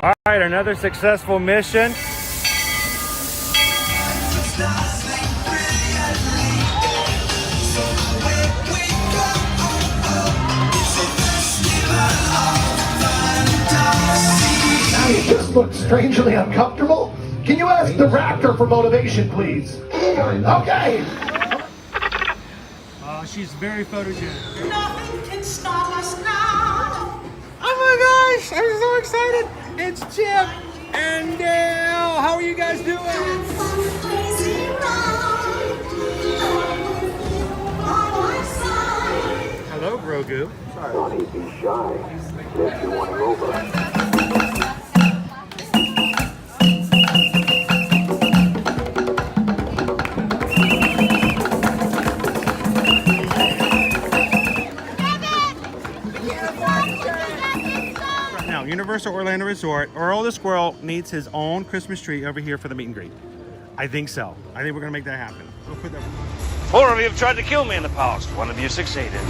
All right, another successful mission. You just look strangely uncomfortable. Can you ask the raptor for motivation, please? Okay. She's very photogenic. Nothing can stop us now. Oh my gosh, I'm so excited. It's Chip and Dale. How are you guys doing? Hello, Grogu. Sorry. Don't be shy. If you want to go over. Universal Orlando Resort, Earl the Squirrel needs his own Christmas tree over here for the meet and greet. I think so. I think we're gonna make that happen. We'll put that. 4 of you have tried to kill me in the past. 1 of you succeeded.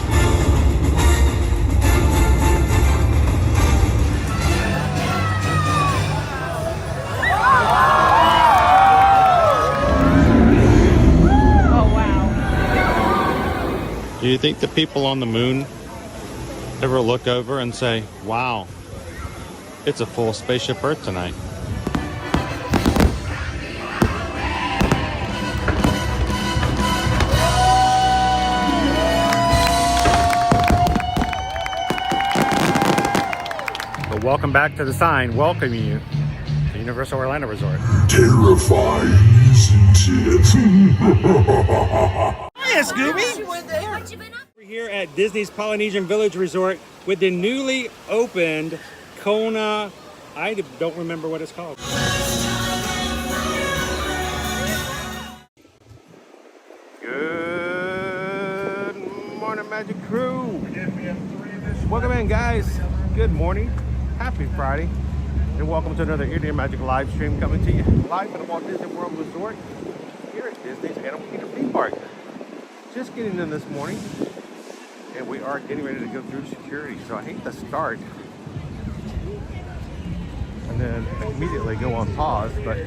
Oh wow. Do you think the people on the moon ever look over and say, wow, it's a full spaceship Earth tonight? But welcome back to the sign welcoming you to Universal Orlando Resort. Terrifying, isn't it? Hiya, Scooby! We're here at Disney's Polynesian Village Resort with the newly opened Kona, I don't remember what it's called. Good morning, Magic Crew. Welcome in, guys. Good morning. Happy Friday. And welcome to another Indian Magic live stream coming to you live at the Walt Disney World Resort here at Disney's Animal Kingdom theme park. Just getting in this morning, and we are getting ready to go through security. So I hate to start and then immediately go on pause, but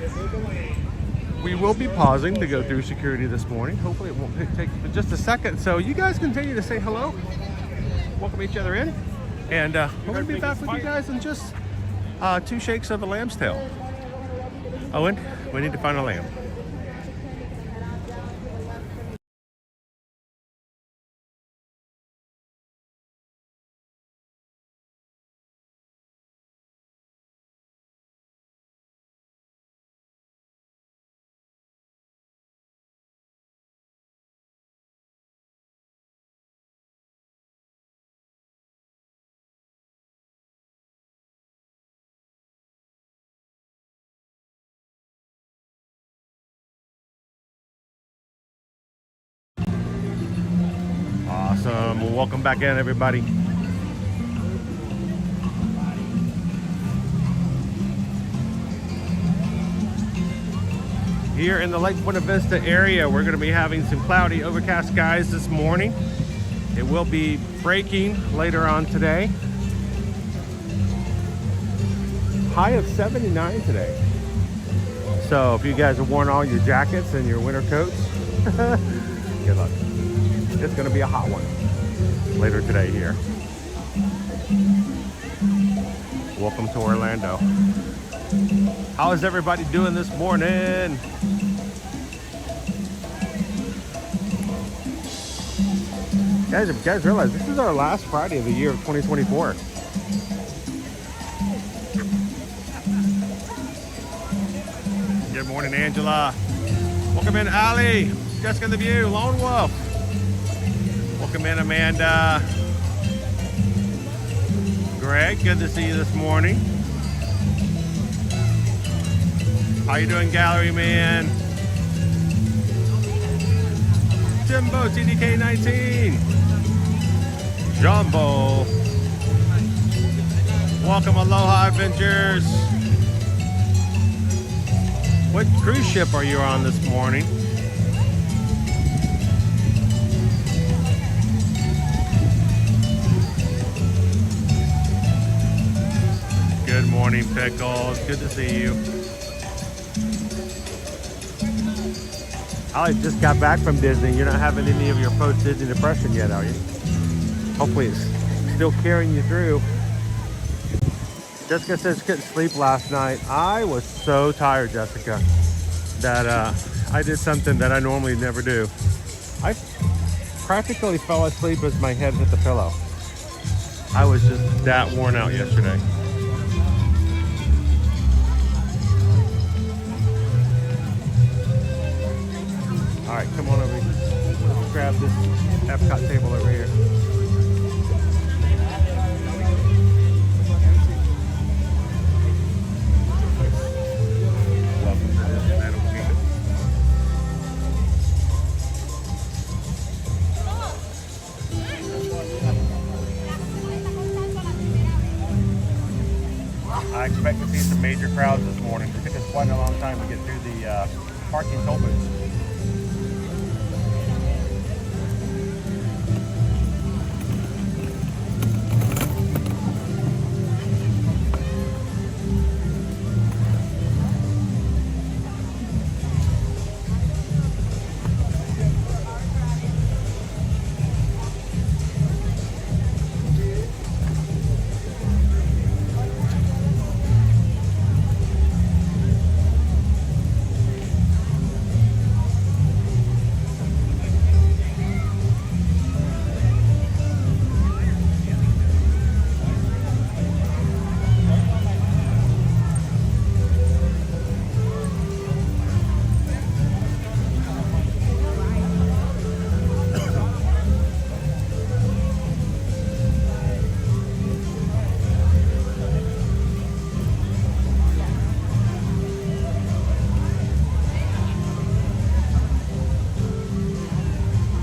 we will be pausing to go through security this morning. Hopefully it won't take just a second. So you guys continue to say hello, welcome each other in, and we're going to be back with you guys in just 2 shakes of a lamb's tail. Owen, we need to find a lamb. Awesome. Well, welcome back in, everybody. Here in the Lake Buena Vista area, we're going to be having some cloudy, overcast skies this morning. It will be breaking later on today. High of 79 today. So if you guys have worn all your jackets and your winter coats, good luck. It's going to be a hot one later today here. Welcome to Orlando. How is everybody doing this morning? Guys, if you guys realize this is our last Friday of the year of 2024. Good morning, Angela. Welcome in, Ali. Jessica the View, Lone Wolf. Welcome in, Amanda. Greg, good to see you this morning. How you doing, Gallery Man? Jimbo, TDK19. Jumbo. Welcome, Aloha Adventures. What cruise ship are you on this morning? Good morning, Pickles. Good to see you. I just got back from Disney. You're not having any of your post-Disney depression yet, are you? Hopefully it's still carrying you through. Jessica says she couldn't sleep last night. I was so tired, Jessica, that I did something that I normally never do. I practically fell asleep as my head hit the pillow. I was just that worn out yesterday. All right, come on over here. Let's grab this Epcot table over here. Welcome to this Animal Kingdom. I expect to see some major crowds this morning. It took us quite a long time to get through the parking toll booths.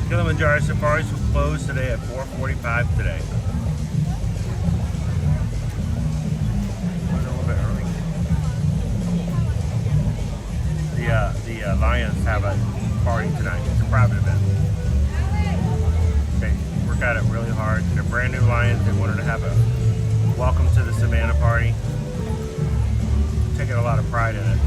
Kilimanjaro Safaris will close today at 4:45 today. A little bit early. The Lions have a party tonight. It's a private event. They work at it really hard. They're brand new Lions. They wanted to have a welcome to the Savannah party. Taking a lot of pride in it.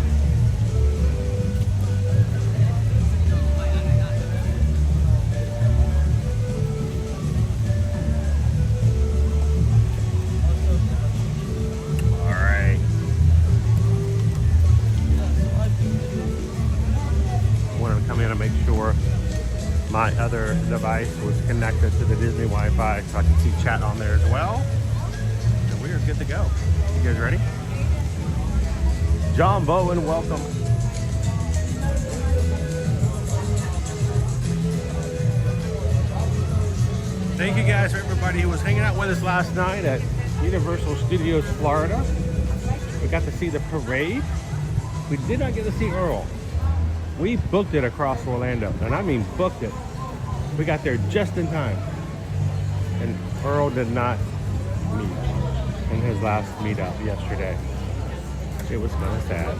My other device was connected to the Disney Wi-Fi, so I can see chat on there as well. And we are good to go. You guys ready? John Bowen, welcome. Thank you guys for everybody who was hanging out with us last night at Universal Studios Florida. We got to see the parade. We did not get to see Earl. We booked it across Orlando, and I mean booked it. We got there just in time. And Earl did not meet in his last meetup yesterday. It was kind of sad.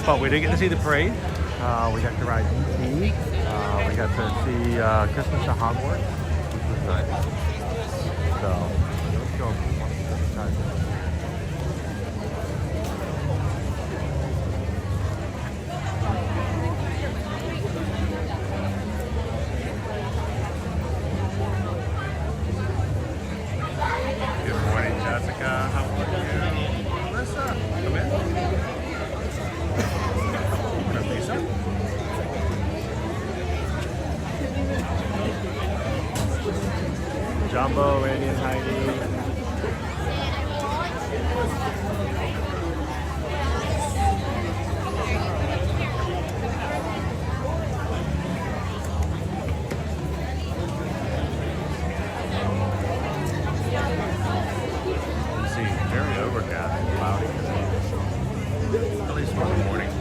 But we did get to see the parade. We got to ride ET. We got to see Christmas at Hogwarts, which was nice. So, let's go. Good morning, Jessica. How are you? Melissa, come in. What up, Lisa? Jumbo, Randy, and Heidi. Very overcast and cloudy, at least for the morning.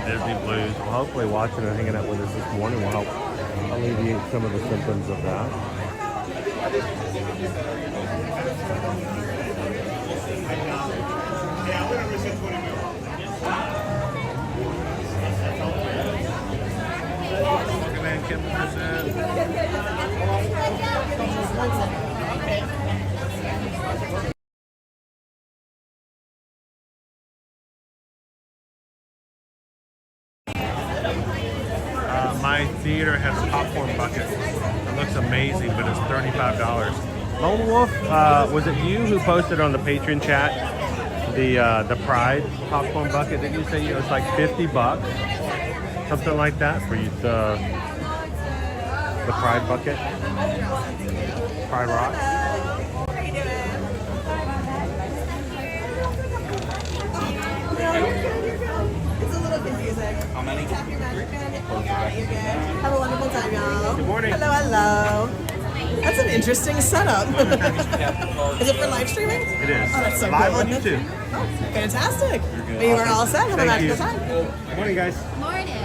Disney blues. Well, hopefully watching and hanging out with us this morning will help alleviate some of the symptoms of that. My theater has a popcorn bucket. It looks amazing, but it's $35. Lone Wolf, was it you who posted on the Patreon chat the Pride popcorn bucket? Did you say it was like 50 bucks? Something like that for you, the Pride bucket? Pride Rock? It's a little confusing. How many? Have a wonderful time, y'all. Good morning. Hello, hello. That's an interesting setup. Is it for live streaming? It is. Oh, that's so Live cool. on YouTube. Oh, fantastic. Well, you are all set. Have a Thank you. magical time. Good morning, guys. Morning.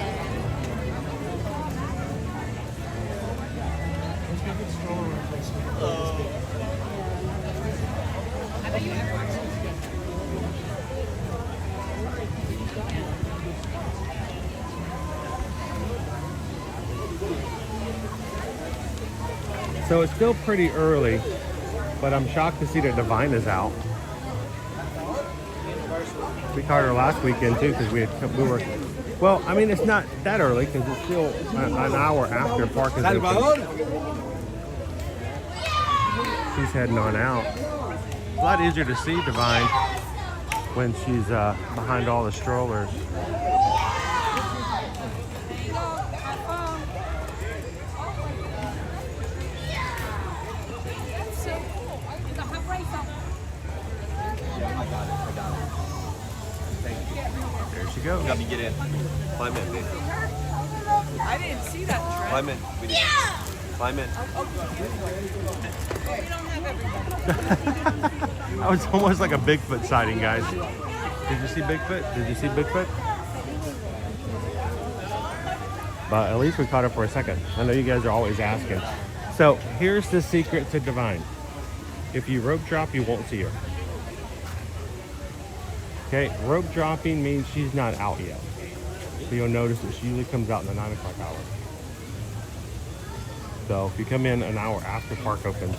So it's still pretty early, but I'm shocked to see that Divine is out. We caught her last weekend too because we were. Well, I mean it's not that early because it's still an hour after park is open. She's heading on out. It's a lot easier to see Divine when she's behind all the strollers. There she goes. Got me get in. Climb in, babe. I didn't see that trend. Climb in. We did. Climb in. That was almost like a Bigfoot sighting, guys. Did you see Bigfoot? Did you see Bigfoot? But at least we caught her for a second. I know you guys are always asking. So here's the secret to Divine. If you rope drop, you won't see her. Okay, rope dropping means she's not out yet. So you'll notice that she usually comes out in the 9 o'clock hour. So if you come in an hour after park opens,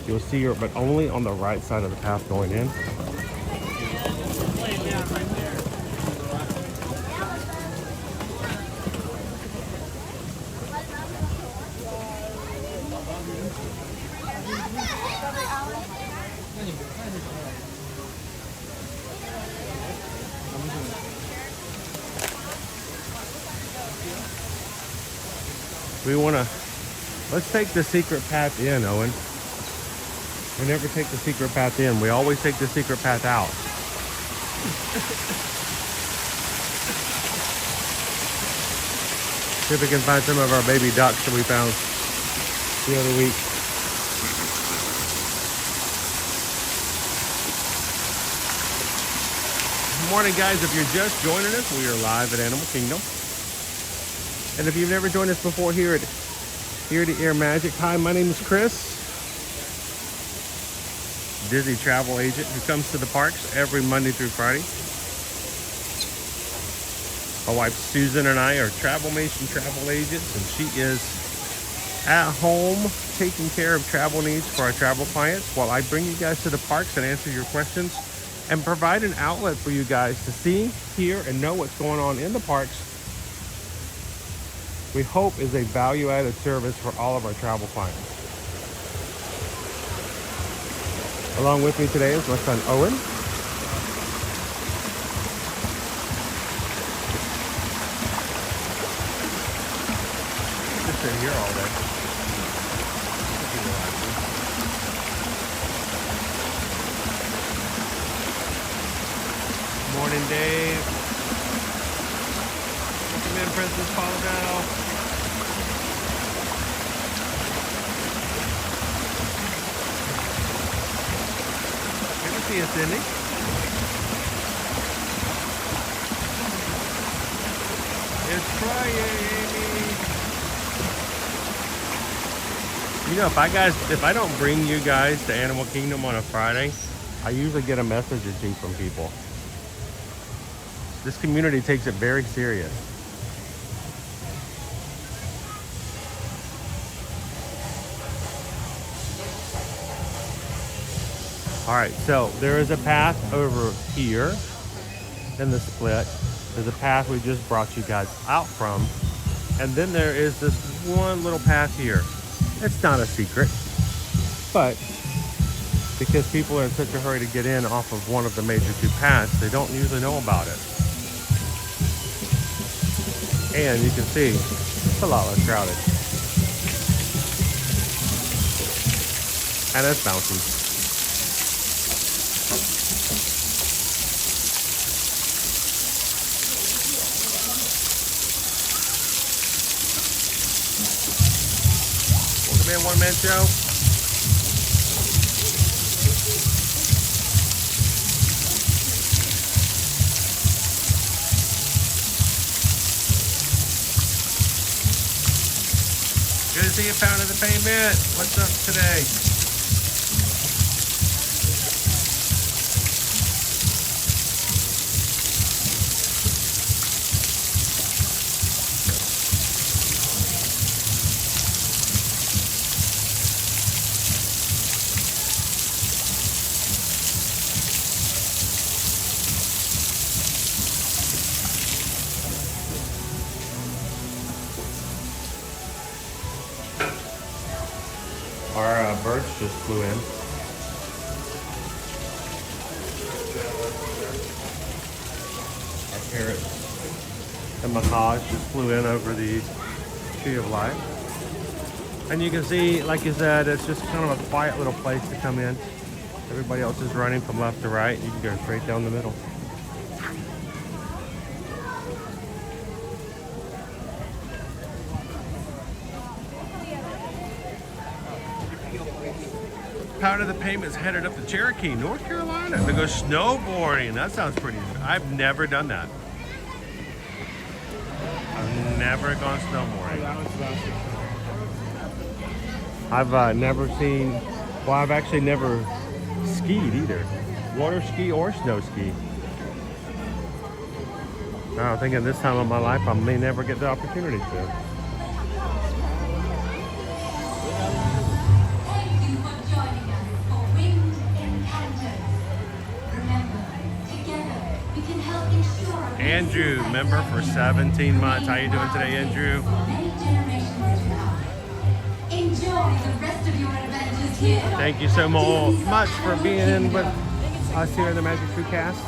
you'll see her, but only on the right side of the path going in. Let's take the secret path in, Owen. We never take the secret path in. We always take the secret path out. See if we can find some of our baby ducks that we found the other week. Good morning, guys. If you're just joining us, we are live at Animal Kingdom. And if you've never joined us before here at Ear to Ear Magic, hi, my name is Chris, Disney travel agent who comes to the parks every Monday through Friday. My wife Susan and I are Travelmation travel agents, and she is at home taking care of travel needs for our travel clients while I bring you guys to the parks and answer your questions and provide an outlet for you guys to see, hear, and know what's going on in the parks. We hope is a value-added service for all of our travel clients. Along with me today is my son Owen. Just sit here all day. Morning, Dave. Welcome in, Princess Paula. See you, Cindy. You know, if I don't bring you guys to Animal Kingdom on a Friday, I usually get a message or two from people. This community takes it very serious. All right, so there is a path over here in the split. There's a path we just brought you guys out from. And then there is this one little path here. It's not a secret, but because people are in such a hurry to get in off of one of the major two paths, they don't usually know about it. And you can see it's a lot less crowded. And it's bouncy. Welcome in, one-man show. Good to see you, Pound of the Pavement. What's up today? Our birds just flew in. Our parrot and macaws just flew in over the Tree of Life. And you can see, like you said, it's just kind of a quiet little place to come in. Everybody else is running from left to right. You can go straight down the middle. Pound of the Pavement's headed up to Cherokee, North Carolina to go snowboarding. That sounds pretty. I've never done that. I've never gone snowboarding. I've never seen, well, I've actually never skied either. Water ski or snow ski. I'm thinking this time of my life I may never get the opportunity to. Andrew, member for 17 months. How you doing today, Andrew? Thank you so much for being in with us here in the Magic Tree Cast.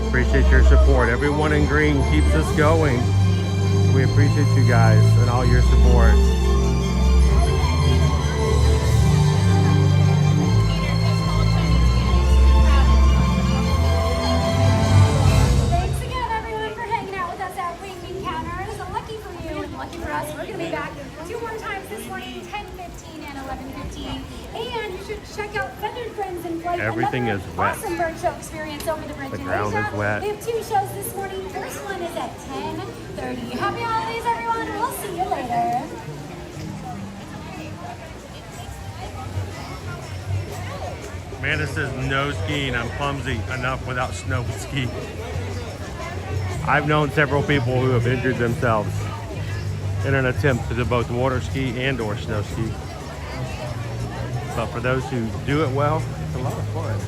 Appreciate your support. Everyone in green keeps us going. We appreciate you guys and all your support. Everything is wet. Awesome bird show experience over the bridge. The ground is wet. We have 2 shows this morning. First one is at 10:30. Happy holidays, everyone. We'll see you later. Amanda says no skiing. I'm clumsy enough without snow ski. I've known several people who have injured themselves in an attempt to do both water ski and or snow ski. But for those who do it well, it's a lot of fun.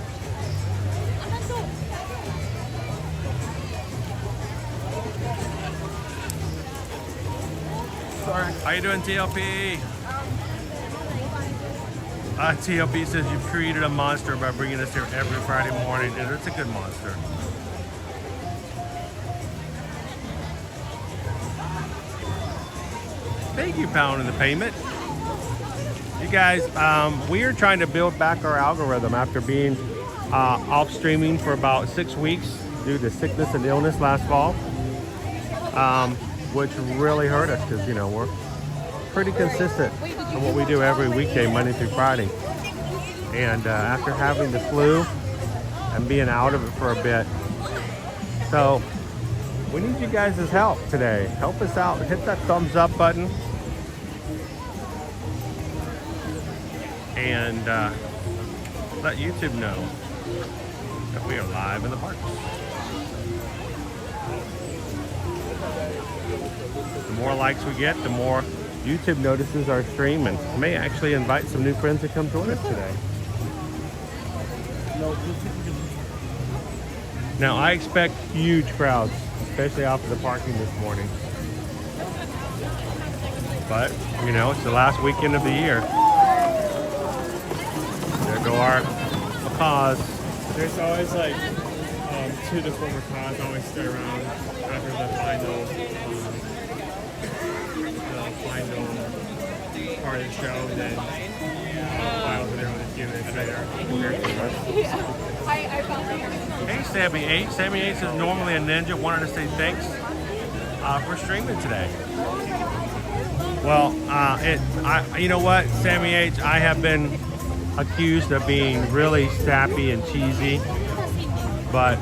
Sorry. How you doing, TLP? TLP says you've created a monster by bringing us here every Friday morning, and it's a good monster. Thank you, Pound of the Pavement. You guys, we are trying to build back our algorithm after being off streaming for about 6 weeks due to sickness and illness last fall, which really hurt us because, you know, we're pretty consistent in what we do every weekday, Monday through Friday. And after having the flu and being out of it for a bit, so we need you guys' help today. Help us out. Hit that thumbs up button. and let YouTube know that we are live in the park. The more likes we get, the more YouTube notices our stream, and I may actually invite some new friends to come join us today. Now, I expect huge crowds, especially after the parking this morning. But, you know, it's the last weekend of the year. There go our macaws. There's always like 2 to 4 macaws always stay around after the final part of the show, and then files with everyone a few minutes later. Hey, Sammy H. Sammy H is normally a ninja. Wanted to say thanks for streaming today. Well, you know what, Sammy H, I have been accused of being really sappy and cheesy, but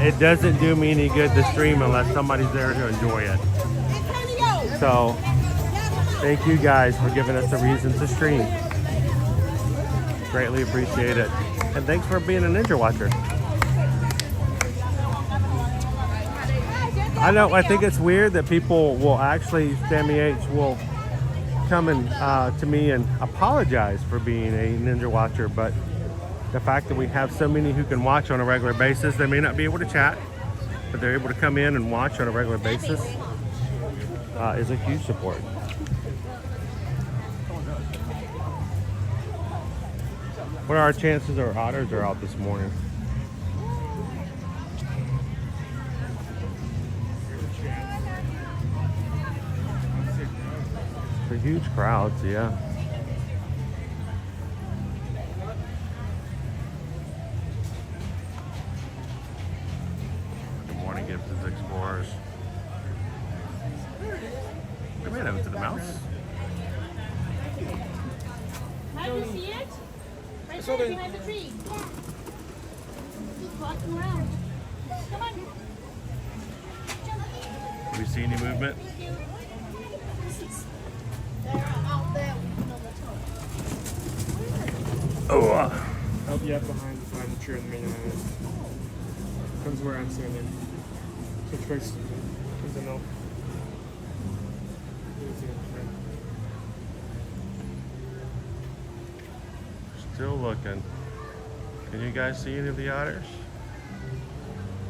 it doesn't do me any good to stream unless somebody's there to enjoy it. So, thank you guys for giving us a reason to stream. Greatly appreciate it. And thanks for being a Ninja Watcher. I think it's weird that people will actually, Sammy H will come and to me and apologize for being a Ninja Watcher, but the fact that we have so many who can watch on a regular basis, they may not be able to chat, but they're able to come in and watch on a regular basis is a huge support. What are our chances our otters are out this morning? They're huge crowds, yeah. Good morning, Gibson's Explorers. Come in over to the mouse. Have you seen it? Right there behind the tree. He's walking around. Come on. Have you seen any movement? Oh, I'll be up behind the tree in the main island. Comes where I'm standing. Switch first. Comes in. still looking. Can you guys see any of the otters?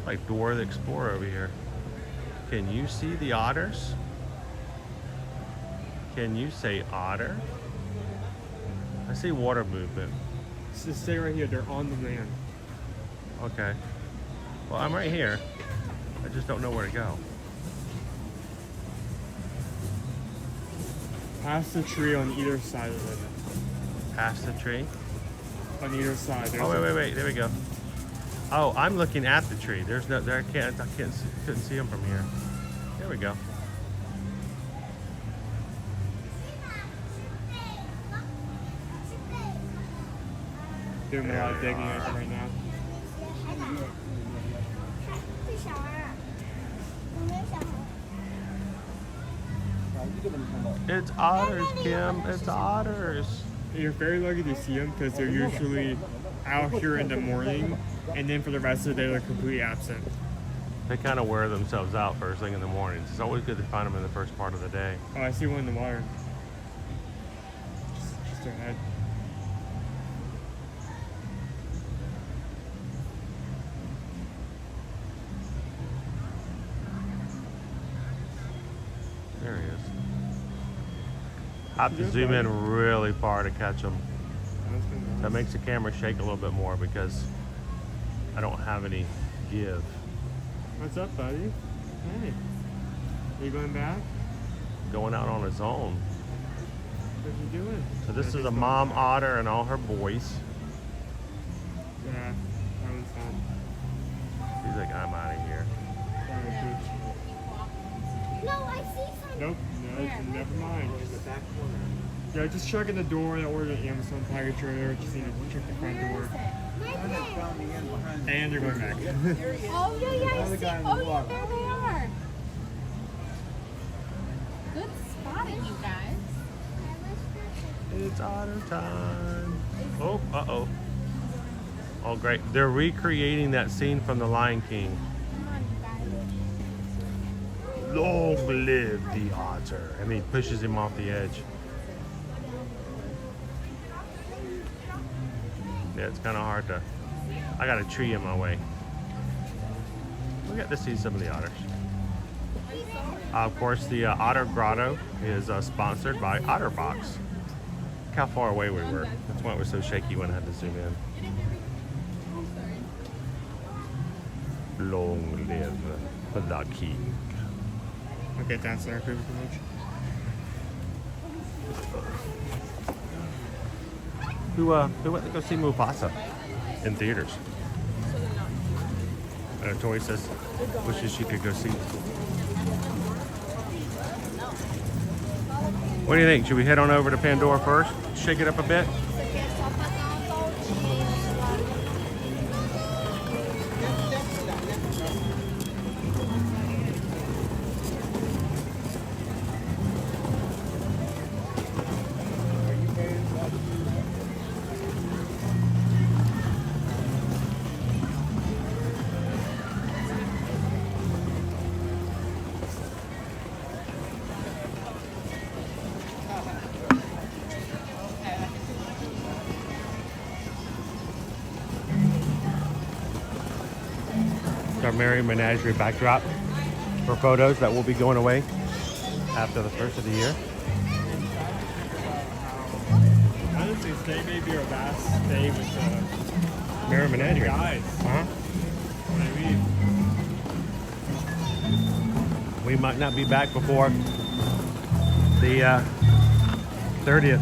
Like Dora the Explorer over here. Can you see the otters? Can you say otter? I see water movement. Just stay right here. They're on the land. Okay. Well, I'm right here. I just don't know where to go. Past the tree on either side of it. Past the tree? On either side. Oh, wait. There we go. Oh, I'm looking at the tree. There's no, there. Couldn't see them from here. There we go. Doing a lot of digging right now. It's otters, Kim. It's otters. You're very lucky to see them because they're usually out here in the morning, and then for the rest of the day they're completely absent. They kind of wear themselves out first thing in the mornings. It's always good to find them in the first part of the day. Oh, I see one in the water. Just ahead. There he is. I have to zoom in really far to catch him. That makes the camera shake a little bit more because I don't have any give. What's up, buddy? Hey. Are you going back? Going out on his own. What are you doing? So this is a mom otter and all her boys. Yeah, that one's fun. He's like, I'm out of here. No, I see something. Nope, no, never mind. Yeah, just checking the door. I ordered an Amazon package earlier. Just need to check the front door. And they're going back. Oh, yeah, I see. Oh, yeah, there they are. Good spotting, you guys. It's otter time. Oh, uh-oh. Oh, great. They're recreating that scene from The Lion King. Long live the otter. And he pushes him off the edge. Yeah, it's kind of hard to... I got a tree in my way. We got to see some of the otters. Of course, the Otter Grotto is sponsored by OtterBox. Look how far away we were. That's why it was so shaky when I had to zoom in. Long live the king. Okay, that's our favorite image. Who went to go see Mufasa in theaters? And Tori says wishes she could go see. What do you think? Should we head on over to Pandora first? Shake it up a bit? Our Merry Menagerie backdrop for photos that will be going away after the first of the year. Honestly, today may be our last day with the Merry Menagerie. guys. When I leave. We might not be back before the 30th.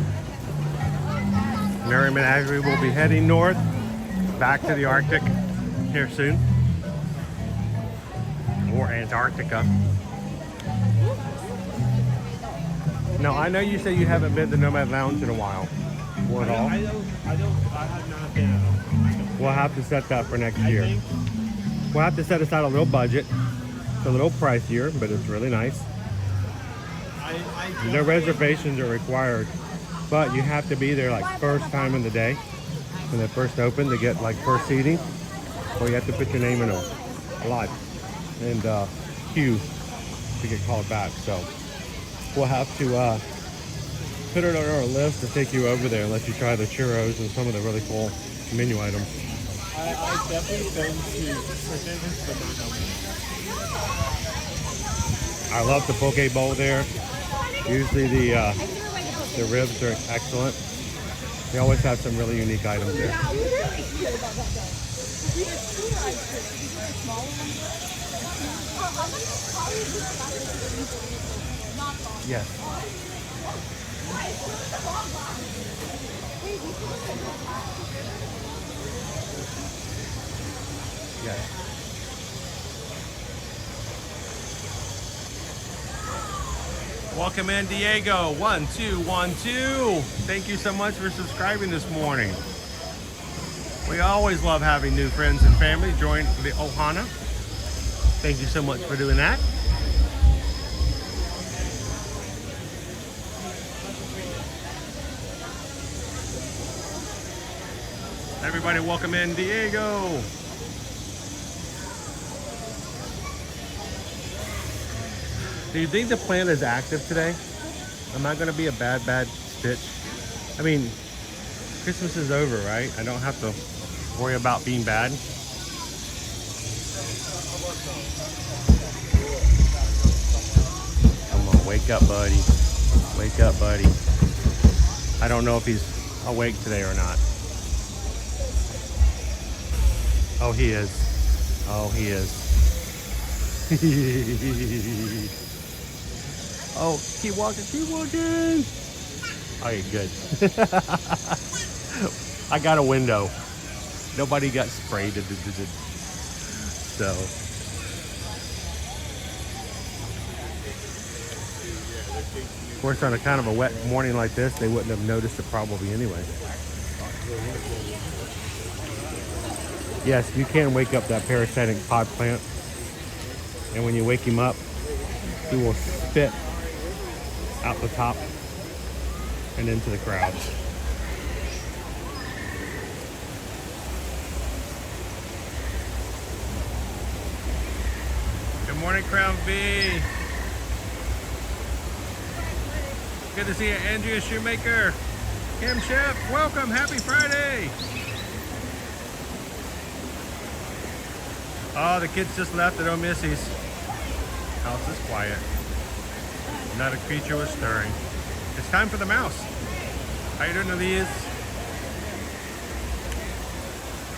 Merry Menagerie will be heading north, back to the Arctic here soon. Or Antarctica. No, I know you say you haven't been to Nomad Lounge in a while. Or at all. I have not been at all. We'll have to set that for next year. We'll have to set aside a little budget. It's a little pricier, but it's really nice. No reservations are required, but you have to be there like first time in the day when they first open to get like first seating, or you have to put your name in a lot and queue to get called back. So we'll have to put it on our list to take you over there and let you try the churros and some of the really cool menu items. I've definitely been to certain, but not I love the poke bowl there. Usually the ribs are excellent. They always have some really unique items there. Yes. Yes. Welcome in, Diego. 1212. Thank you so much for subscribing this morning. We always love having new friends and family join the Ohana. Thank you so much for doing that. Everybody welcome in Diego. Do you think the plant is active today? Am I going to be a bad stitch? I mean, Christmas is over, right? I don't have to worry about being bad. Come on, wake up, buddy. Wake up, buddy. I don't know if he's awake today or not. Oh, he is. Oh, he is. Oh, keep walking, keep walking. Okay, good. I got a window. Nobody got sprayed. So. Of course, on a kind of a wet morning like this, they wouldn't have noticed it probably anyway. Yes, you can wake up that parasitic pod plant. And when you wake him up, he will spit out the top and into the crowd. Good morning, Crown V. Good to see you, Andrea Shoemaker. Kim Chef, welcome. Happy Friday. Oh, the kids just left at O'Missy's. House is quiet. Not a creature was stirring. It's time for the mouse. How you doing, Elise?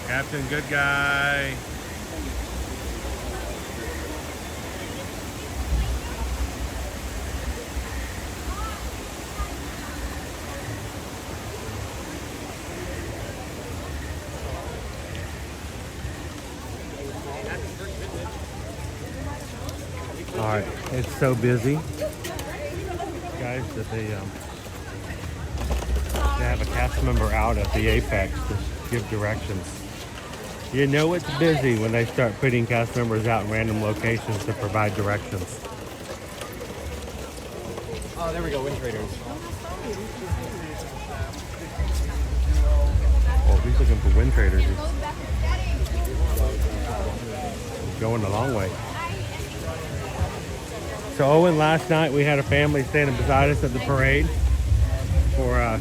Captain Good Guy. All right, it's so busy, guys, that they have a cast member out at the Apex to give directions. You know it's busy when they start putting cast members out in random locations to provide directions. Oh, there we go, Wind Traders. Oh, he's looking for wind traders. He's going a long way. So Owen, last night we had a family standing beside us at the parade for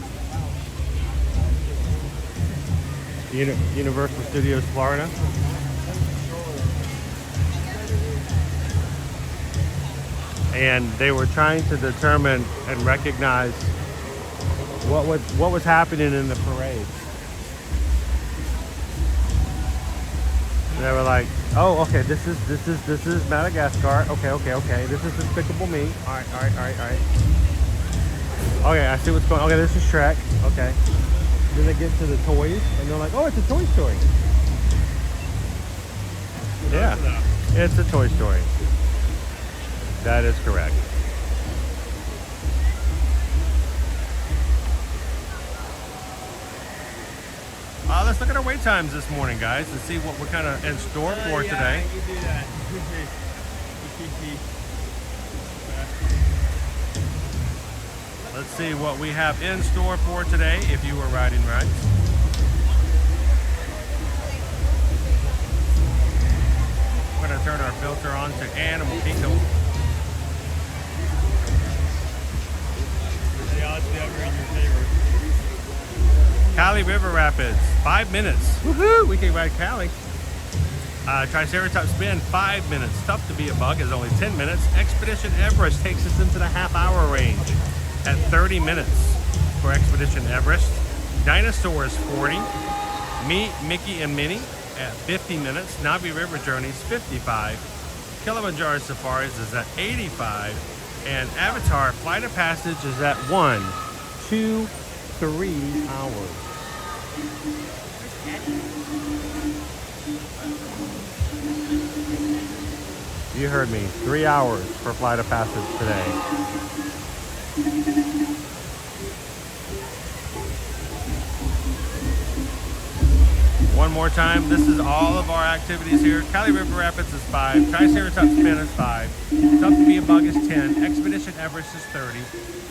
Universal Studios Florida. And they were trying to determine and recognize what was happening in the parade. And they were like, oh, okay, this is Madagascar. Okay. This is Despicable Me. All right. Okay, I see what's going on. Okay, this is Shrek. Okay. Then they get to the toys, and they're like, oh, it's a Toy Story. Yeah, it's a Toy Story. That is correct. Let's look at our wait times this morning, guys, and see what we're kind of in store for today. You do that. Let's see what we have in store for today if you were riding rides. We're going to turn our filter on to Animal Kingdom. The odds ever in your favor. Cali River Rapids, 5 minutes. Woohoo! We can ride Cali. Triceratops Spin, 5 minutes. Tough to be a Bug is only 10 minutes. Expedition Everest takes us into the half-hour range at 30 minutes for Expedition Everest. Dinosaurs, 40. Meet Mickey and Minnie at 50 minutes. Navi River Journeys, 55. Kilimanjaro Safaris is at 85. And Avatar Flight of Passage is at 1, 2, 3 hours. You heard me. 3 hours for Flight of Passage today. One more time. This is all of our activities here. Cali River Rapids is 5. Triceratops Spin is 5. Tough to be a Bug is 10. Expedition Everest is 30.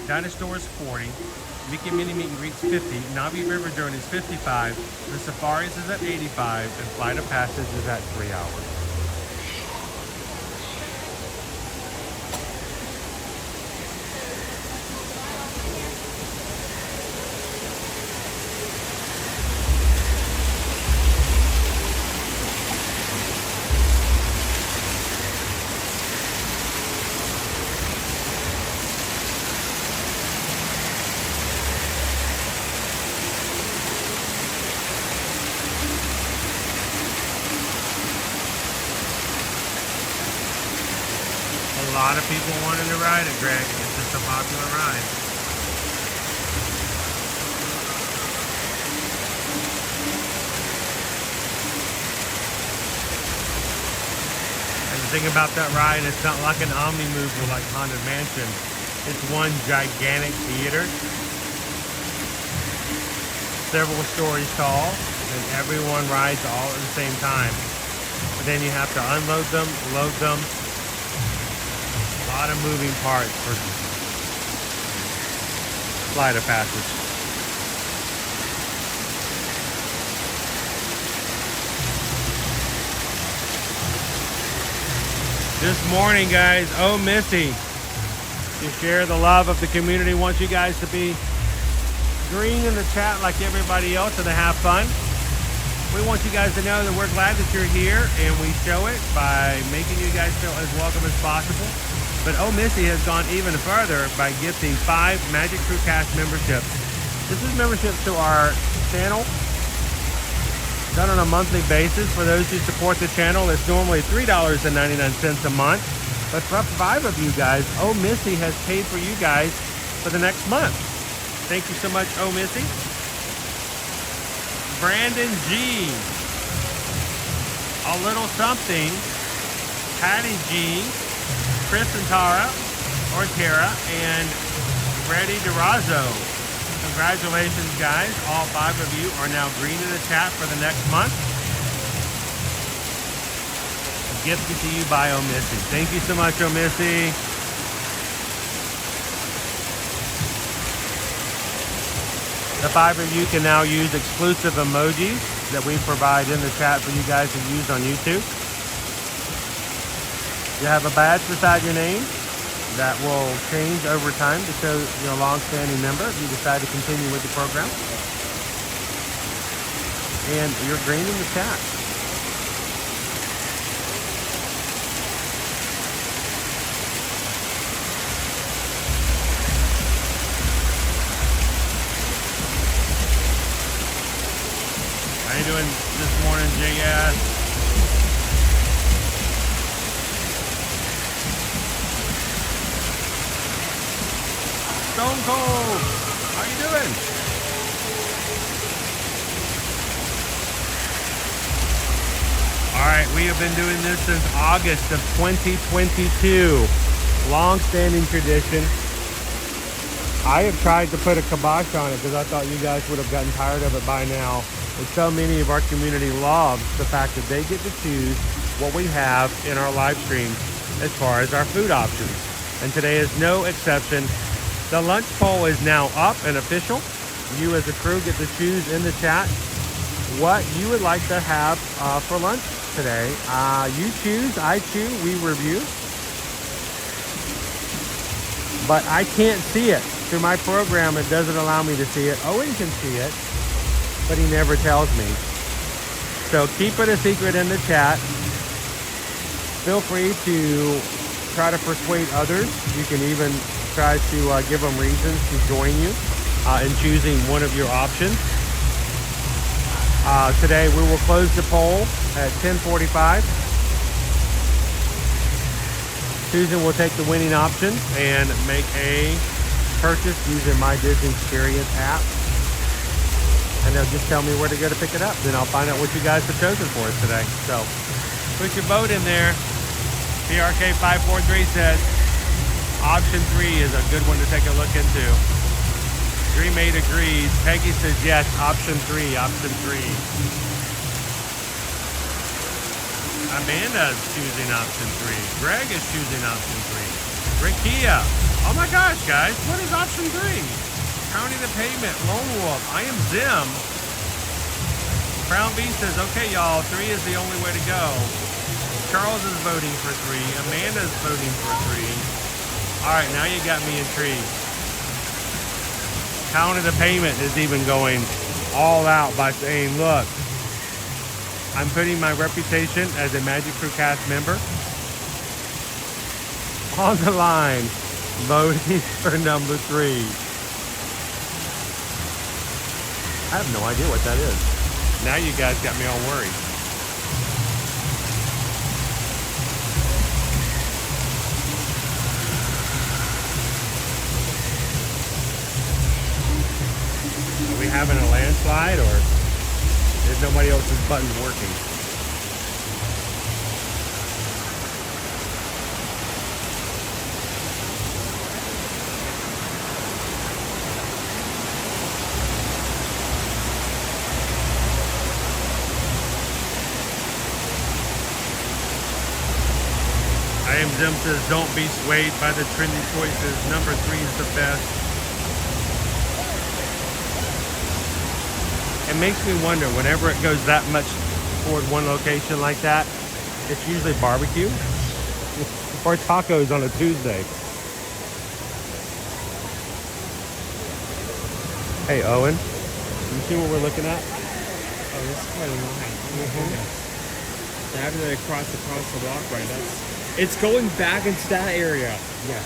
Dinosaurs 40. Mickey and Minnie Meet and Greets 50. Navi River Journeys 55. The Safaris is at 85. And Flight of Passage is at 3 hours. A lot of people wanted to ride it, Greg. It's just a popular ride. And the thing about that ride, it's not like an Omni-Mover like Haunted Mansion. It's one gigantic theater, several stories tall, and everyone rides all at the same time. But then you have to unload them, load them. A lot of moving parts. flight of passage. This morning, guys, oh Missy, to share the love of the community, wants you guys to be green in the chat like everybody else and to have fun. We want you guys to know that we're glad that you're here, and we show it by making you guys feel as welcome as possible. But oh Missy has gone even further by gifting 5 Magic Crew Cast memberships. This is memberships to our channel, done on a monthly basis. For those who support the channel, it's normally $3.99 a month. But for 5 of you guys, oh Missy has paid for you guys for the next month. Thank you so much, oh Missy. Brandon G. A little something. Patty G. Chris and Tara, or Tara, and Freddie DeRazzo. Congratulations, guys. All 5 of you are now green in the chat for the next month. Gifted to you by Oh Missy. Thank you so much, Oh Missy. The 5 of you can now use exclusive emojis that we provide in the chat for you guys to use on YouTube. You have a badge beside your name that will change over time to show you're a long-standing member if you decide to continue with the program. And you're green in the chat. How you doing this morning, JS? Stone Cold, how you doing? All right, we have been doing this since August of 2022. Long-standing tradition. I have tried to put a kibosh on it because I thought you guys would have gotten tired of it by now. But so many of our community loves the fact that they get to choose what we have in our live streams as far as our food options. And today is no exception. The lunch poll is now up and official. You as a crew get to choose in the chat what you would like to have for lunch today. You choose, I choose, we review. But I can't see it. Through my program, it doesn't allow me to see it. Owen can see it, but he never tells me. So keep it a secret in the chat. Feel free to try to persuade others. You can even try to give them reasons to join you in choosing one of your options. Today we will close the poll at 10:45. Susan will take the winning option and make a purchase using my Disney Experience app. And they'll just tell me where to go to pick it up. Then I'll find out what you guys have chosen for us today. So put your vote in there. PRK543 says option 3 is a good one to take a look into. Dreammate agrees. Peggy says yes, option 3, option 3. Amanda's choosing option 3. Greg is choosing option 3. Rikia. Oh my gosh, guys, what is option 3? Pounding the Pavement, Lone Wolf, I Am Zim. Crown B says, okay, y'all, 3 is the only way to go. Charles is voting for 3. Amanda's voting for 3. All right, now you got me intrigued. Pounding the Pavement is even going all out by saying, look, I'm putting my reputation as a Magic Crew Cast member on the line, voting for number 3. I have no idea what that is. Now you guys got me all worried. Are we having a landslide, or is nobody else's button working? I Am Zim says, don't be swayed by the trendy choices. Number 3 is the best. it makes me wonder, whenever it goes that much toward one location like that, it's usually barbecue or tacos on a Tuesday. Hey, Owen, you see what we're looking at? Oh, this is quite a line. Having to cross the walkway. It's going back into that area. Yeah.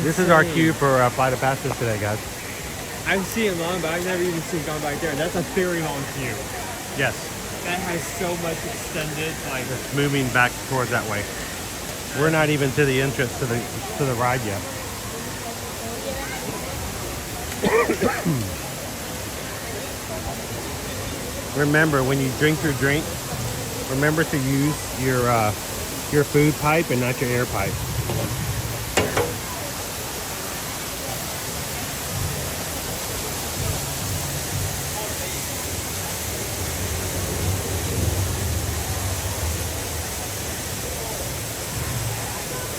This is our queue for Flight of Passage today, guys. I've seen it long, but I've never even seen it gone back there. That's a very long queue. Yes. That has so much extended, like it's moving back towards that way. We're not even to the entrance to the ride yet. Remember, when you drink your drink, remember to use your food pipe and not your air pipe.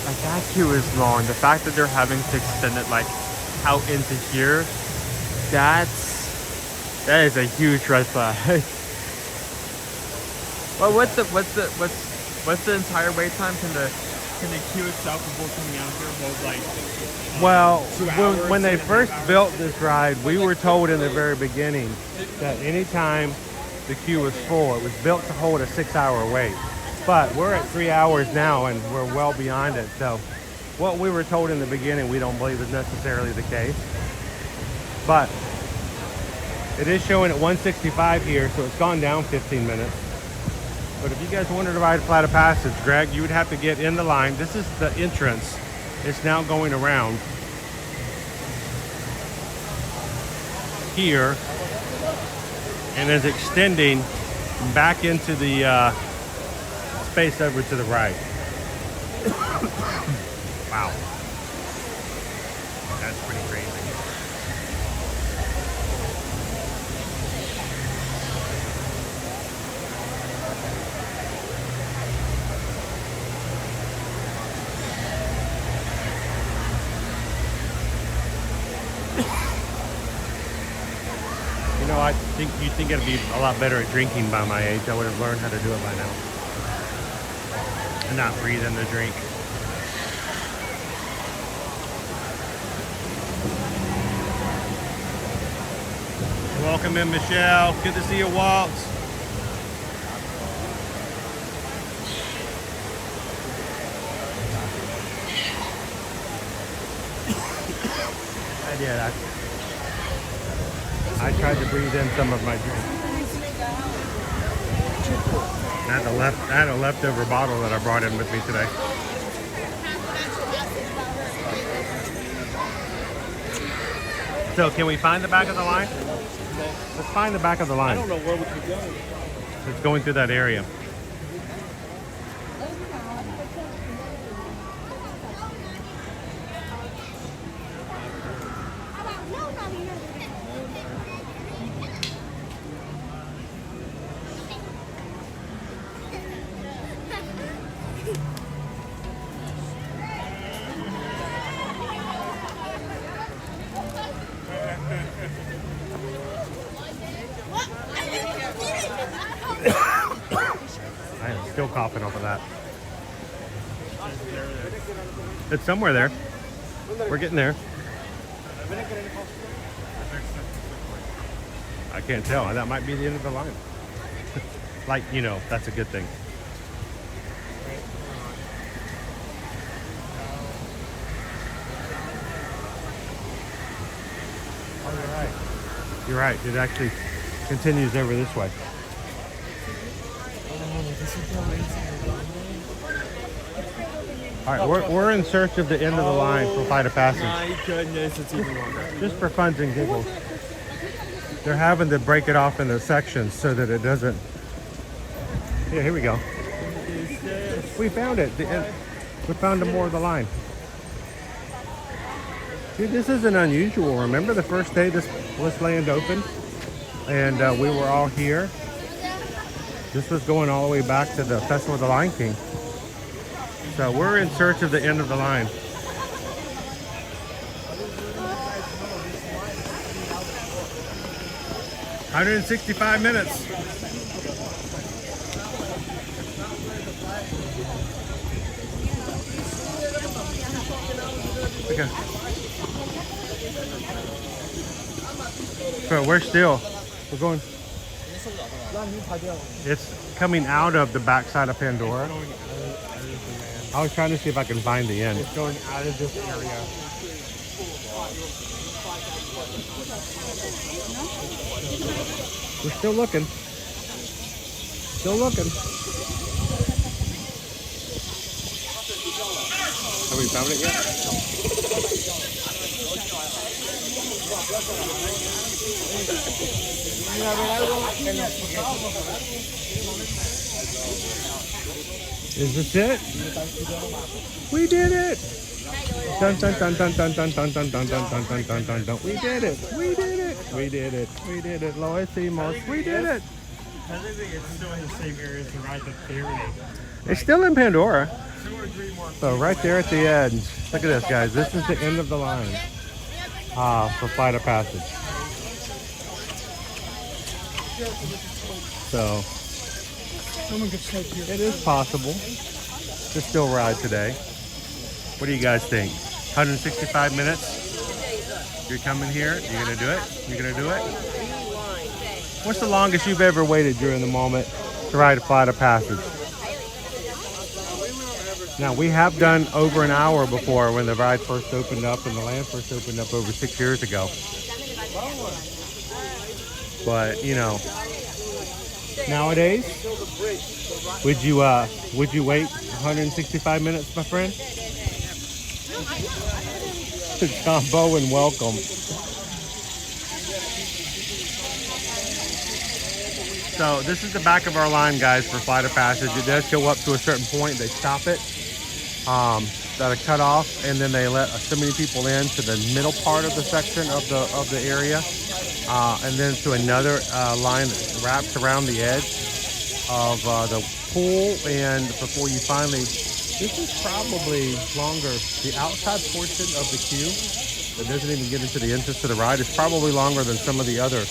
like that queue is long. The fact that they're having to extend it like out into here, that is a huge red flag. Well, what's the entire wait time? Can the queue itself before coming out here hold like? Well, when they first built this ride, we were told in the very beginning that anytime the queue was full, it was built to hold a 6-hour wait. But we're at 3 hours now and we're well beyond it. So what we were told in the beginning, we don't believe is necessarily the case. But it is showing at 165 here, so it's gone down 15 minutes. But if you guys wanted to ride Flight of Passage, Greg, you would have to get in the line. This is the entrance. It's now going around here and is extending back into the space over to the right. Wow. That's pretty crazy. You know, I think you'd think I'd be a lot better at drinking by my age. I would have learned how to do it by now. And not breathe in the drink. Welcome in, Michelle. Good to see you, Walt. I did. I tried to breathe in some of my drink. I had a leftover bottle that I brought in with me today. So can we find the back of the line? Let's find the back of the line. I don't know where we could go. It's going through that area. I am still coughing off of that. It's somewhere there. We're getting there. I can't tell. That might be the end of the line. Like, you know, that's a good thing. You're right. It actually continues over this way. All right, we're in search of the end of the line for Flight of Passage. My goodness, it's even longer. Just for funs and giggles. They're having to break it off into sections so that it doesn't. Yeah, here we go. We found it. The end. We found more of the line. Dude, this isn't unusual. Remember the first day this land opened? And we were all here. This was going all the way back to the Festival of the Lion King. So we're in search of the end of the line. 165 minutes. Okay. So we're still. We're going. It's coming out of the backside of Pandora. I was trying to see if I can find the end. It's going out of this area. We're still looking. Still looking. Have we found it yet? Is this it? We did it! Dun dun dun dun dun dun dun dun dun dun dun dun dun dun dun. We did it! We did it! We did it! We did it! Lo hicimos! We did it! I think it's still in the same area as the ride that theory. It's still in Pandora. 2 or 3 more. So right there at the edge. Look at this, guys. This is the end of the line for Flight of Passage. So it is possible to still ride today. What do you guys think? 165 minutes? You're coming here? You're gonna do it? You're gonna do it? What's the longest you've ever waited during the moment to ride a Flight of Passage? Now, we have done over an hour before when the ride first opened up and the land first opened up over 6 years ago. But, you know, nowadays, would you wait 165 minutes, my friend? John Bowen, welcome. So this is the back of our line, guys, for Flight of Passage. It does go up to a certain point. They stop it. That are cut off, and then they let so many people in to the middle part of the section of the area, and then to another line that wraps around the edge of the pool. And before you finally, this is probably longer. The outside portion of the queue that doesn't even get into the entrance to the ride is probably longer than some of the other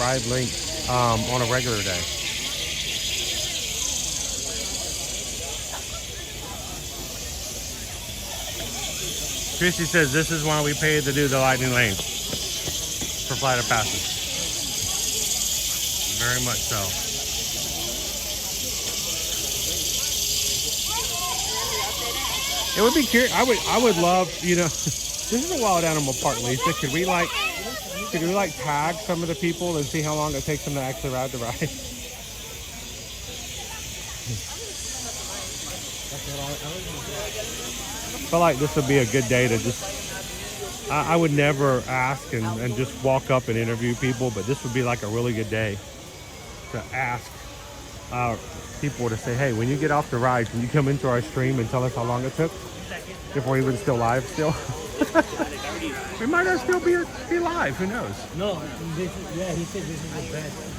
ride lengths on a regular day. Chrissy says this is why we paid to do the lightning lane for Flight of Passage. Very much so. It would be curious. I would love, you know, this is a wild animal park, Lisa. Could we tag some of the people and see how long it takes them to actually ride the ride? I feel like this would be a good day to just, I would never ask and just walk up and interview people, but this would be like a really good day to ask people to say, hey, when you get off the ride, can you come into our stream and tell us how long it took? If we're even still live still. We might not still be live, who knows? No, he said this is the best.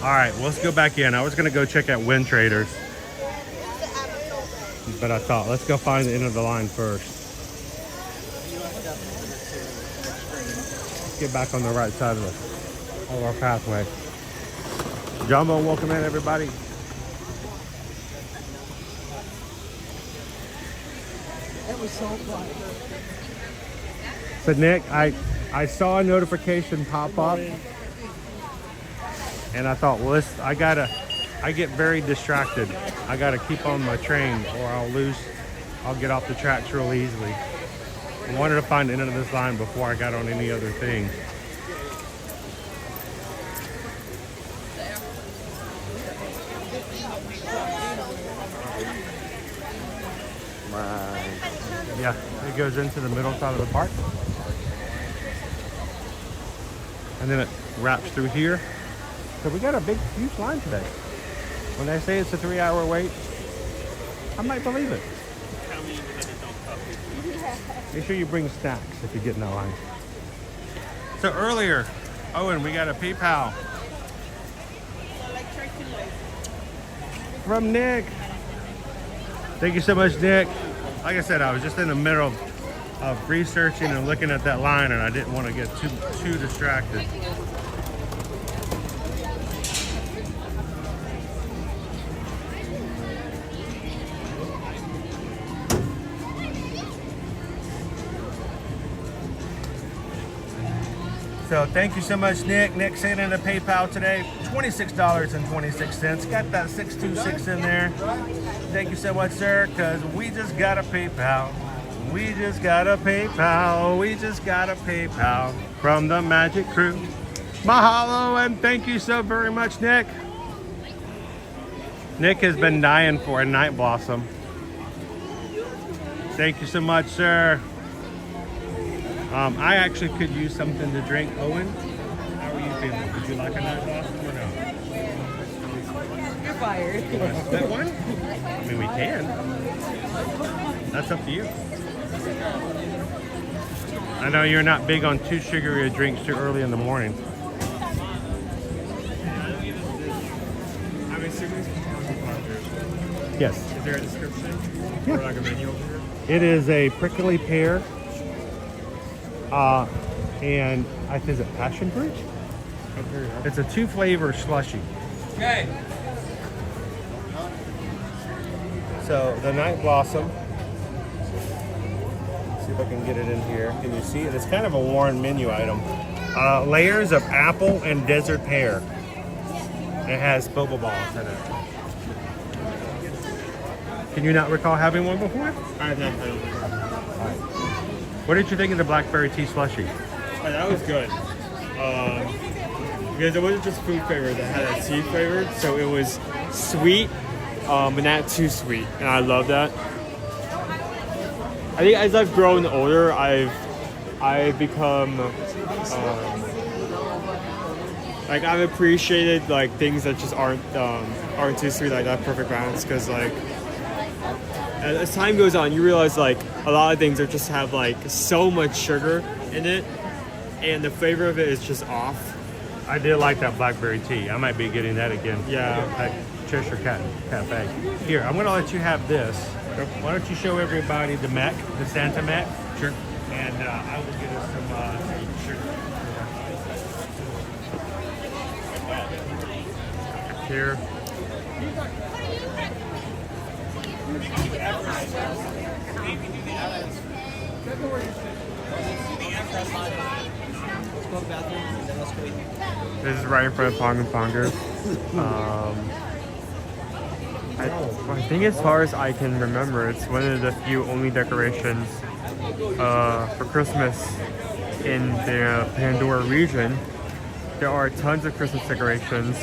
All right, well, let's go back in. I was going to go check out Wind Traders, but I thought, let's go find the end of the line first. Let's get back on the right side of our pathway. Jumbo, welcome in, everybody. It was so fun. So, Nick, I saw a notification pop up. And I thought, well, I get very distracted. I gotta keep on my train or I'll get off the tracks real easily. I wanted to find the end of this line before I got on any other thing. Yeah, it goes into the middle side of the park. And then it wraps through here. So we got a huge line today. When they say it's a 3-hour wait, I might believe it. Make sure you bring snacks if you get in that line. So earlier, Owen, we got a PayPal from Nick. Thank you so much, Nick. Like I said, I was just in the middle of researching and looking at that line, and I didn't want to get too distracted. So thank you so much, Nick. Nick sent in a PayPal today, $26.26. Got that 626 in there. Thank you so much, sir, because we just got a PayPal. We just got a PayPal. We just got a PayPal from the Magic Crew. Mahalo and thank you so very much, Nick. Nick has been dying for a night blossom. Thank you so much, sir. I actually could use something to drink. Owen, how are you feeling? Would you like a night blossom or no? You're fired. You want to split one? I mean, we can. That's up to you. I know you're not big on too sugary drinks too early in the morning. I'm assuming it's Pongu Pongu. Yes. Is there a description? Yeah. Or like a menu over here? It is a prickly pear. And I think, is it passion fruit? Okay. It's a 2-flavor slushy. Okay. So the night blossom. See if I can get it in here. Can you see it? It's kind of a worn menu item. Layers of apple and desert pear. It has boba balls in it. Can you not recall having one before? I have not had it. What did you think of the blackberry tea slushy? Oh, that was good. Because it wasn't just food flavor that had that tea flavor, so it was sweet, but not too sweet, and I love that. I think as I've grown older, I've become like I've appreciated like things that just aren't too sweet, like that perfect balance. Because like as time goes on, you realize like a lot of things are just have like so much sugar in it, and the flavor of it is just off. I did like that blackberry tea. I might be getting that again. Yeah. At Cheshire Cafe. Here, I'm going to let you have this. Why don't you show everybody the mech, the Santa mech? Sure. And I will get us some sugar. Here. This is right in front of Pongu Pongu. I think as far as I can remember, it's one of the few only decorations for Christmas in the Pandora region. There are tons of Christmas decorations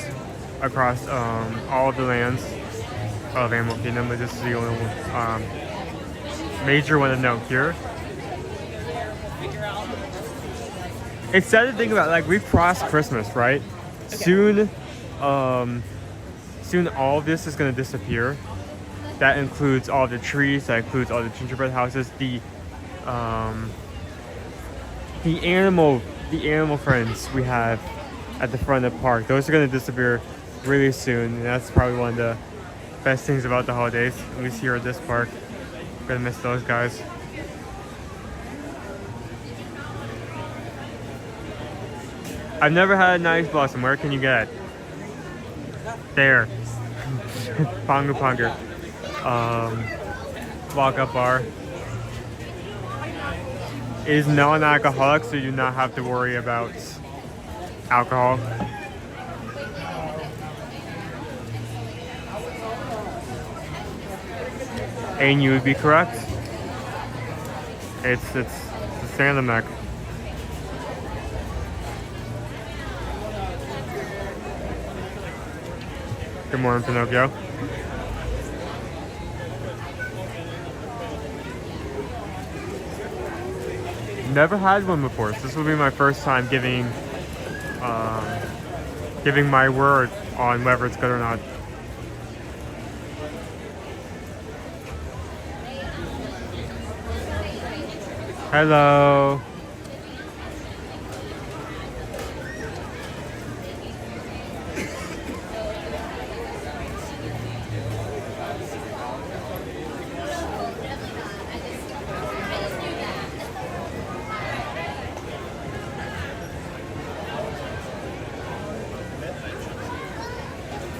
across all of the lands of Animal Kingdom, but this is the only major one to note here. It's sad to think about, like, we've crossed Christmas, right? Okay. Soon all of this is going to disappear. That includes all the trees, that includes all the gingerbread houses, the animal friends we have at the front of the park. Those are going to disappear really soon, and that's probably one of the best things about the holidays, at least here at this park. I'm going to miss those guys. I've never had a nice blossom. Where can you get it? There. Pongu Pongu. Walk-up bar. It is non-alcoholic, so you do not have to worry about alcohol. And you would be correct. It's the Santa mech. Good morning, Pinocchio. Never had one before, so this will be my first time giving my word on whether it's good or not. Hello.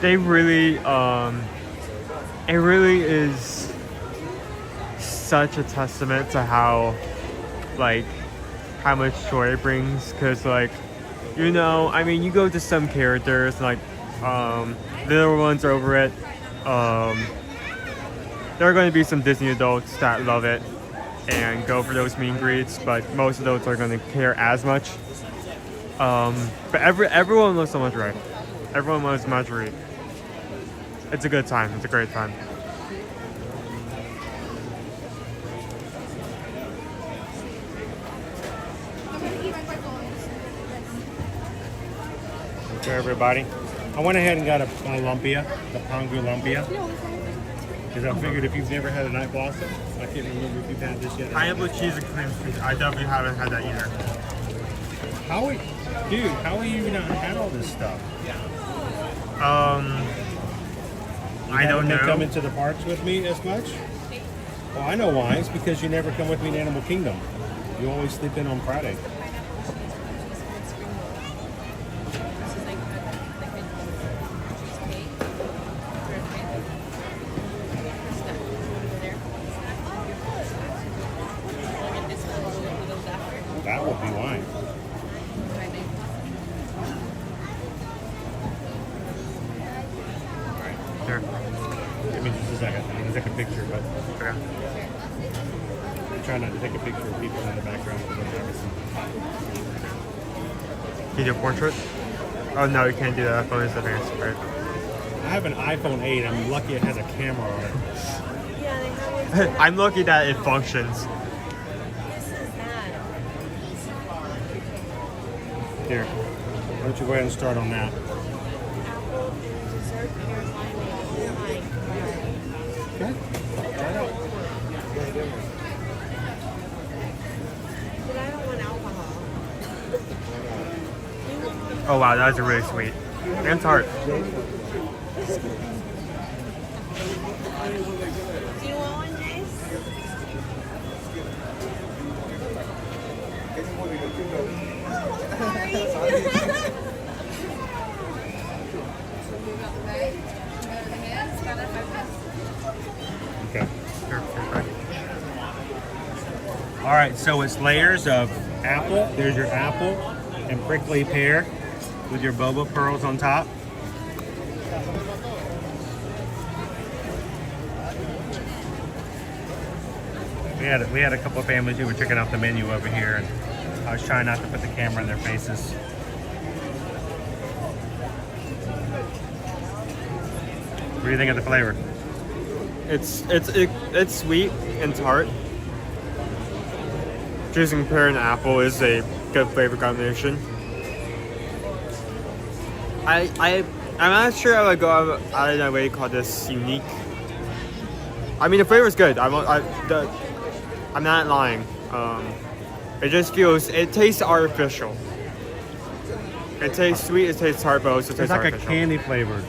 they really, it really is such a testament to how, like, how much joy it brings. Cause like, you know, I mean, you go to some characters like, little ones are over it. There are going to be some Disney adults that love it and go for those meet and greets, but most adults are going to care as much. But everyone loves so much right. Everyone loves Menagerie. It's a good time. It's a great time. Okay, everybody. I went ahead and got a lumpia, the Pongu lumpia. Because I figured if you've never had a night blossom, I can't remember if you've had this yet. Pineapple cheese and cream cheese. I definitely haven't had that either. How are you not had all this stuff? I don't know. Come into the parks with me as much? Well, I know why. It's because you never come with me to Animal Kingdom. You always sleep in on Friday. That would be wine. Sure. Give me just a second. I'm going to take a picture, but Okay. try not to take a picture of people in the background. Can you do a portrait? Oh no, you can't do that. Phone is advanced, right? I have an iPhone 8. I'm lucky it has a camera on it. Yeah, they have one. I'm lucky that it functions. Here. Why don't you go ahead and start on that? Apple dessert pear lime. Okay. But I don't want alcohol. Oh wow, that was really sweet. And tart. Do you want one, Jace? Okay. All right, so it's layers of apple. There's your apple and prickly pear with your boba pearls on top. We had a couple of families who were checking out the menu over here, and I was trying not to put the camera in their faces. What do you think of the flavor? It's sweet and tart. Choosing pear and apple is a good flavor combination. I'm not sure I would go out of my way to call this unique. I mean, the flavor's good. I'm not lying. It just it tastes artificial. It tastes sweet, it tastes tart, but it also tastes artificial. It's like a candy flavored.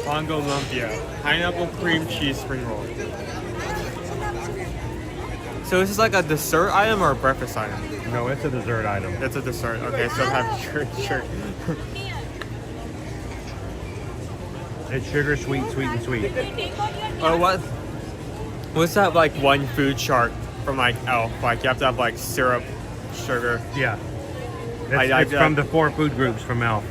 Pongu lumpia, pineapple cream cheese spring roll. So this is like a dessert item or a breakfast item? No, it's a dessert item. It's a dessert. Okay, so I have sure. It's sugar, sweet, and sweet. Oh, what's that like one food chart from like Elf? Like you have to have like syrup, sugar. Yeah. It's from the 4 food groups from Elf.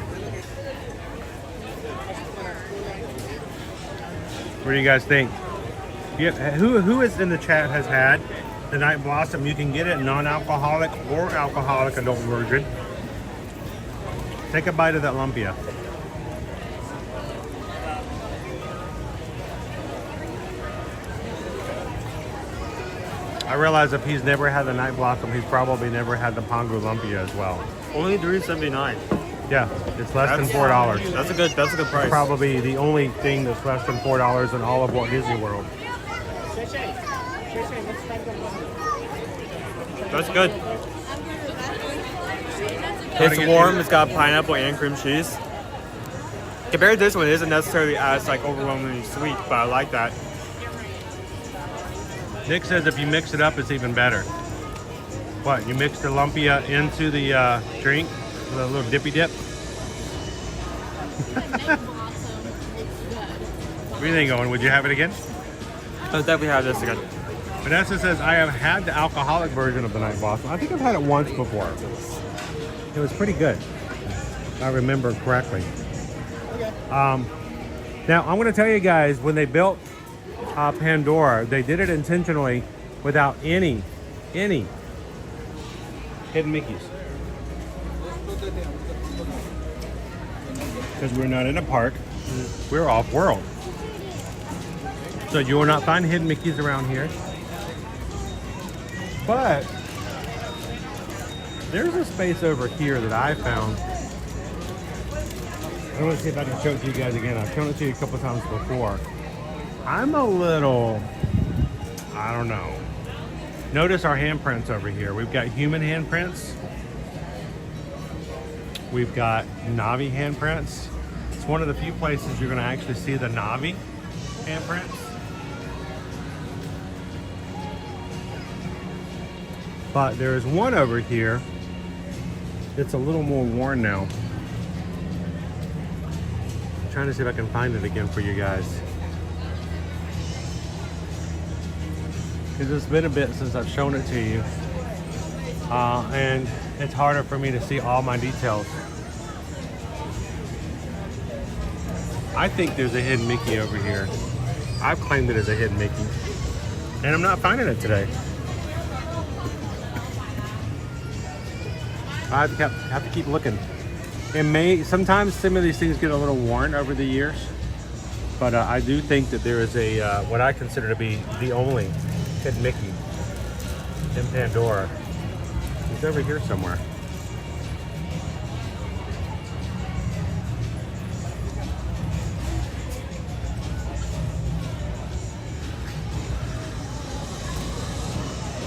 What do you guys think? Who is in the chat has had the Night Blossom? You can get it non-alcoholic or alcoholic adult version. Take a bite of that lumpia. I realize if he's never had the Night Blossom, he's probably never had the Pongu lumpia as well. Only $3.79. Yeah, it's less than $4. That's a good price. Probably the only thing that's less than $4 in all of Walt Disney World. That's good. It's warm. It's got pineapple and cream cheese. Compared to this one, it isn't necessarily as like overwhelmingly sweet, but I like that. Nick says if you mix it up, it's even better. What? You mix the lumpia into the drink? With a little dippy dip. What do you think, Owen? Would you have it again? I'll definitely have this again. Vanessa says, I have had the alcoholic version of the Night Blossom. I think I've had it once before. It was pretty good, if I remember correctly. Now, I'm going to tell you guys, when they built Pandora, they did it intentionally without any hidden Mickeys. Because we're not in a park, we're off-world. So you will not find hidden Mickeys around here. But there's a space over here that I found. I want to see if I can show it to you guys again. I've shown it to you a couple times before. I'm a little, I don't know. Notice our handprints over here. We've got human handprints. We've got Navi handprints. It's one of the few places you're going to actually see the Navi handprints. But there's one over here that's a little more worn now. I'm trying to see if I can find it again for you guys. Because it's been a bit since I've shown it to you. And it's harder for me to see all my details. I think there's a hidden Mickey over here. I've claimed it as a hidden Mickey. And I'm not finding it today. I have to keep looking. Sometimes some of these things get a little worn over the years, but I do think that there is a what I consider to be the only hidden Mickey in Pandora. He's over here somewhere.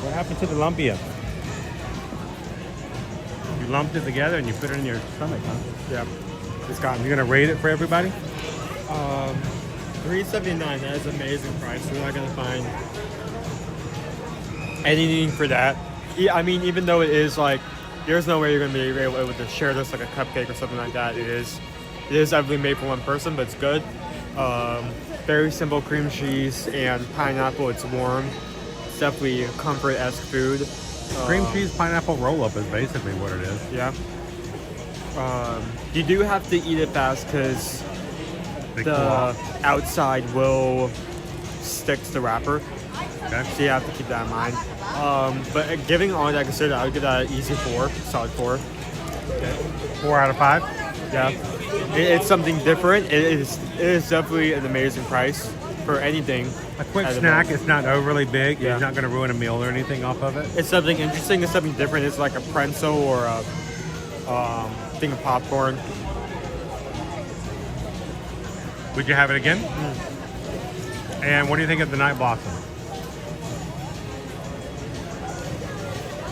What happened to the lumpia? You lumped it together and you put it in your stomach, huh? Yeah. It's gone. You're gonna rate it for everybody? $3.79. That is an amazing price. We're not gonna find anything for that. I mean, even though it is like, there's no way you're gonna be able to share this like a cupcake or something like that. It is definitely made for one person, but it's good. Very simple cream cheese and pineapple. It's warm. It's definitely comfort-esque food. Cream cheese pineapple roll-up is basically what it is. Yeah. You do have to eat it fast because the outside will stick to the wrapper. Okay. So you have to keep that in mind. But giving all that considered, I would give that an easy 4, solid 4. Okay. 4 out of 5? Yeah. It's something different. It is definitely an amazing price for anything. A quick snack. It's not overly big. Yeah. It's not going to ruin a meal or anything off of it. It's something interesting. It's something different. It's like a pretzel or a thing of popcorn. Would you have it again? And what do you think of the Night Blossom?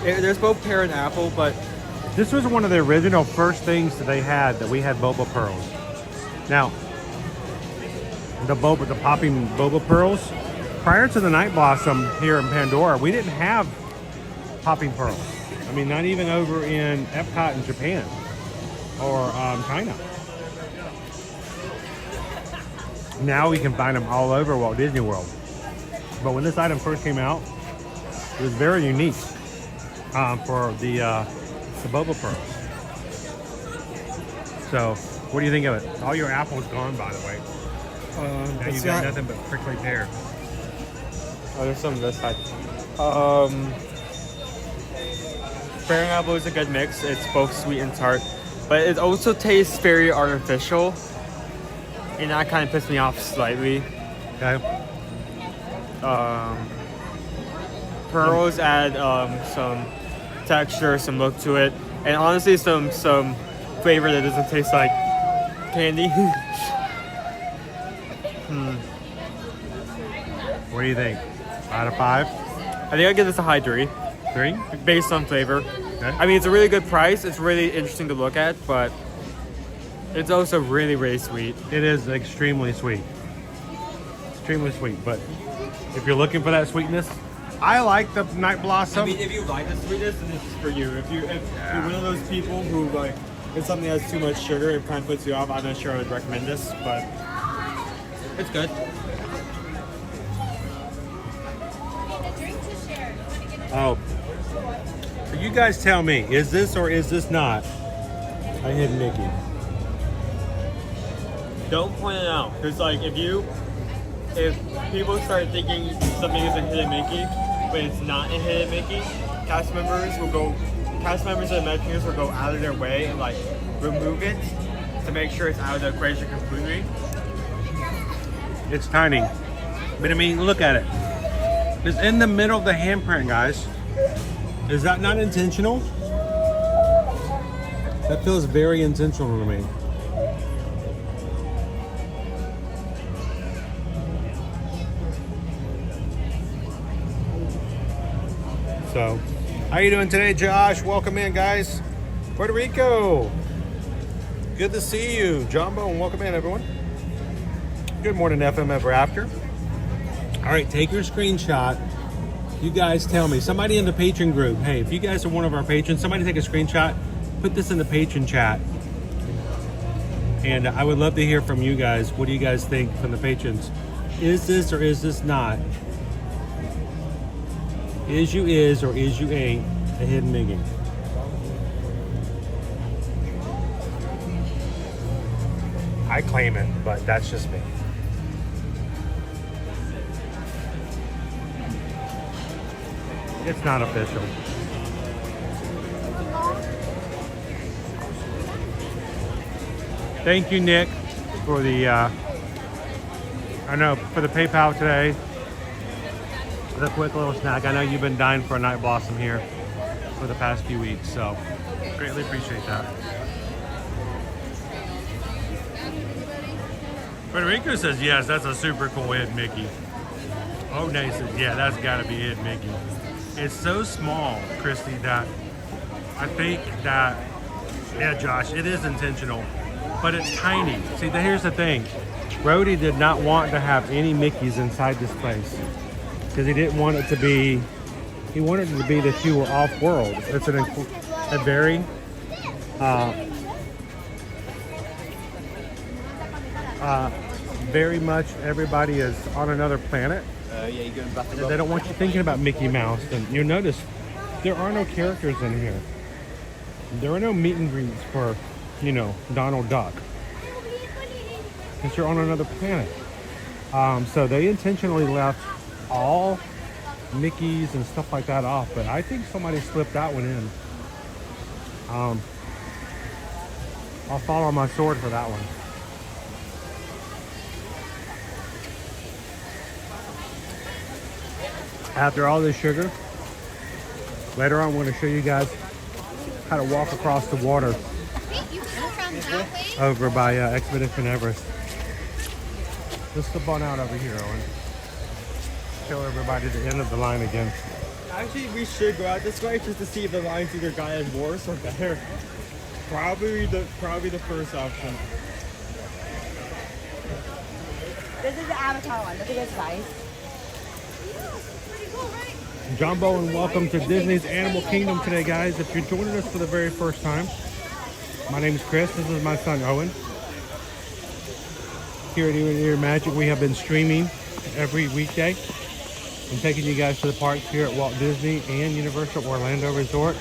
There's both pear and apple, but this was one of the original first things that they had, that we had boba pearls. Now, the popping boba pearls, prior to the Night Blossom here in Pandora, we didn't have popping pearls. I mean, not even over in Epcot in Japan or China. Now we can find them all over Walt Disney World. But when this item first came out, it was very unique for the boba pearls. So, what do you think of it? All your apple's gone, by the way. Now you've got nothing but prickly pear. Oh, there's some on this side. Pear and apple is a good mix. It's both sweet and tart, but it also tastes very artificial, and that kind of pissed me off slightly. Okay. Pearls add some texture, some look to it, and honestly some flavor that doesn't taste like candy. What do you think? Out of 5? I think I'd give this a high 3. 3? Based on flavor. Okay. I mean, it's a really good price. It's really interesting to look at, but it's also really, really sweet. It is extremely sweet. Extremely sweet, but if you're looking for that sweetness, I like the Night Blossom. I mean, if you like the sweetness, then this is for you. If you're one of those people who like it's something that has too much sugar, it kind of puts you off. I'm not sure I would recommend this, but it's good. Oh, so you guys tell me, is this or is this not a hidden Mickey? Don't point it out, because like if people start thinking something is a hidden Mickey, but it's not a hidden Mickey, cast members and Imagineers will go out of their way and like remove it to make sure it's out of the equation completely. It's tiny, but I mean, look at it. It's in the middle of the handprint, guys. Is that not intentional? That feels very intentional to me. So, how you doing today, Josh? Welcome in, guys. Puerto Rico. Good to see you, Jumbo, and welcome in, everyone. Good morning, FM Ever After. All right, take your screenshot. You guys tell me. Somebody in the patron group. Hey, if you guys are one of our patrons, somebody take a screenshot. Put this in the patron chat. And I would love to hear from you guys. What do you guys think from the patrons? Is this or is this not? Is you is or is you ain't a hidden Mickey? I claim it, but that's just me. It's not official. Thank you, Nick, for the for the PayPal today. The quick little snack. I know you've been dying for a night blossom here for the past few weeks, so greatly appreciate that. Puerto Rico says yes, that's a super cool hidden Mickey. Oh, Nate says yeah, that's got to be hidden Mickey. It's so small, Christy, that I think that, yeah, Josh, it is intentional, but it's tiny. See, here's the thing. Brody did not want to have any Mickeys inside this place because he didn't want it to be, he wanted it to be that you were off-world. It's a very, very much everybody is on another planet. They don't want you thinking about Mickey Mouse. And you'll notice there are no characters in here. There are no meet and greets for, Donald Duck. Because you're on another planet. So they intentionally left all Mickeys and stuff like that off. But I think somebody slipped that one in. I'll follow my sword for that one. After all this sugar, later on I'm going to show you guys how to walk across the water over by Expedition Everest. Just step on out over here, Owen. Show everybody the end of the line again. Actually, we should go out this way just to see if the lines either gotten worse or better. Probably the first option. This is the Avatar one. Look at this, guys. Jumbo, and welcome to Disney's Animal Kingdom today, guys. If you're joining us for the very first time, my name is Chris. This is my son, Owen. Here at Ear Magic, we have been streaming every weekday and taking you guys to the parks here at Walt Disney and Universal Orlando Resort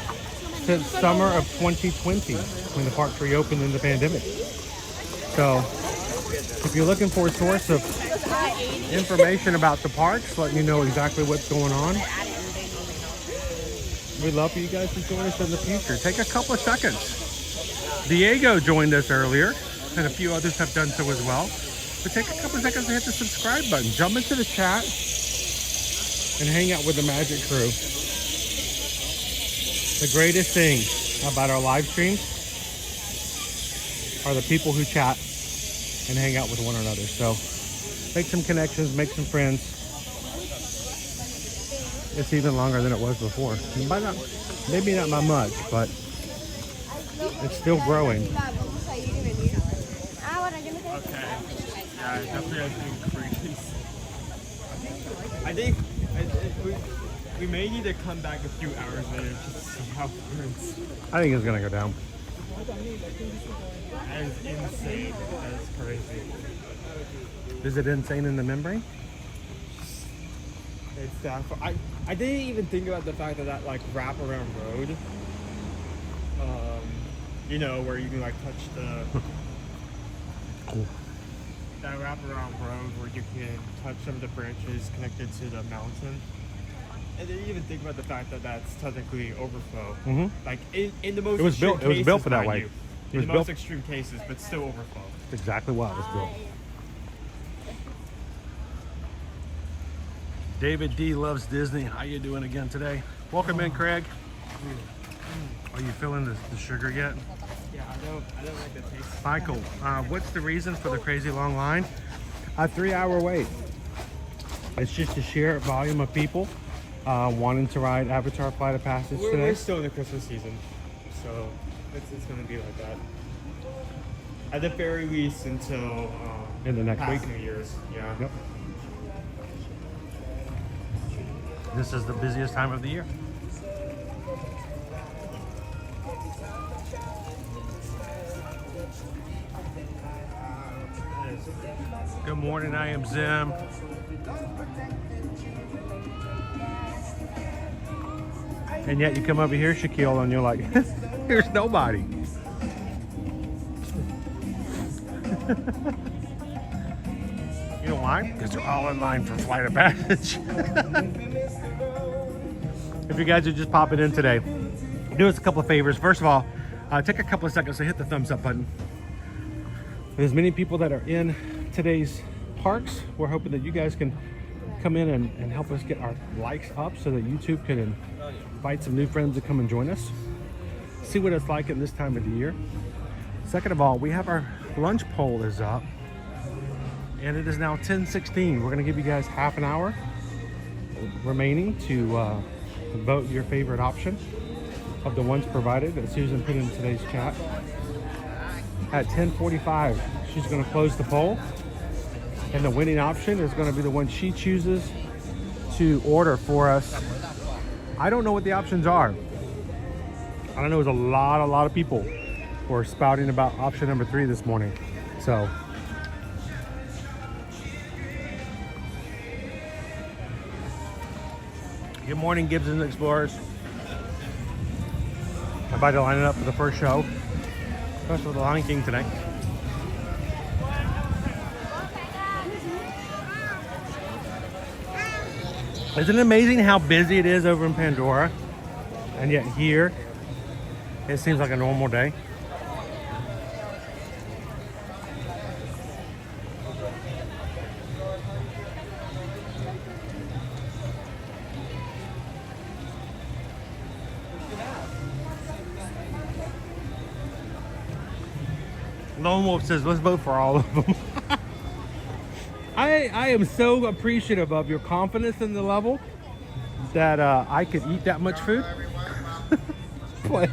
since summer of 2020 when the parks reopened in the pandemic. So if you're looking for a source of information about the parks, let me know exactly what's going on. We'd love for you guys to join us in the future. Take a couple of seconds. Diego joined us earlier, and a few others have done so as well. But take a couple of seconds to hit the subscribe button. Jump into the chat and hang out with the Magic Crew. The greatest thing about our live streams are the people who chat and hang out with one another. So make some connections, make some friends. It's even longer than it was before. Maybe not by much, but it's still growing. Okay. Yeah, it definitely has increased. I think we may need to come back a few hours later just to see how it burns. I think it's gonna go down. That is insane. That's crazy. Is it insane in the membrane? It's that. I didn't even think about the fact that that like wraparound road. You know, where you can like touch the. Cool. That wraparound road where you can touch some of the branches connected to the mountain. And didn't even think about the fact that that's technically overflow. Mm-hmm. Like in the most It was extreme built. It was cases, built for that mind way. you. It In was the built. most extreme cases, but still overflow. That's exactly why it was built. David D loves Disney. How you doing again today? Welcome in, Craig. Are you feeling the sugar yet? Yeah, I don't like the taste. Michael, what's the reason for the crazy long line? A 3-hour wait. It's just a sheer volume of people wanting to ride Avatar Flight of Passage We're today. still in the Christmas season, so it's going to be like that. At the very least until In the next past week. New Year's. Yeah. Yep. This is the busiest time of the year. Good morning, I am Zim. And yet you come over here, Shaquille, and you're like, there's nobody. You know why? Because they're all in line for Flight of Passage. If you guys are just popping in today, do us a couple of favors. First of all, take a couple of seconds to hit the thumbs up button. There's many people that are in today's parks. We're hoping that you guys can come in and help us get our likes up so that YouTube can invite some new friends to come and join us. See what it's like in this time of the year. Second of all, we have our lunch poll is up. And it is now 10:16. We're gonna give you guys half an hour remaining to vote your favorite option of the ones provided that Susan put in today's chat. At 10:45, she's gonna close the poll. And the winning option is gonna be the one she chooses to order for us. I don't know what the options are. I don't know, there's a lot of people who are spouting about option number 3 this morning. So, good morning, Gibson Explorers. Everybody lining up for the first show, especially with the Lion King today. Isn't it amazing how busy it is over in Pandora? And yet here, it seems like a normal day. Lone Wolf says, let's vote for all of them. I am so appreciative of your confidence in the level that I could eat that much food. We're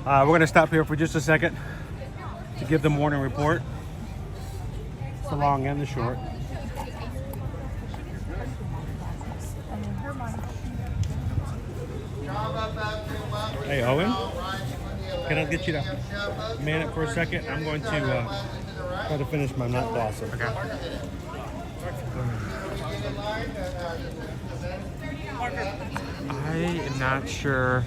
going to stop here for just a second to give the morning report. It's the long and the short. Hey, Owen, can I get you to man it for a second? I'm going to try to finish my nut blossom. Okay. I am not sure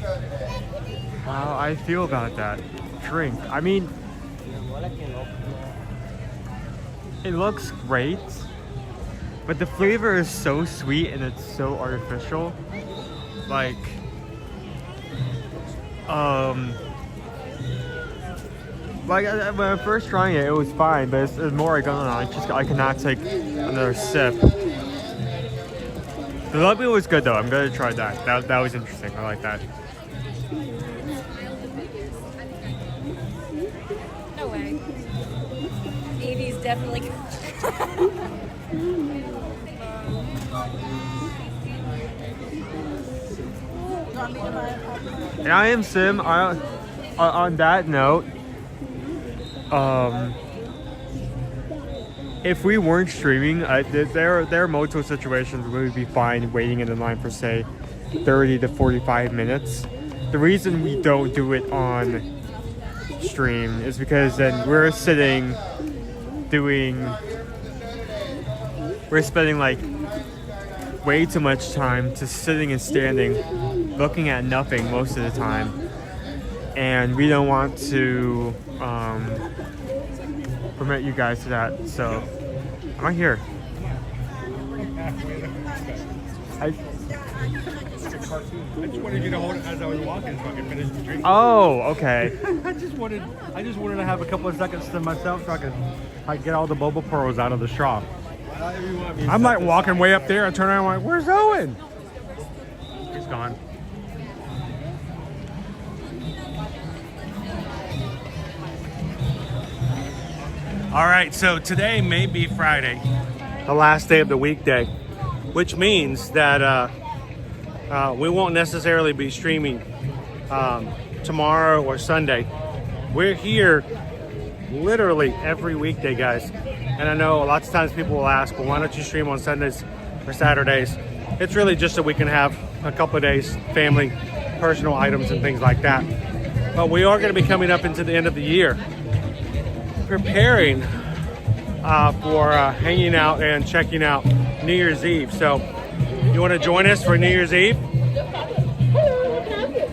how I feel about that drink. I mean, it looks great, but the flavor is so sweet and it's so artificial. Like, when I first trying it, it was fine, but it's more like, I cannot take another sip. The lovely was good though. I'm gonna try that. That was interesting. I like that. No way. Evie's definitely. And I am Sim. On that note, if we weren't streaming, there are multiple situations where we'd be fine waiting in the line for, say, 30 to 45 minutes. The reason we don't do it on stream is because then we're spending like way too much time just sitting and standing, looking at nothing most of the time. And we don't want to permit you guys to that. So I'm right here. I just wanted you to hold it as I was walking so I could finish the drink. Oh, okay. I just wanted to have a couple of seconds to myself so I could get all the boba pearls out of the straw. I'm like walking way up there. I turn around, I'm like, where's Owen? He's gone. All right, so today may be Friday, the last day of the weekday, which means that we won't necessarily be streaming tomorrow or Sunday. We're here literally every weekday, guys. And I know lots of times people will ask, well, why don't you stream on Sundays or Saturdays? It's really just so we can have a couple of days, family, personal items and things like that. But we are going to be coming up into the end of the year, preparing for hanging out and checking out New Year's Eve. So you want to join us for New Year's Eve?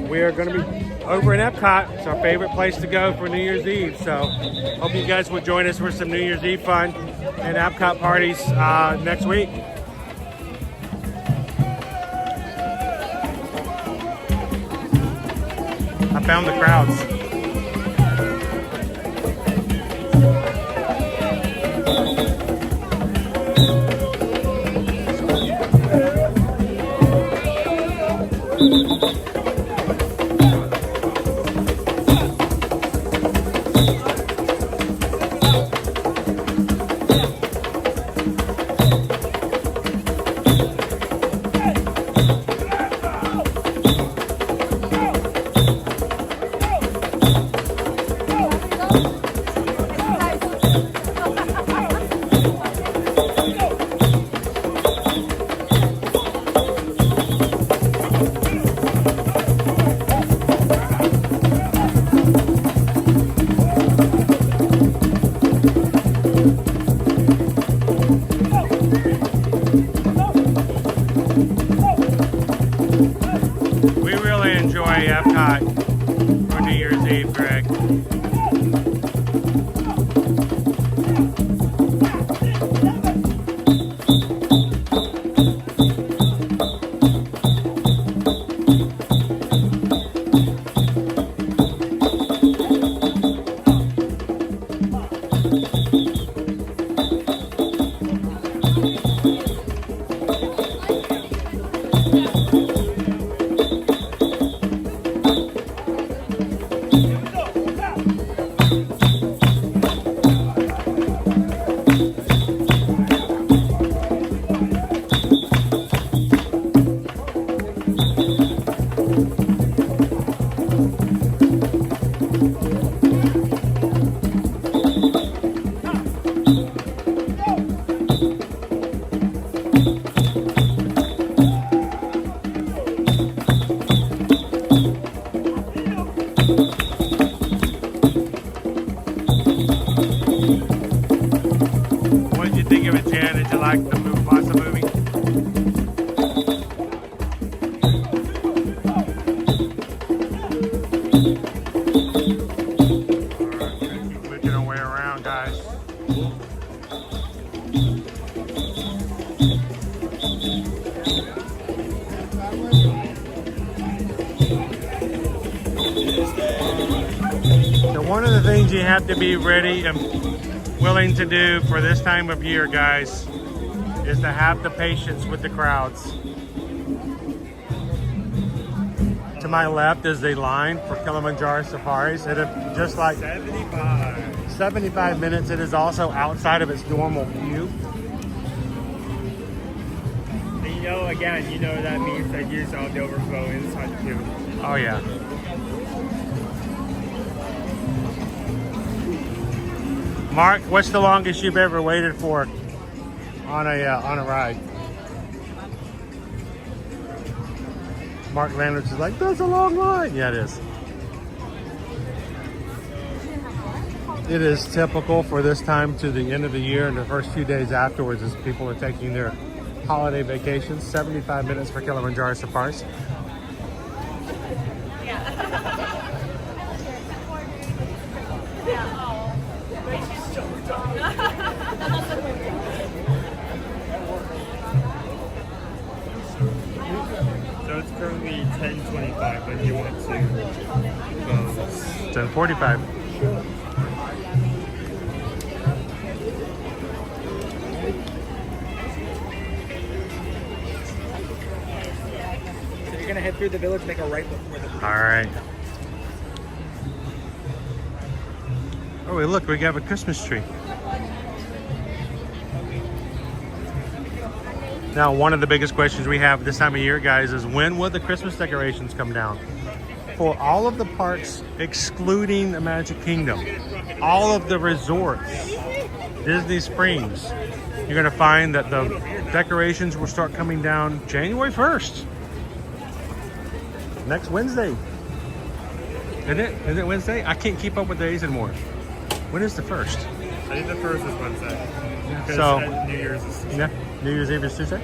We are going to be over in Epcot. It's our favorite place to go for New Year's Eve. So hope you guys will join us for some New Year's Eve fun and Epcot parties next week. I found the crowds. You have to be ready and willing to do for this time of year, guys, is to have the patience with the crowds. To my left is the line for Kilimanjaro safaris. It is just like 75 minutes. It is also outside of its normal view. And you know, again, you know that means that you saw the overflow inside too. Oh yeah. Mark, what's the longest you've ever waited for on a ride? Mark Landers is like, that's a long line. Yeah, it is. It is typical for this time to the end of the year and the first few days afterwards as people are taking their holiday vacations. 75 minutes for Kilimanjaro safaris. So it's currently 10:25, but you want to close 10:45. So you're gonna head through the village, make a right before the. All right. Oh, wait, look, we have a Christmas tree. Now, one of the biggest questions we have this time of year, guys, is when will the Christmas decorations come down? For all of the parks, excluding the Magic Kingdom, all of the resorts, Disney Springs, you're going to find that the decorations will start coming down January 1st. Next Wednesday. Isn't it? Is it Wednesday? I can't keep up with days anymore. When is the 1st? I think the 1st is Wednesday. So, New Year's is Tuesday. Yeah, New Year's Eve is Tuesday.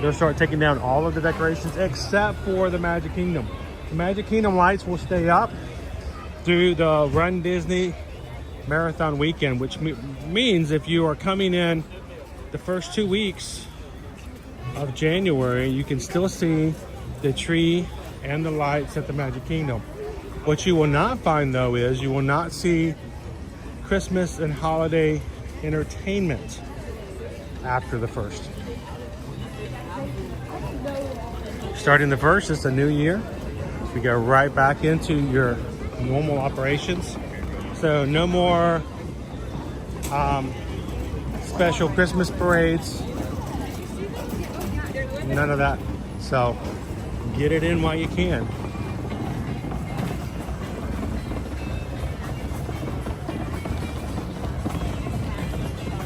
They'll start taking down all of the decorations except for the Magic Kingdom. The Magic Kingdom lights will stay up through the Run Disney Marathon weekend, which means if you are coming in the first 2 weeks of January, you can still see the tree and the lights at the Magic Kingdom. What you will not find, though, is you will not see Christmas and holiday entertainment after the 1st. Starting the 1st, it's a new year. We go right back into your normal operations. So no more special Christmas parades. None of that. So get it in while you can.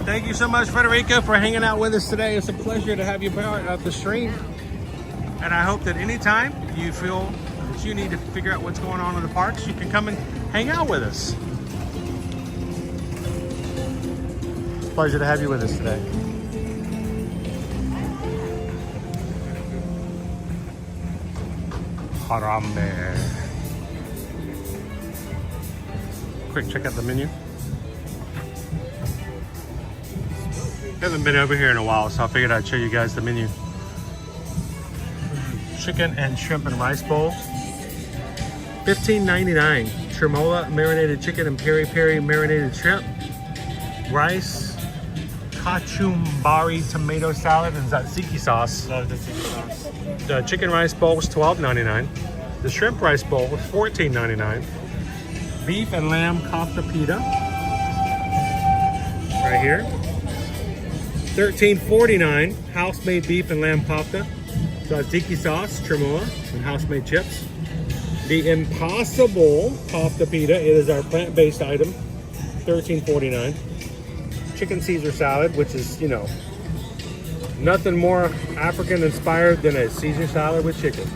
Thank you so much, Federico, for hanging out with us today. It's a pleasure to have you part of the stream. And I hope that anytime you feel that you need to figure out what's going on in the parks, you can come and hang out with us. It's a pleasure to have you with us today. Harambe. Quick, check out the menu. Haven't been over here in a while, so I figured I'd show you guys the menu. Chicken and shrimp and rice bowls, $15.99. Tremola marinated chicken and peri-peri marinated shrimp. Rice, kachumbari tomato salad, and tzatziki sauce. Love the tzatziki sauce. The chicken rice bowl was $12.99. The shrimp rice bowl was $14.99. Beef and lamb kofta pita, right here. $13.49. House-made beef and lamb kofta. Tzatziki sauce, tremola, and house-made chips. The Impossible Kofta Pita, it is our plant-based item, $13.49. Chicken Caesar salad, which is, you know, nothing more African-inspired than a Caesar salad with chicken.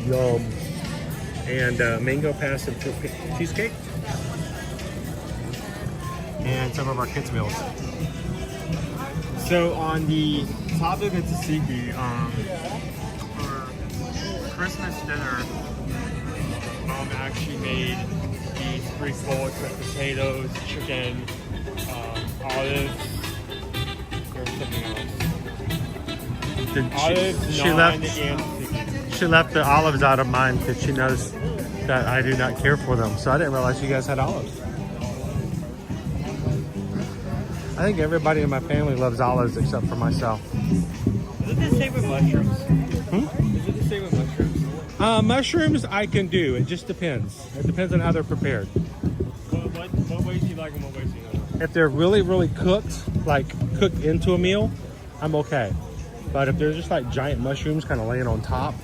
Yum. And mango passion cheesecake. And some of our kids' meals. So on the topic of tzatziki, for Christmas dinner, Mom actually made these 3 forks with potatoes, chicken, olives, or something else. She left the olives out of mine because she knows that I do not care for them. So I didn't realize you guys had olives. I think everybody in my family loves olives except for myself. Is it the same with mushrooms? Is it the same with mushrooms? Mushrooms I can do. It just depends. It depends on how they're prepared. What ways do you like and what ways do you not? If they're really, really cooked, like cooked into a meal, I'm okay. But if they're just like giant mushrooms kind of laying on top,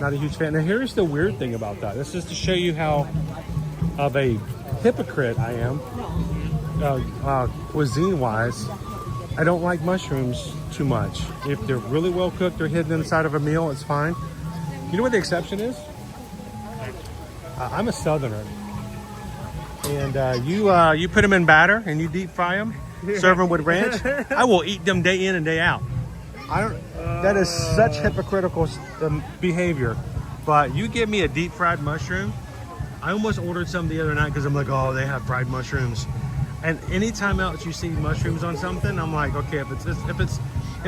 not a huge fan. Now here's the weird thing about that. This is to show you how of a hypocrite I am. Cuisine-wise, I don't like mushrooms too much. If they're really well cooked or hidden inside of a meal, it's fine. You know what the exception is? I'm a Southerner. And you put them in batter and you deep fry them, serve them with ranch. I will eat them day in and day out. That is such hypocritical behavior. But you give me a deep fried mushroom. I almost ordered some the other night because I'm like, oh, they have fried mushrooms. And anytime else you see mushrooms on something, I'm like, okay, if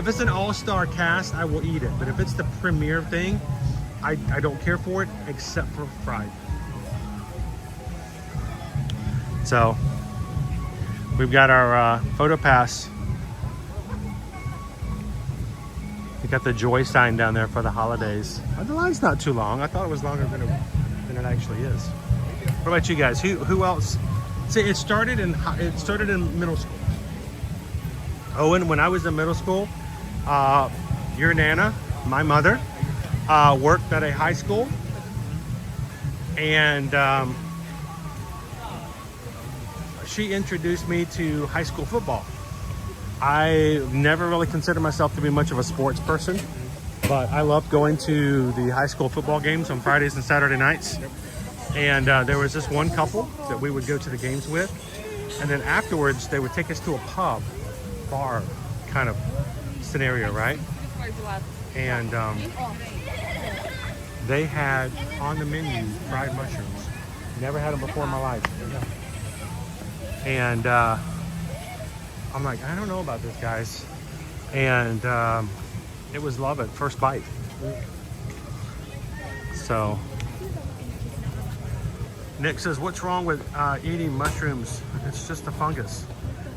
it's an all-star cast, I will eat it. But if it's the premier thing, I don't care for it except for fried. So we've got our photo pass. We got the joy sign down there for the holidays. The line's not too long. I thought it was longer than it actually is. What about you guys? Who else? See, it started in middle school. Oh, and when I was in middle school, your Nana, my mother, worked at a high school, and she introduced me to high school football. I never really considered myself to be much of a sports person, but I loved going to the high school football games on Fridays and Saturday nights. And there was this one couple that we would go to the games with, and then afterwards they would take us to a pub, bar kind of scenario, right? And they had on the menu fried mushrooms. Never had them before in my life. And I'm like, I don't know about this, guys. And it was love at first bite. So Nick says, what's wrong with eating mushrooms? It's just a fungus.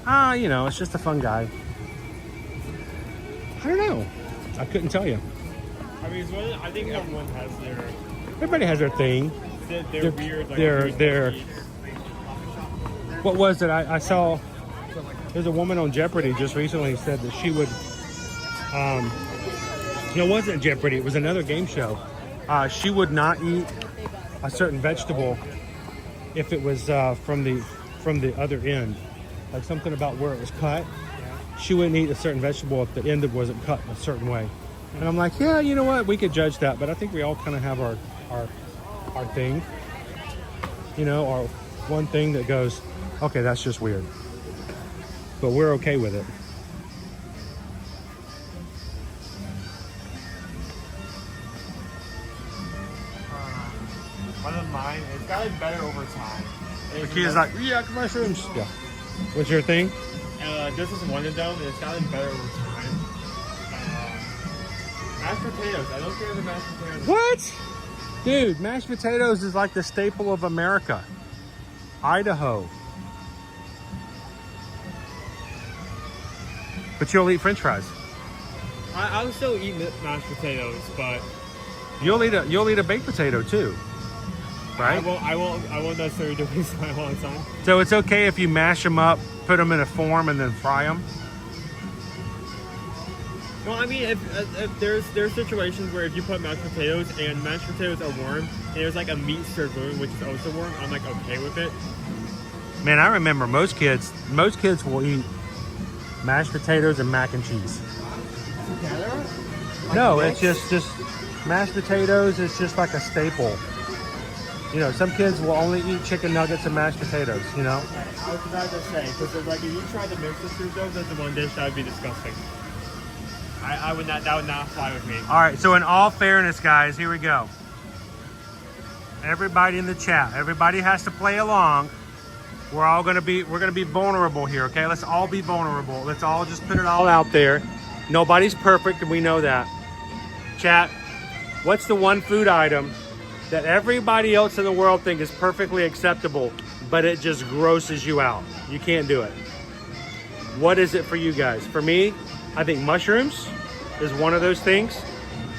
You know, it's just a fungi. I don't know. I couldn't tell you. I mean, I think everyone has their... Everybody has their thing. They're weird. Like, they're what was it? I saw... There's a woman on Jeopardy just recently said that she would... it wasn't Jeopardy. It was another game show. She would not eat a certain vegetable if it was from the other end, like something about where it was cut. She wouldn't eat a certain vegetable if the end wasn't cut in a certain way. And I'm like, yeah, you know what? We could judge that, but I think we all kind of have our thing, you know, our one thing that goes, okay, that's just weird, but we're okay with it. One of mine, it's gotten better over time. The kid is like, yeah, mushrooms. Yeah. What's your thing? This is one of them, and it's gotten better over time. Mashed potatoes. I don't care for mashed potatoes. What? Dude, mashed potatoes is like the staple of America. Idaho. But you'll eat French fries. I'll still eat mashed potatoes, but you'll eat a baked potato too. Right? I won't necessarily do this all the time. So it's okay if you mash them up, put them in a form, and then fry them? Well, I mean, if there's situations where if you put mashed potatoes and mashed potatoes are warm, and there's like a meat sirloin which is also warm, I'm like okay with it. Man, I remember most kids will eat mashed potatoes and mac and cheese. Together? No, it's just mashed potatoes. It's just like a staple. You know, some kids will only eat chicken nuggets and mashed potatoes, you know? I was about to say, because like if you try to mix the two of those, that's the one dish that would be disgusting. That would not fly with me. All right, so in all fairness, guys, here we go. Everybody in the chat, everybody has to play along. We're gonna be vulnerable here, okay? Let's all be vulnerable. Let's all just put it all out there. Nobody's perfect, and we know that. Chat, what's the one food item that everybody else in the world thinks is perfectly acceptable, but it just grosses you out? You can't do it. What is it for you guys? For me, I think mushrooms is one of those things.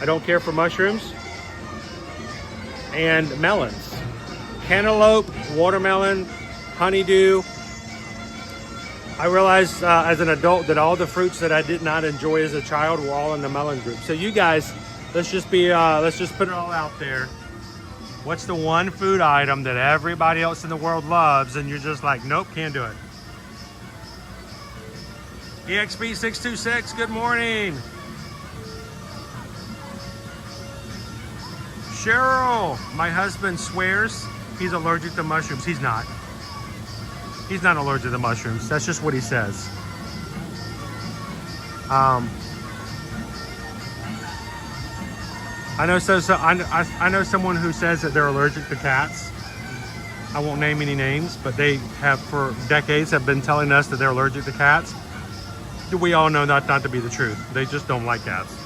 I don't care for mushrooms. And melons. Cantaloupe, watermelon, honeydew. I realized as an adult that all the fruits that I did not enjoy as a child were all in the melon group. So you guys, let's just put it all out there. What's the one food item that everybody else in the world loves and you're just like, nope, can't do it? EXP626, good morning. Cheryl, my husband swears he's allergic to mushrooms. He's not. He's not allergic to mushrooms. That's just what he says. I know someone who says that they're allergic to cats. I won't name any names, but they have for decades have been telling us that they're allergic to cats. We all know that not to be the truth. They just don't like cats.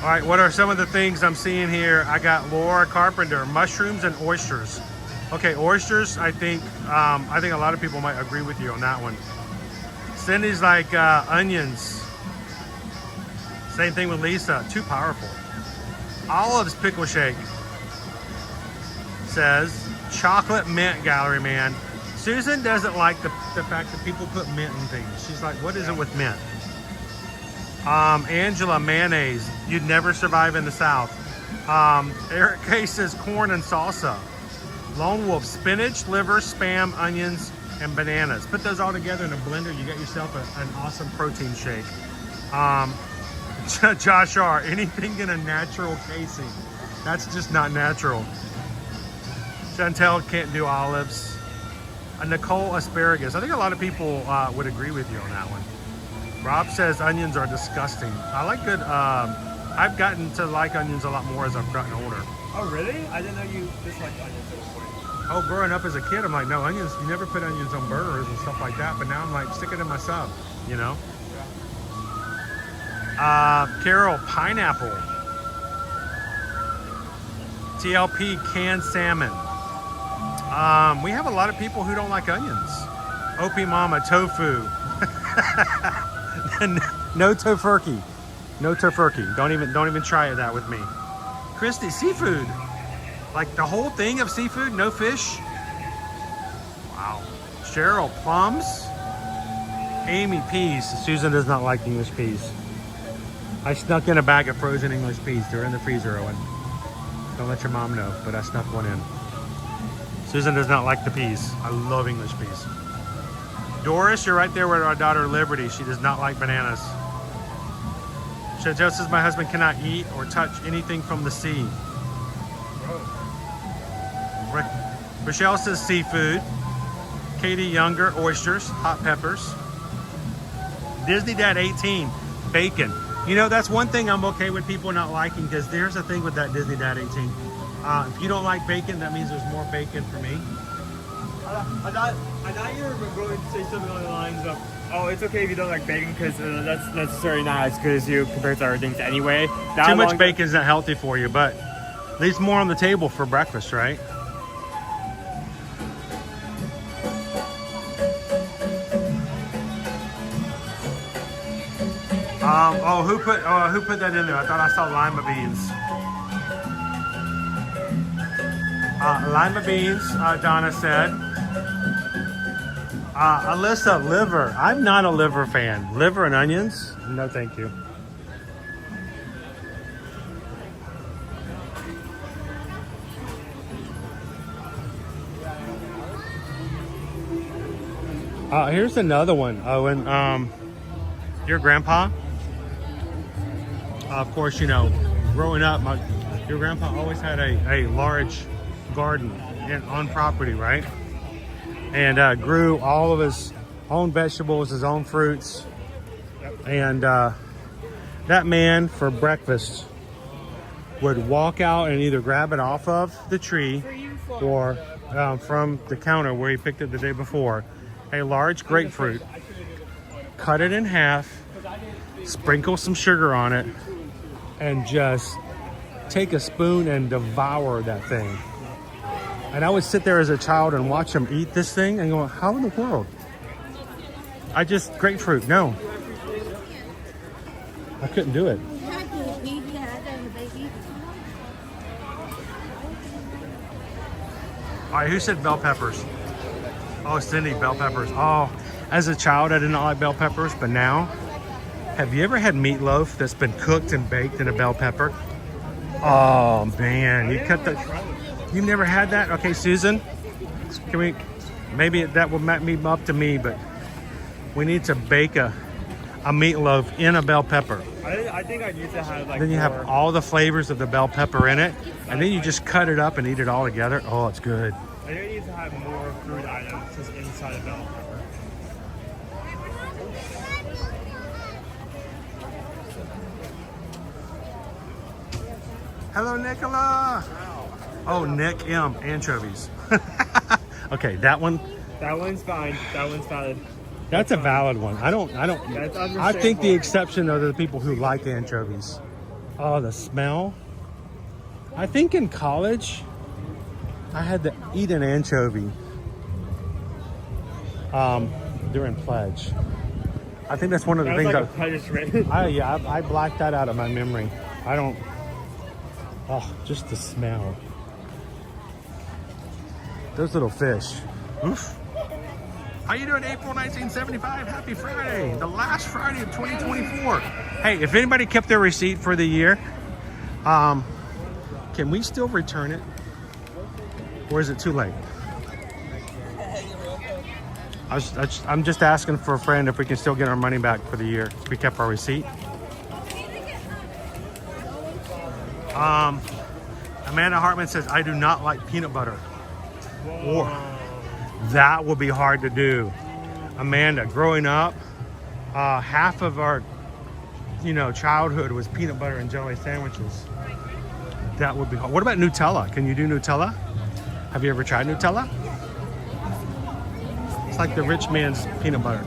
All right, what are some of the things I'm seeing here? I got Laura Carpenter, mushrooms and oysters. Okay, oysters, I think a lot of people might agree with you on that one. Cindy's like onions. Same thing with Lisa, too powerful. Olive's pickle shake says chocolate mint, gallery man. Susan doesn't like the fact that people put mint in things. She's like, what is it with mint? Angela, mayonnaise. You'd never survive in the South. Eric K says corn and salsa. Lone Wolf, spinach, liver, spam, onions, and bananas. Put those all together in a blender. You get yourself an awesome protein shake. Josh R, anything in a natural casing. That's just not natural. Chantel can't do olives. Nicole, asparagus. I think a lot of people would agree with you on that one. Rob says onions are disgusting. I like good, I've gotten to like onions a lot more as I've gotten older. Oh, really? I didn't know you disliked onions at this point. Oh, growing up as a kid, I'm like, no, onions, you never put onions on burgers and stuff like that, but now I'm like, stick it in my sub, you know? Carol, pineapple. TLP, canned salmon. We have a lot of people who don't like onions. OP Mama, tofu. No tofurkey. No tofurkey. Don't even try that with me. Christy, seafood. Like the whole thing of seafood, no fish. Wow. Cheryl, plums. Amy, peas. Susan does not like English peas. I snuck in a bag of frozen English peas. They're in the freezer, Owen. Don't let your mom know, but I snuck one in. Susan does not like the peas. I love English peas. Doris, you're right there with our daughter Liberty. She does not like bananas. Chantel says my husband cannot eat or touch anything from the sea. Michelle says seafood. Katie Younger, oysters, hot peppers. Disney Dad 18, bacon. You know, that's one thing I'm okay with people not liking, because there's a thing with that Disney Dad 18. If you don't like bacon, that means there's more bacon for me. I thought you were going to say something along the lines of, oh, it's okay if you don't like bacon because that's necessarily not as good as you compared to other things anyway. Too much bacon is not healthy for you, but leaves more on the table for breakfast, right? Who put that in there? I thought I saw lima beans. Lima beans, Donna said. Alyssa, liver. I'm not a liver fan. Liver and onions? No, thank you. Here's another one, Owen. Your grandpa, of course, you know, growing up, your grandpa always had a large garden on property, right? And grew all of his own vegetables, his own fruits. And that man, for breakfast, would walk out and either grab it off of the tree or from the counter where he picked it the day before, a large grapefruit, cut it in half, sprinkle some sugar on it, and just take a spoon and devour that thing. And I would sit there as a child and watch him eat this thing and go, how in the world? Grapefruit, no. I couldn't do it. All right, who said bell peppers? Oh, Cindy, bell peppers. Oh, as a child, I did not like bell peppers, but now, have you ever had meatloaf that's been cooked and baked in a bell pepper? Oh, man, you cut the... You've never had that? Okay, Susan, can we... Maybe that will be up to me, but we need to bake a a meatloaf in a bell pepper. I think I used to have like Then you have all the flavors of the bell pepper in it, and then you just cut it up and eat it all together. Oh, it's good. I think I used to have more fruit items just inside a bell pepper. Hello, Nicola. Oh, Nick M. Anchovies. Okay, that one. That one's fine. That one's valid. That's a valid one. I don't. That's I think the exception are the people who like anchovies. Oh, the smell. I think in college, I had to eat an anchovy during pledge. I think that's one of the things. Like a punishment. I blacked that out of my memory. I don't. Oh, just the smell. Those little fish. Oof. How you doing, April 1975? Happy Friday, the last Friday of 2024. Hey, if anybody kept their receipt for the year, can we still return it? Or is it too late? I'm just asking for a friend if we can still get our money back for the year if we kept our receipt. Amanda Hartman says, I do not like peanut butter. Or that will be hard to do. Amanda, growing up, half of our, childhood was peanut butter and jelly sandwiches. That would be hard. What about Nutella? Can you do Nutella? Have you ever tried Nutella? It's like the rich man's peanut butter.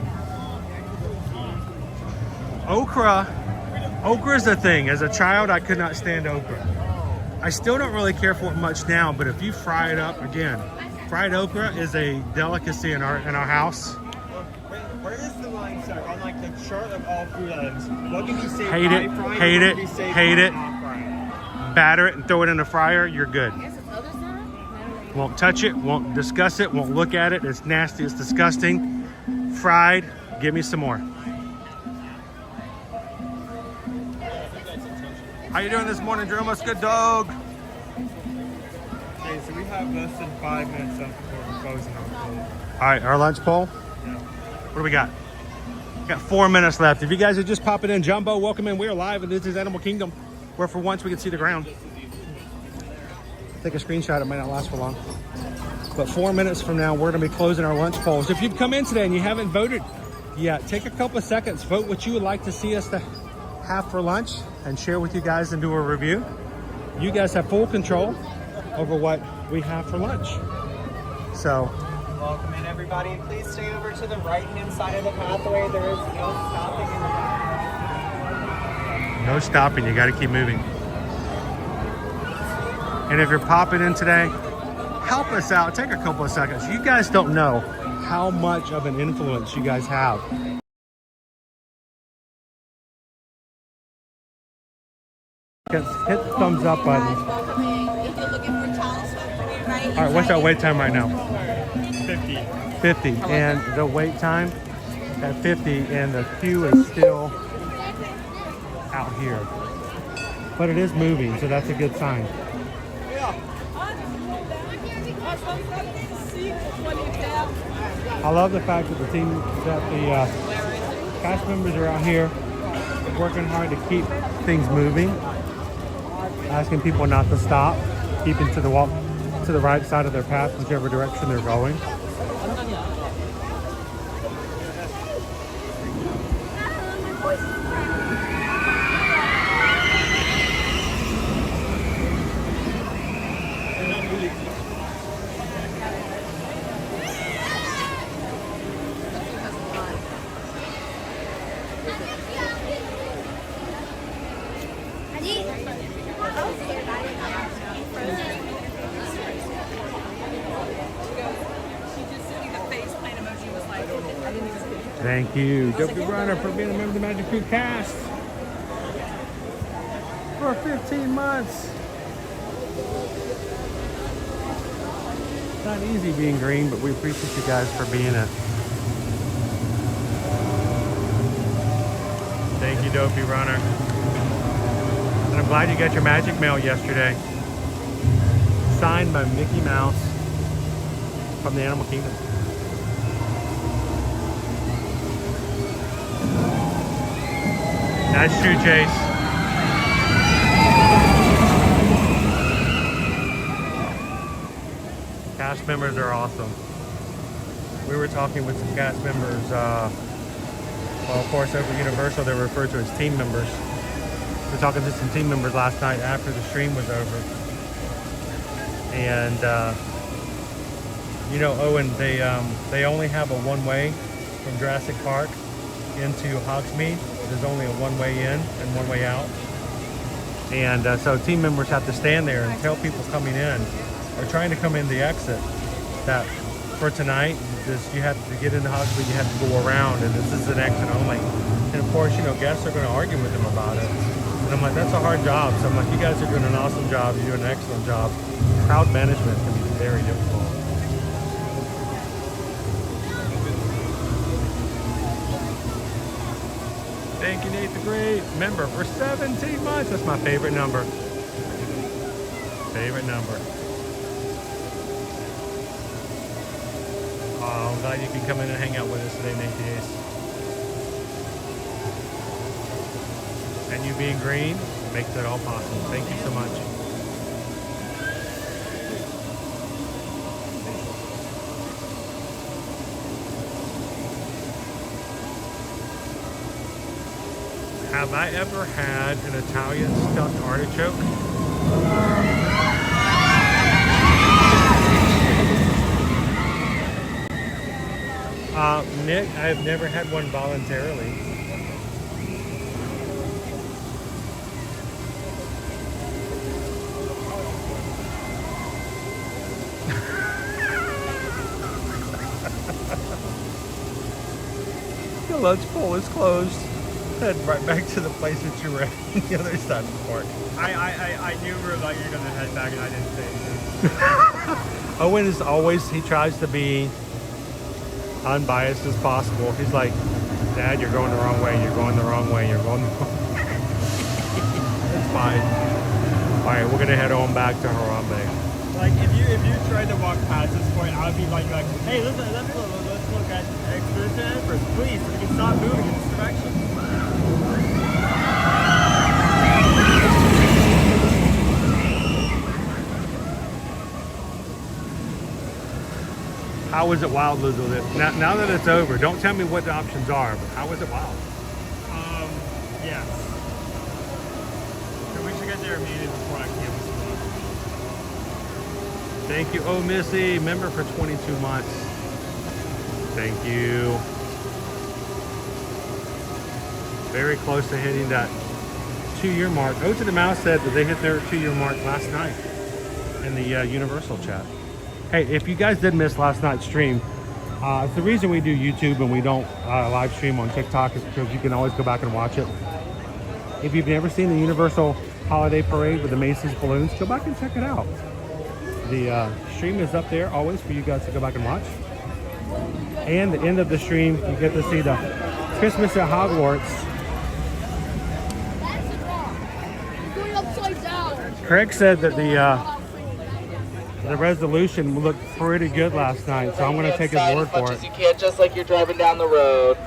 Okra. Okra is the thing. As a child, I could not stand okra. I still don't really care for it much now, but if you fry it up, again, fried okra is a delicacy in our house. Where is the line, sir? On like the chart of all food items, what can you say? Hate it, hate it. Batter it and throw it in the fryer, you're good. Won't touch it, won't discuss it, won't look at it. It's nasty, it's disgusting. Fried, give me some more. How you doing this morning, Jerome? What's good, dog? Okay, so we have less than 5 minutes left before we're closing our poll. All right, our lunch poll. Yeah. What do we got? We got 4 minutes left. If you guys are just popping in, Jumbo, welcome in. We are live, and this is Animal Kingdom, where for once we can see the ground. Take a screenshot. It might not last for long. But 4 minutes from now, we're going to be closing our lunch polls. If you've come in today and you haven't voted yet, take a couple of seconds. Vote what you would like to see us to have for lunch and share with you guys and do a review. You guys have full control over what we have for lunch. So, welcome in, everybody. Please stay over to the right-hand side of the pathway. There is no stopping in the back. no stopping. You got to keep moving. And if you're popping in today, help us out. Take a couple of seconds. You guys don't know how much of an influence you guys have. Hit the thumbs up button. All right, what's our wait time right now? 50. And the wait time at 50, and the queue is still out here. But it is moving, so that's a good sign. I love the fact that the cast members are out here working hard to keep things moving, asking people not to stop, keeping to the right side of their path, whichever direction they're going. Thank you, W Runner, for being a member of the Magic Crew cast for 15 months. It's not easy being green, but we appreciate you guys for being it. Thank you, Dopey Runner. And I'm glad you got your magic mail yesterday. Signed by Mickey Mouse from the Animal Kingdom. That's true, Chase. Cast members are awesome. We were talking with some cast members. Well, of course, over Universal, they're referred to as team members. We were talking to some team members last night after the stream was over. And, you know, Owen, they only have a one-way from Jurassic Park into Hogsmeade. There's only a one-way in and one-way out. And so team members have to stand there and tell people coming in or trying to come in the exit that for tonight, you have to get into Hogsmeade, you have to go around, and this is an exit only. And of course, you know, guests are going to argue with them about it. And I'm like, that's a hard job. So I'm like, you guys are doing an awesome job. You're doing an excellent job. Crowd management can be very difficult. Thank you, Nate the Great. Member for 17 months. That's my favorite number. Favorite number. Oh, I'm glad you can come in and hang out with us today, Nate the Ace. And you being green makes it all possible. Thank you so much. Have I ever had an Italian stuffed artichoke? Nick, I have never had one voluntarily. The lunch bowl is closed. Head right back to the place that you were at on the other side of the park. I knew we were like, you're gonna head back, and I didn't say anything. Owen is always, he tries to be unbiased as possible. He's like, Dad, you're going the wrong way, you're going the wrong way, you're going the wrong way. It's fine. Alright, we're gonna head on back to Harambe. Like, if you tried to walk past this point, I would be like, hey, let's look at Expedition Everest, please, so we can stop moving in this direction. How was it wild, Lizzo? Now that it's over, don't tell me what the options are, but how was it wild? Yeah. So we should get there immediately before I cancel. Thank you. Oh, Missy, member for 22 months. Thank you. Very close to hitting that 2-year mark. Oh to the Mouse said that they hit their 2-year mark last night in the Universal chat. Hey, if you guys did miss last night's stream, it's the reason we do YouTube and we don't live stream on TikTok is because you can always go back and watch it. If you've never seen the Universal Holiday Parade with the Macy's balloons, go back and check it out. The stream is up there always for you guys to go back and watch. And the end of the stream, you get to see the Christmas at Hogwarts. Going upside down. Craig said that the resolution looked pretty good last night, so I'm going to take his word for it. You can't, just like you're driving down the road.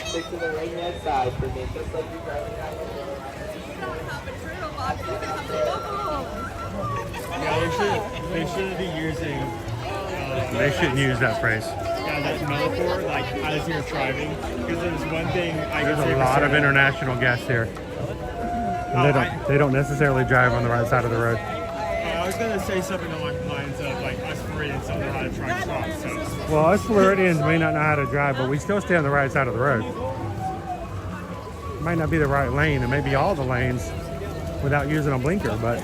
Stick to the right hand side for me, just like you're driving down the road. Yeah, they shouldn't be using. They shouldn't use that phrase. Yeah, that metaphor, like as you're driving, because there's one thing I can say. There's a lot of international guests here. And they don't necessarily drive on the right side of the road. I was gonna say something along the lines of like us Floridians don't know how to drive trucks. So. Well, us Floridians may not know how to drive, but we still stay on the right side of the road. It might not be the right lane, it may be all the lanes without using a blinker, but.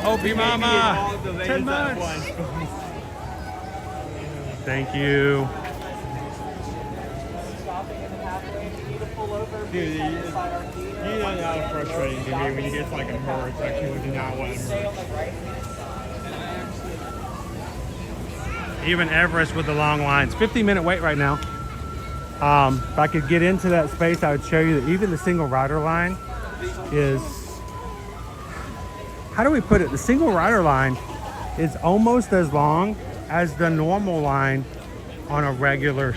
Opie Mama! 10 months! Thank you. Dude, you know how frustrating it can be when you get to like a merge, like people do not want to merge. Even Everest with the long lines. 15-minute wait right now. If I could get into that space, I would show you that even the single rider line is, how do we put it? The single rider line is almost as long as the normal line on a regular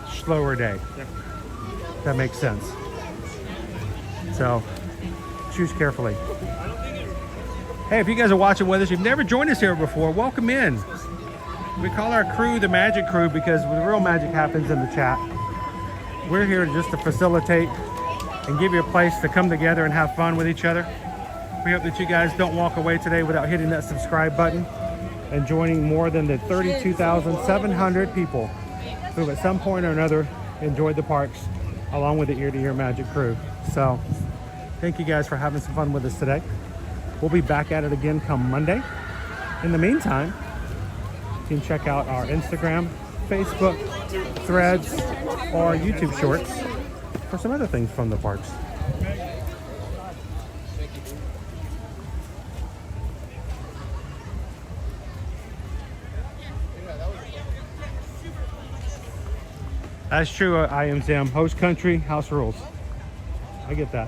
slower day. that makes sense. So choose carefully. Hey, if you guys are watching with us, you've never joined us here before, welcome in. We call our crew the Magic Crew because the real magic happens in the chat. We're here just to facilitate and give you a place to come together and have fun with each other. We hope that you guys don't walk away today without hitting that subscribe button and joining more than the 32,700 people who at some point or another enjoyed the parks along with the Ear to Ear Magic Crew. So thank you guys for having some fun with us today. We'll be back at it again come Monday. In the meantime, you can check out our Instagram, Facebook, Threads, or YouTube Shorts for some other things from the parks. That's true, I am Sam. Host country, house rules. I get that.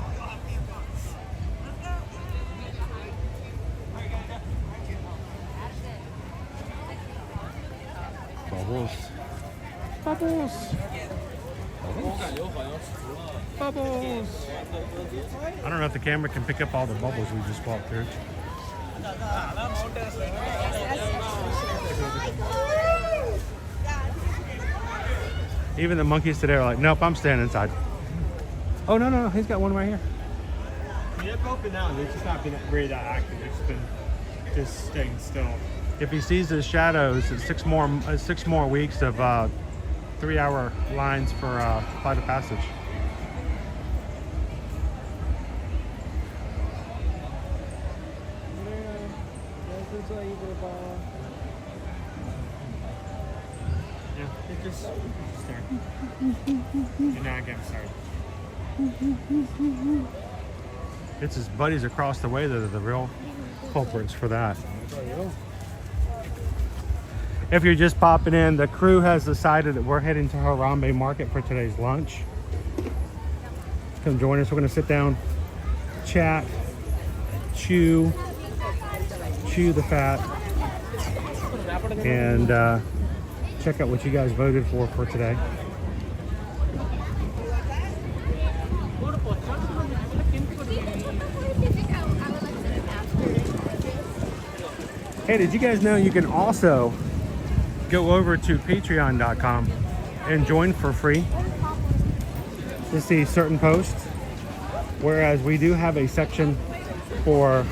Bubbles. Bubbles. Bubbles. I don't know if the camera can pick up all the bubbles we just walked through. Even the monkeys today are like, nope, I'm staying inside. Oh, no, he's got one right here. They've both been out. They've just not been really that active. They've just been just staying still. If he sees the shadows, it's six more weeks of 3-hour lines for flight of passage. Yeah, it just start. And now again, sorry. It's his buddies across the way that are the real culprits for that. If you're just popping in, the crew has decided that we're heading to Harambe Market for today's lunch. Come join us. We're going to sit down, chat, chew the fat, and check out what you guys voted for today. Hey, did you guys know you can also go over to patreon.com and join for free to see certain posts? Whereas we do have a section for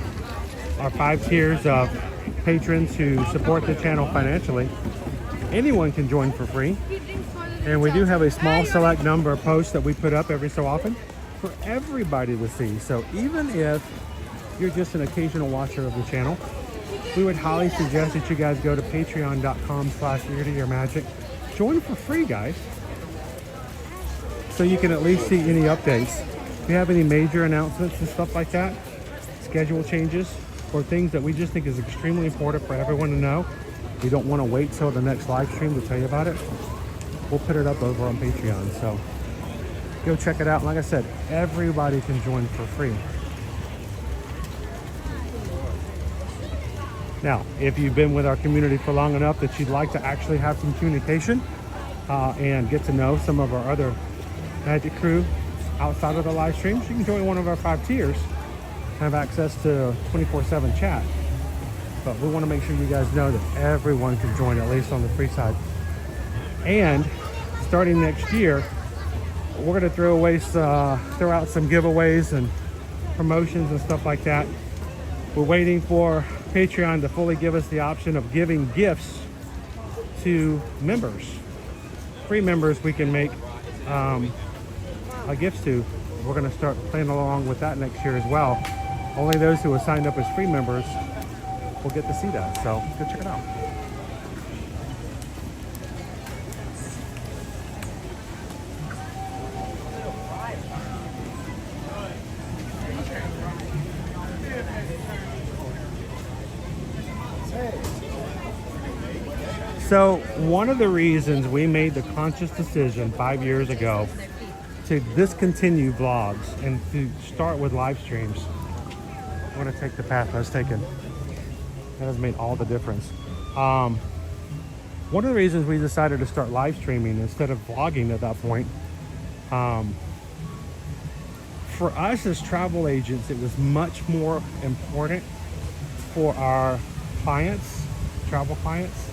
our 5 tiers of patrons who support the channel financially. Anyone can join for free. And we do have a small select number of posts that we put up every so often for everybody to see. So even if you're just an occasional watcher of the channel, we would highly suggest that you guys go to patreon.com/eartoearmagic. Join for free, guys, so you can at least see any updates. If you have any major announcements and stuff like that, schedule changes, or things that we just think is extremely important for everyone to know, we don't want to wait till the next live stream to tell you about it. We'll put it up over on Patreon, so go check it out. Like I said, everybody can join for free. Now, if you've been with our community for long enough that you'd like to actually have some communication and get to know some of our other Magic Crew outside of the live streams, you can join one of our 5 tiers and have access to 24/7 chat. But we want to make sure you guys know that everyone can join, at least on the free side. And starting next year, we're going to throw out some giveaways and promotions and stuff like that. We're waiting for Patreon to fully give us the option of giving gifts to members. Free members we can make gifts to. We're going to start playing along with that next year as well. Only those who have signed up as free members will get to see that. So go check it out. So one of the reasons we made the conscious decision 5 years ago to discontinue vlogs and to start with live streams, I'm going to take the path I was taking. That has made all the difference. One of the reasons we decided to start live streaming instead of vlogging at that point For us as travel agents, it was much more important for our clients, travel clients,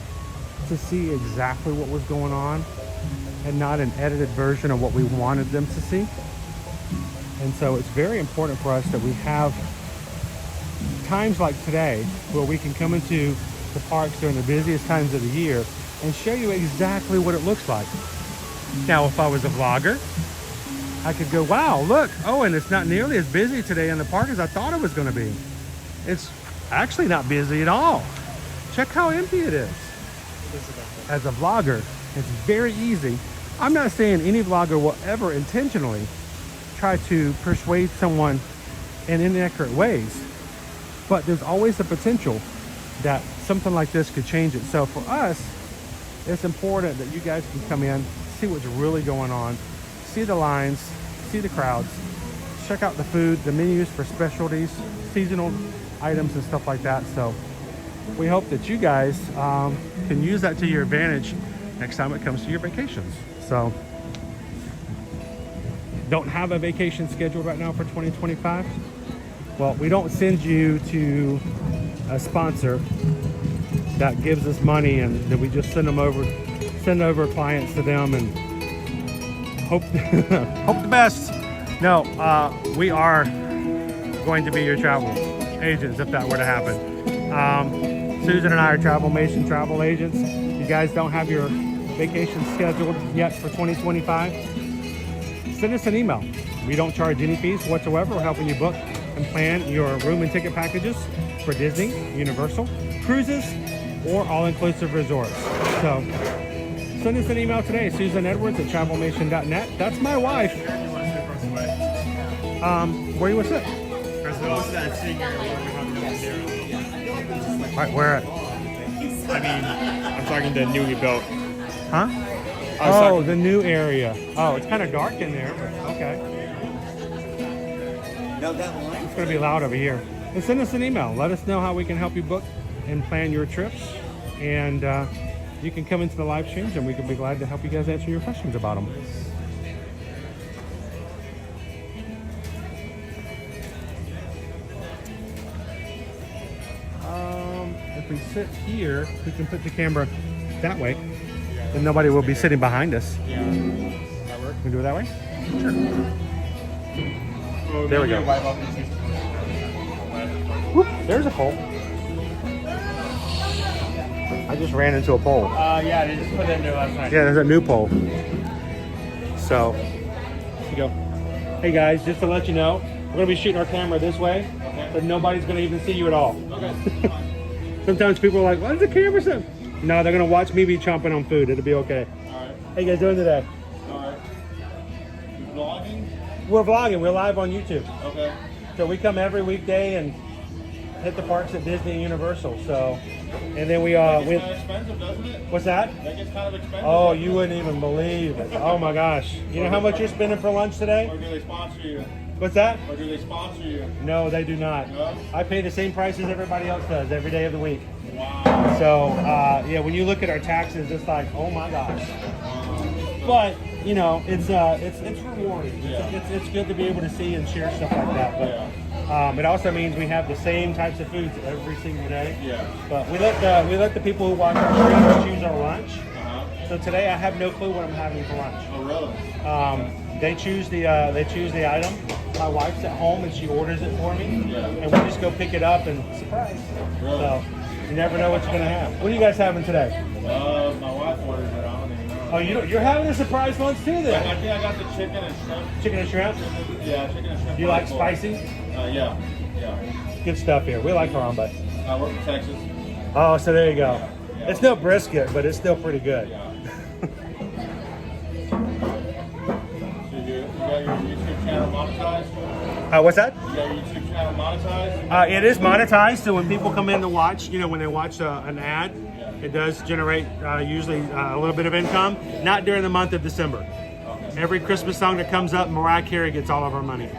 to see exactly what was going on and not an edited version of what we wanted them to see. And so it's very important for us that we have times like today where we can come into the parks during the busiest times of the year and show you exactly what it looks like. Now, if I was a vlogger, I could go, wow, look, oh, and it's not nearly as busy today in the park as I thought it was going to be. It's actually not busy at all. Check how empty it is. As a vlogger, it's very easy. I'm not saying any vlogger will ever intentionally try to persuade someone in inaccurate ways, but there's always the potential that something like this could change it. So for us, it's important that you guys can come in, see what's really going on, see the lines, see the crowds, check out the food, the menus for specialties, seasonal items and stuff like that. So we hope that you guys can use that to your advantage next time it comes to your vacations. So don't have a vacation scheduled right now for 2025? Well, we don't send you to a sponsor that gives us money and then we just send over clients to them and hope hope the best. No, we are going to be your travel agents if that were to happen. Susan and I are Travelmation travel agents. You guys don't have your vacation scheduled yet for 2025? Send us an email. We don't charge any fees whatsoever. We're helping you book and plan your room and ticket packages for Disney, Universal, cruises, or all-inclusive resorts. So send us an email today, susanedwards@travelmation.net. That's my wife. Where you want to sit? All right, where at? I mean, I'm talking to newly built. Huh? Oh, the new area. Oh, it's kind of dark in there, but okay. It's going to be loud over here. And send us an email. Let us know how we can help you book and plan your trips. And you can come into the live streams and we can be glad to help you guys answer your questions about them. If we sit here, we can put the camera that way. And nobody will be sitting behind us. Yeah. That work? Can we do it that way? Sure. Well, there we go. Whoop, there's a pole. I just ran into a pole. Yeah, they just put it in there last night. Yeah, there's a new pole. So, here you go. Hey guys, just to let you know, we're going to be shooting our camera this way, but nobody's going to even see you at all. Okay. Sometimes people are like, what is the camera saying? No, they're going to watch me be chomping on food. It'll be okay. All right. How you guys doing today? All right. You vlogging? We're vlogging. We're live on YouTube. Okay. So we come every weekday and hit the parks at Disney and Universal. So, and then we That gets kind of expensive, doesn't it? What's that? That gets kind of expensive. Oh, you wouldn't even believe it. Oh my gosh. You know how much you're spending for lunch today? Or do they sponsor you? What's that? Or do they sponsor you? No, they do not. No? I pay the same price as everybody else does every day of the week. Wow. So, yeah, when you look at our taxes, it's like, oh my gosh. But, you know, it's rewarding. It's good to be able to see and share stuff like that. But it also means we have the same types of foods every single day. Yeah. But we let the people who watch our stream choose our lunch. So today I have no clue what I'm having for lunch. Oh, really? They choose the item. My wife's at home and she orders it for me, and we just go pick it up and surprise. Really? So you never know what you're gonna have. What are you guys having today? My wife ordered it. I don't even know. Oh, you're having a surprise lunch too then? I think I got the chicken and shrimp. Chicken and shrimp? Yeah, chicken and shrimp. Do you like spicy? Yeah. Good stuff here. We like Harambe. I work in Texas. Oh, so there you go. It's no brisket, but it's still pretty good. Yeah. You got your YouTube channel monetized? What's that? You got your YouTube channel monetized? It is monetized, so when people come in to watch, you know, when they watch an ad, it does generate usually a little bit of income. Not during the month of December. Okay. Every Christmas song that comes up, Mariah Carey gets all of our money.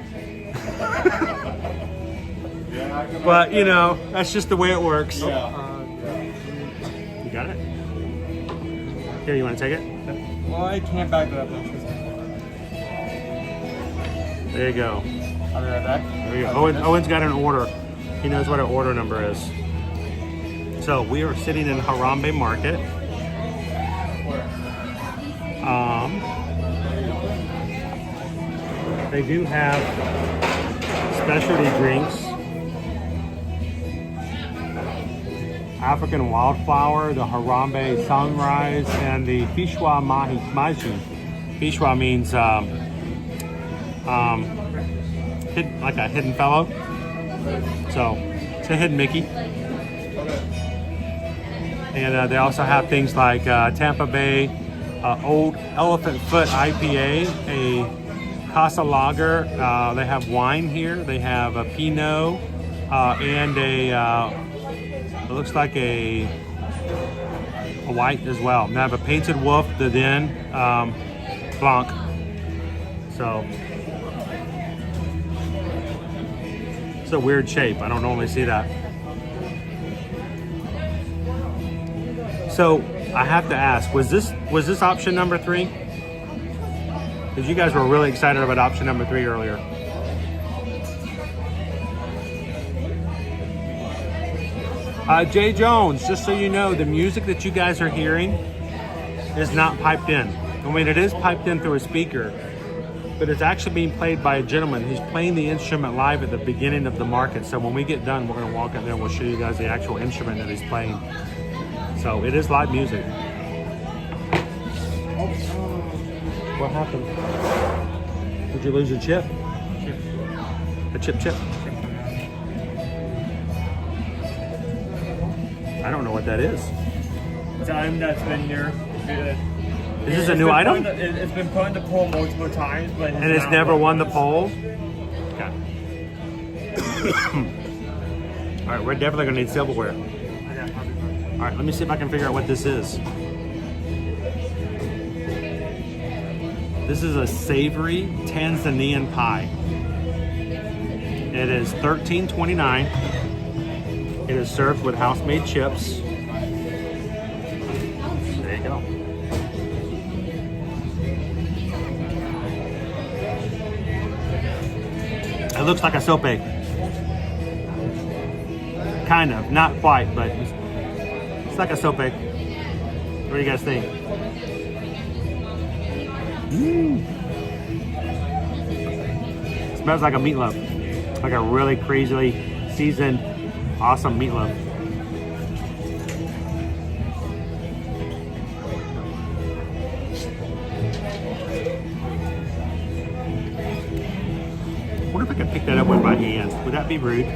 But, you know, that's just the way it works. Yeah. You got it? Here, you want to take it? Well, I can't back it up. There you go. I'll be right back. There you go. Owen's got an order. He knows what our order number is. So we are sitting in Harambe Market. They do have specialty drinks. African wildflower, the Harambe sunrise, and the Fishwa Maji. Fishwa means like a hidden fellow. So it's a hidden Mickey. And they also have things like Tampa Bay Old Elephant Foot IPA, a Casa Lager. They have wine here. They have a Pinot and a it looks like a white as well. And they have a Painted Wolf, the Den Blanc. So it's a weird shape. I don't normally see that. So I have to ask, was this option number 3? Because you guys were really excited about option number 3 earlier. Jay Jones, just so you know, the music that you guys are hearing is not piped in. I mean, it is piped in through a speaker, but it's actually being played by a gentleman. He's playing the instrument live at the beginning of the market. So when we get done, we're going to walk in there and we'll show you guys the actual instrument that he's playing. So it is live music. What happened? Did you lose your chip? A chip? I don't know what that is. It's an item that's been here. Is this a new item? It's been put in the poll multiple times, but it's never won the poll? Okay. All right, we're definitely going to need silverware. All right, let me see if I can figure out what this is. This is a savory Tanzanian pie. It is $13.29. It is served with house-made chips. There you go. It looks like a sope. Kind of, not quite, but it's like a sope. What do you guys think? Smells like a meatloaf. Like a really crazily seasoned, awesome meatloaf. I wonder if I could pick that up with my hands. Would that be rude?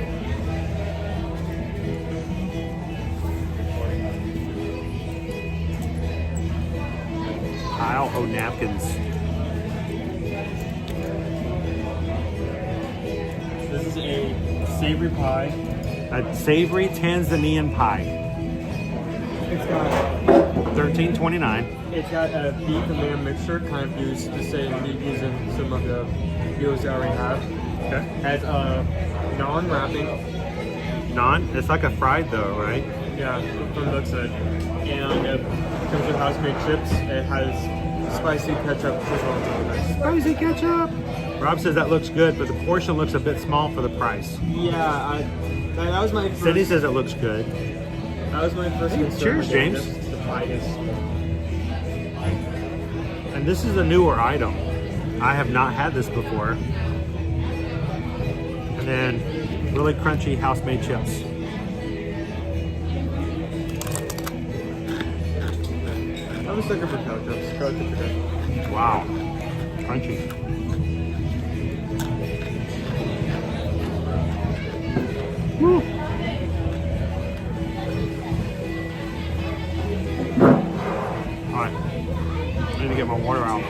I'll owe napkins. This is a savory pie. A savory Tanzanian pie. It's got $13.29. It's got a beef and lamb mixture, kind of used the same meat using some of the meals I already have. Okay. Has naan wrapping. Naan? It's like a fried though, right? Yeah, from the looks of it. And it comes with house-made chips. It has spicy ketchup as well. Spicy ketchup! Rob says that looks good, but the portion looks a bit small for the price. Yeah, that was my first... Cindy says it looks good. That was my first concern. Cheers, James. The pie is... And this is a newer item. I have not had this before. And then really crunchy house-made chips. I was looking for cow chips. Cow chips are good. Wow. Crunchy. Woo. Alright. I need to get my water out.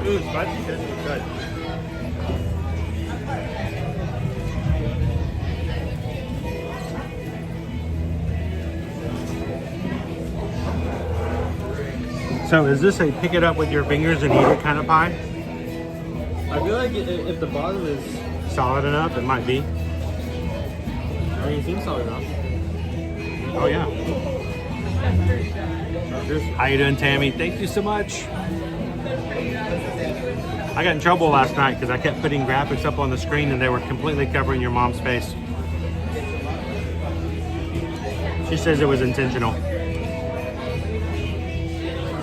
Ooh, spicy chips are good. So is this a pick it up with your fingers and eat it kind of pie? I feel like if the bottom is... Solid enough? It might be. I mean, it seems solid enough. Oh yeah. How you doing, Tammy? Thank you so much. I got in trouble last night because I kept putting graphics up on the screen and they were completely covering your mom's face. She says it was intentional.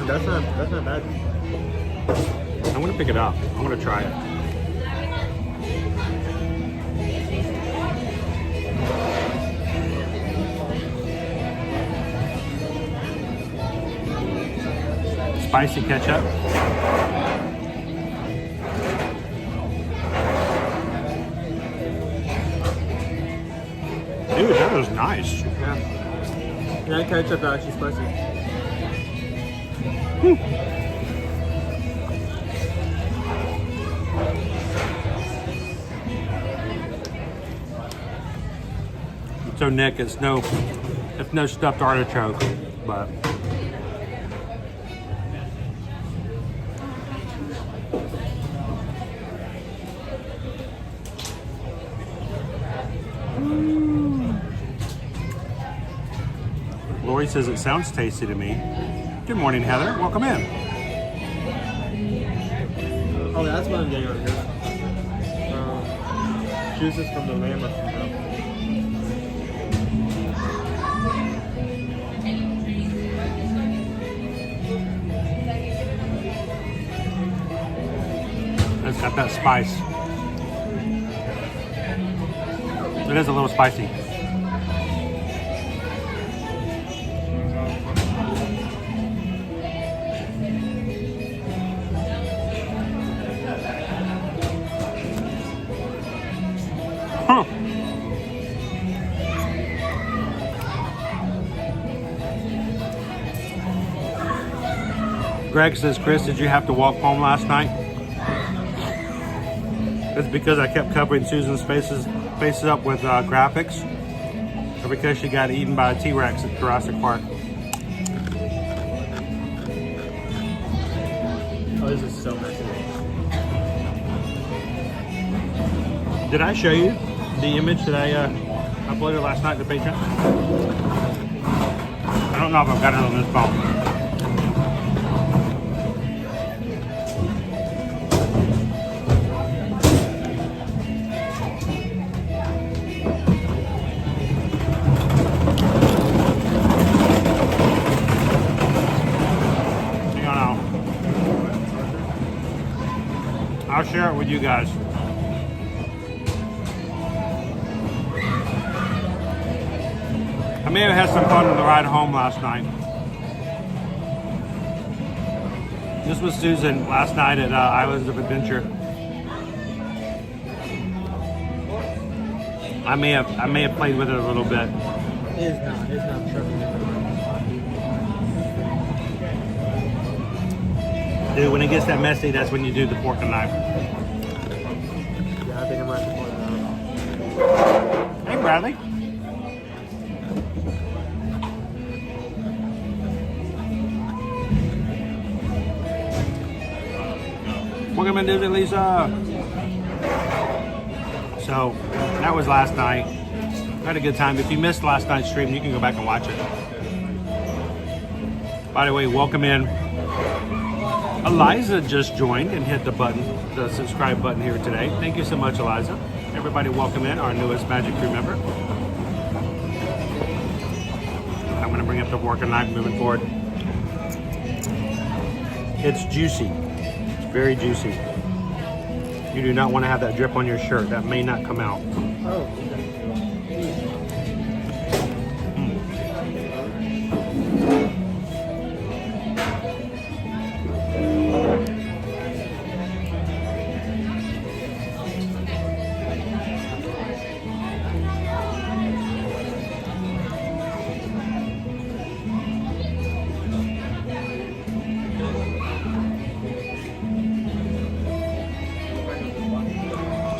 That's not bad. I'm gonna pick it up. I'm gonna try it. Spicy ketchup. Dude, that was nice. Yeah. Yeah, ketchup actually spicy. So Nick, it's no stuffed artichoke, but Lori says it sounds tasty to me. Good morning, Heather. Welcome in. Oh, that's what I'm getting on here. Juices from the lamb or something. It's got that spice. It is a little spicy. Huh. Greg says, Chris, did you have to walk home last night? It's because I kept covering Susan's faces up with graphics, or because she got eaten by a T-Rex at Jurassic Park. Oh, this is so messy. Did I show you the image that I uploaded last night to Patreon? I don't know if I've got it on this phone. I'll share it with you guys. I may have had some fun on the ride home last night. This was Susan last night at Islands of Adventure. I may have played with it a little bit. It's not tripping. Dude, when it gets that messy, that's when you do the fork and knife. Yeah, I think I'm right before that. Hey, Bradley. Welcome in, Disney Lisa. So, that was last night. I had a good time. If you missed last night's stream, you can go back and watch it. By the way, welcome in. Eliza just joined and hit the subscribe button here today. Thank you so much, Eliza. Everybody welcome in our newest Magic Crew member. I'm going to bring up the fork and knife moving forward. It's juicy. It's very juicy. You do not want to have that drip on your shirt. That may not come out. Oh.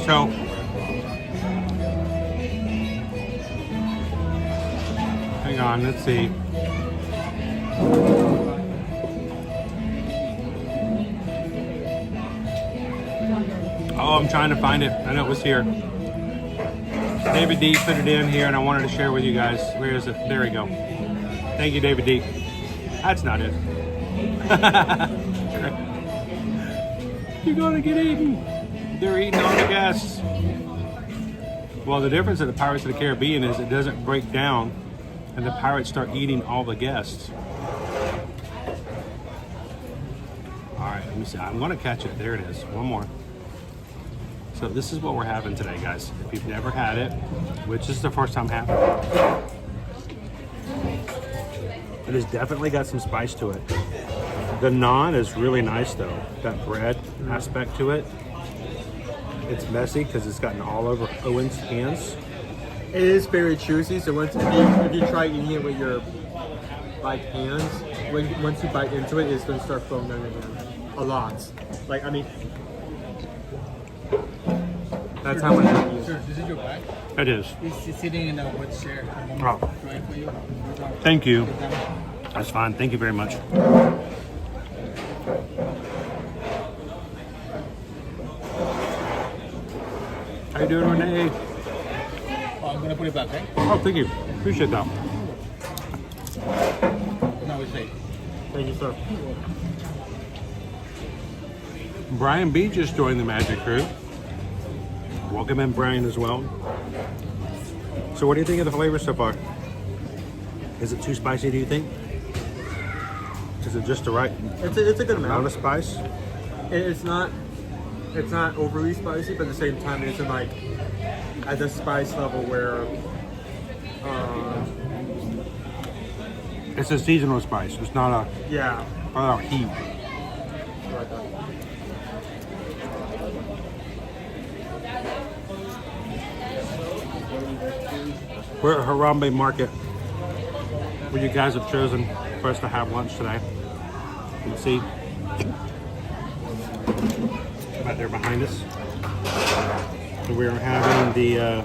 So, hang on, let's see. Oh, I'm trying to find it. I know it was here. David D put it in here and I wanted to share with you guys. Where is it? There we go. Thank you, David D. That's not it. You're gonna get eaten. They're eating all the guests. Well, the difference of the Pirates of the Caribbean is it doesn't break down and the pirates start eating all the guests. All right, let me see. I'm gonna catch it. There it is. One more. So this is what we're having today, guys. If you've never had it, which is the first time having it, it has definitely got some spice to it. The naan is really nice though. That bread aspect to it. It's messy because it's gotten all over Owen's hands. It is very juicy, so if you try eating it with your hands, once you bite into it, it's going to start flowing down your hand. A lot. Like, I mean, that's how much it is. Sir, this is your bag? It is. It's sitting in a wood chair. Oh. For you. Thank you. That's fine. Thank you very much. How you doing, Renee? Oh, I'm gonna put it back, okay? Oh, thank you. Appreciate that. Now it's safe. Thank you, sir. Brian B just joined the Magic Crew. Welcome in, Brian, as well. So what do you think of the flavor so far? Is it too spicy, do you think? Is it just the right It's a good amount of spice? It's not overly spicy, but at the same time, it's in like at the spice level where It's a seasonal spice. It's not a heat. Like that. We're at Harambe Market, where you guys have chosen for us to have lunch today. You can see right there behind us. So we're having the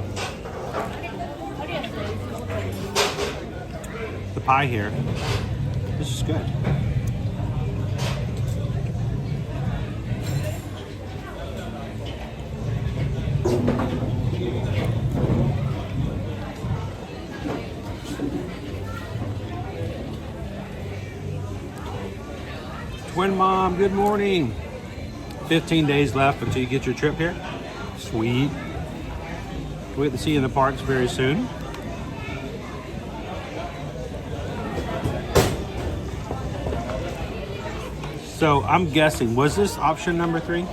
pie here. This is good. Twin Mom, good morning. 15 days left until you get your trip here. Sweet. We'll get to see you in the parks very soon. So I'm guessing, was this option number 3?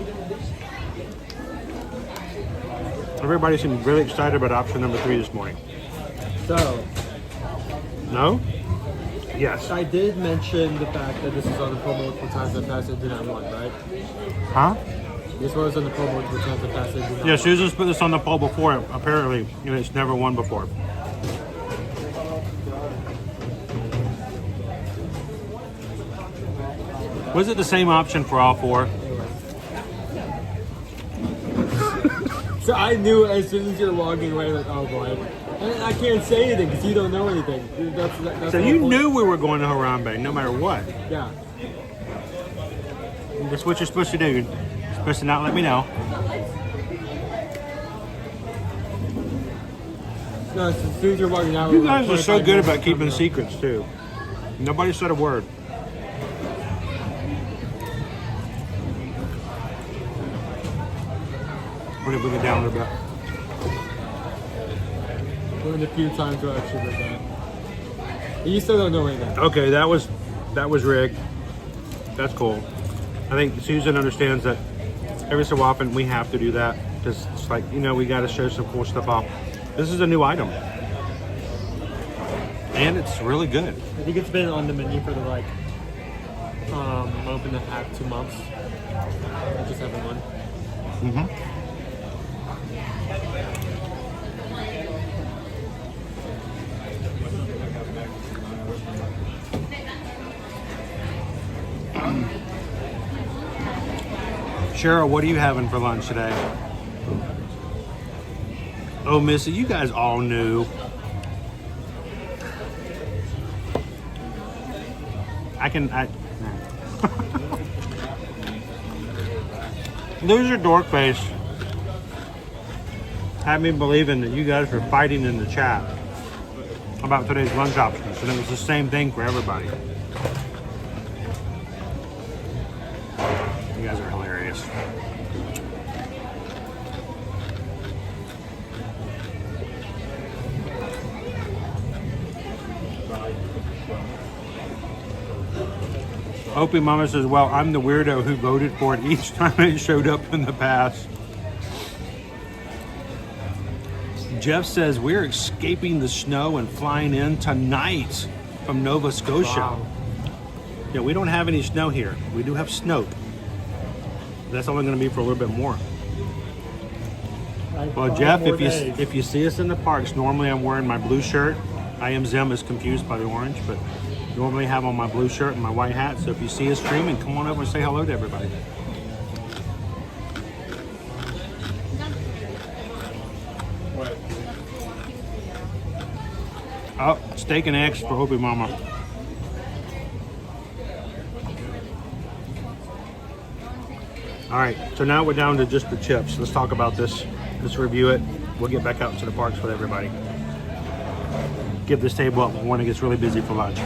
Everybody seemed really excited about option number 3 this morning. So, no? Yes. I did mention the fact that this is on the promo multiple times and passed it did not want, right? Huh? This was on the promo multiple times and passed it did not Yeah, Susan's put this on the poll before, apparently, and it's never won before. Was it the same option for all 4? So I knew as soon as you're logging away, like, oh boy. And I can't say anything because you don't know anything. That's So you knew we were going to Harambe, no matter what. Yeah. That's what you're supposed to do. You're supposed to not let me know. No, as soon as you're logging out. You guys are so good about keeping secrets, too. Nobody said a word. We're going to bring it down a little bit. One of the few times where I actually did that. You still don't know anything. Okay, that was rigged. That's cool. I think Susan understands that every so often we have to do that. Because it's like, we got to show some cool stuff off. This is a new item. And it's really good. I think it's been on the menu for the month and a half, 2 months. I just haven't one. Mm-hmm. Cheryl, what are you having for lunch today? Oh, Missy, you guys all knew. Loser dork face had me believing that you guys were fighting in the chat about today's lunch options, and it was the same thing for everybody. You guys are hilarious. hilarious. Opie Mama says, well, I'm the weirdo who voted for it each time it showed up in the past. Jeff says, we're escaping the snow and flying in tonight from Nova Scotia. Wow. Yeah, we don't have any snow here. We do have snow. That's only going to be for a little bit more. Well, Jeff, if you see us in the parks, normally I'm wearing my blue shirt. I am Zim is confused by the orange, but normally have on my blue shirt and my white hat. So if you see us streaming, come on over and say hello to everybody. Oh, steak and eggs for Opie Mama. All right, so now we're down to just the chips. Let's talk about this. Let's review it. We'll get back out to the parks with everybody. Give this table up when it gets really busy for lunch.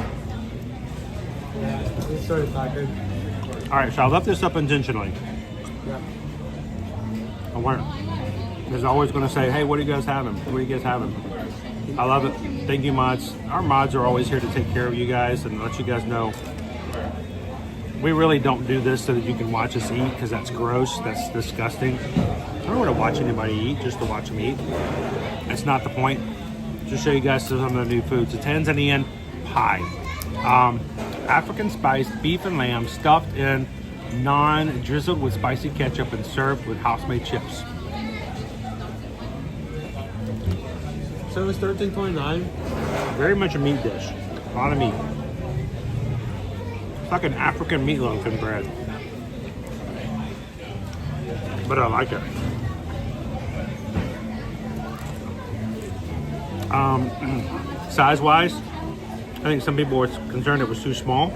This sort of not good. All right, so I left this up intentionally. Yeah. I want There's always going to say, hey, what are you guys having? What are you guys having? I love it. Thank you, mods. Our mods are always here to take care of you guys and let you guys know. We really don't do this so that you can watch us eat, because that's gross. That's disgusting. I don't want to watch anybody eat just to watch them eat. That's not the point. Just show you guys some of the new foods. The Tanzanian pie. African spiced beef and lamb stuffed in naan, drizzled with spicy ketchup and served with house-made chips. So it's $13.29. Very much a meat dish. A lot of meat. It's like an African meatloaf in bread. But I like it. Size-wise, I think some people were concerned it was too small.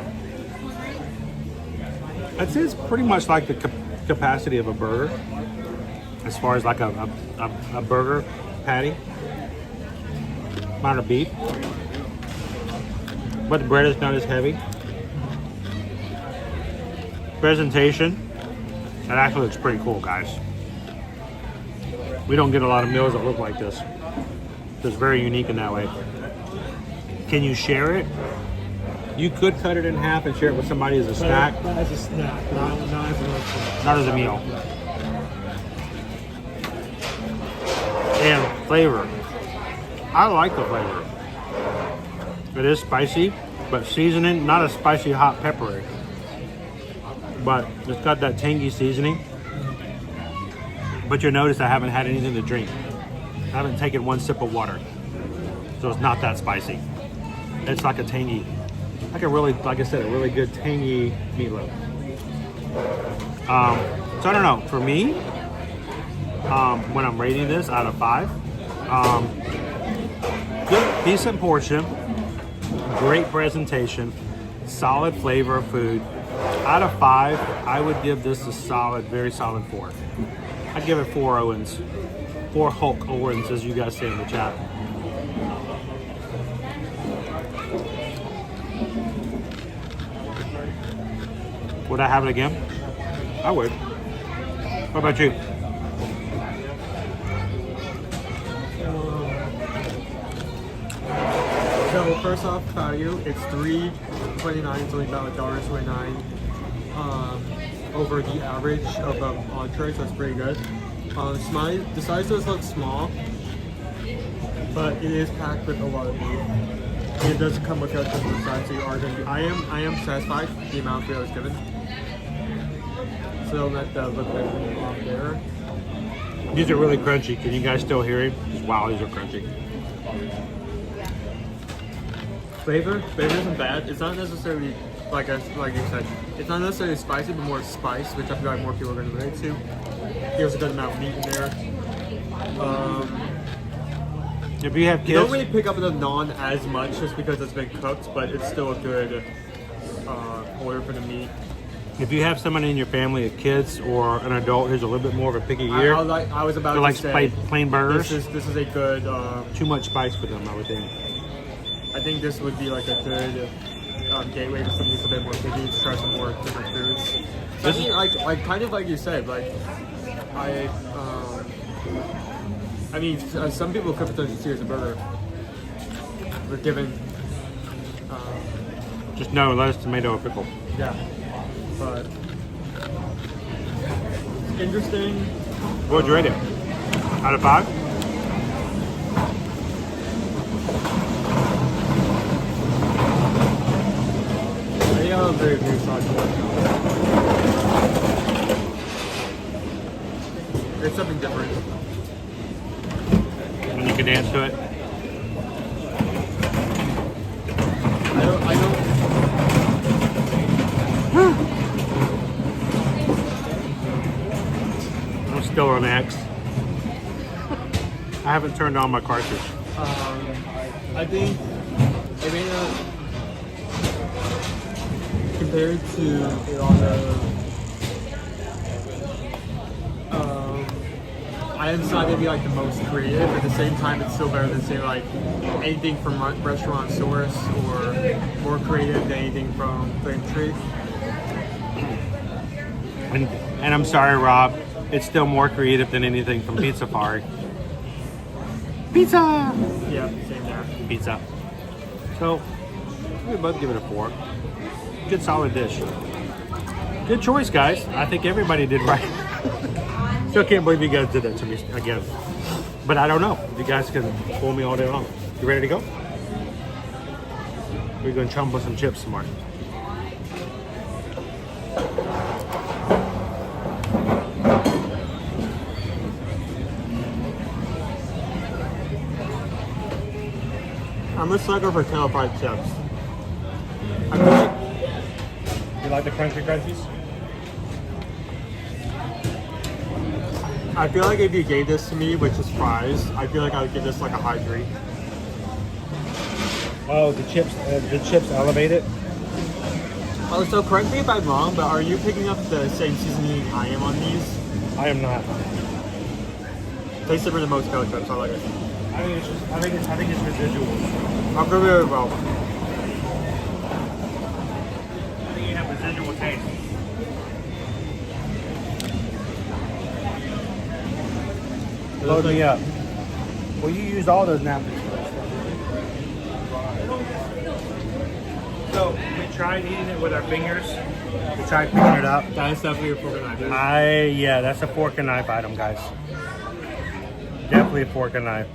I'd say it's pretty much like the capacity of a burger, as far as like a burger patty. Amount of beef, but the bread is not as heavy. Presentation, that actually looks pretty cool, guys. We don't get a lot of meals that look like this. It's very unique in that way. Can you share it? You could cut it in half and share it with somebody as a snack. As a snack, not as a meal. Not as a meal. And flavor. I like the flavor. It is spicy, but seasoning, not a spicy hot peppery. But it's got that tangy seasoning. But you'll notice I haven't had anything to drink. I haven't taken one sip of water. So it's not that spicy. It's like a tangy, like a really, like I said, a really good tangy meatloaf. So I don't know, for me, when I'm rating this out of 5, good, decent portion, great presentation, solid flavor of food. Out of 5, I would give this a solid, very solid 4. I'd give it 4 Owens. 4 Hulk Owens, as you guys say in the chat. Would I have it again? I would. What about you? So first off, value, it's $3.29, it's only about $1.29 over the average of entree, so it's pretty good. The size does look small, but it is packed with a lot of meat. It does come with a different size, so you are going to be, I am satisfied with the amount that I was given. So let that look like off there. These are really crunchy. Can you guys still hear it? Wow, these are crunchy. Flavor isn't bad. It's not necessarily, like you said, it's not necessarily spicy, but more spice, which I feel like more people are going to relate to. There's a good amount of meat in there. If you have kids, you don't really pick up the naan as much just because it's been cooked, but it's still a good order for the meat. if you have someone in your family, a kids or an adult who's a little bit more of a picky eater, I was about to to say plain burgers. This is a good. Too much spice for them, I would think. I think this would be like a good gateway to something that's a bit more picky to try some more different foods. So I mean, like kind of like you said, like I mean, some people could potentially see it as a burger, but given Just no lettuce, tomato, or pickle. yeah, but interesting. What would you rate it? Out of 5? I think I'm very excited. It's something different. And you can dance to it. I don't. I'm still on X. I haven't turned on my cartridge. I think I mean compared to a lot of items, not gonna be like the most creative, but at the same time it's still better than say like anything from restaurant source or more creative than anything from Flame Tree. And I'm sorry, Rob. It's still more creative than anything from Pizza Fari. Pizza! Yeah, same there. Pizza. So, we both give it a 4. Good solid dish. Good choice, guys. I think everybody did right. Still can't believe you guys did that to me again. But I don't know. You guys can fool me all day long. You ready to go? We're going to chum with some chips tomorrow. I'm a sucker for tail fried chips. You like the crunchy crunchies? I feel like if you gave this to me with just fries, I feel like I would give this like a high 3. Oh, the chips elevate it? Oh, so correct me if I'm wrong, but are you picking up the same seasoning I am on these? I am not. Tastes it for the most ketchup chips, I like it. I think it's residuals. I'll give it a well. I think you have residual taste. Load me up. Well, you used all those napkins. So we tried eating it with our fingers. We tried picking it up. That's definitely a fork and knife. Yeah, that's a fork and knife item, guys. Definitely a fork and knife.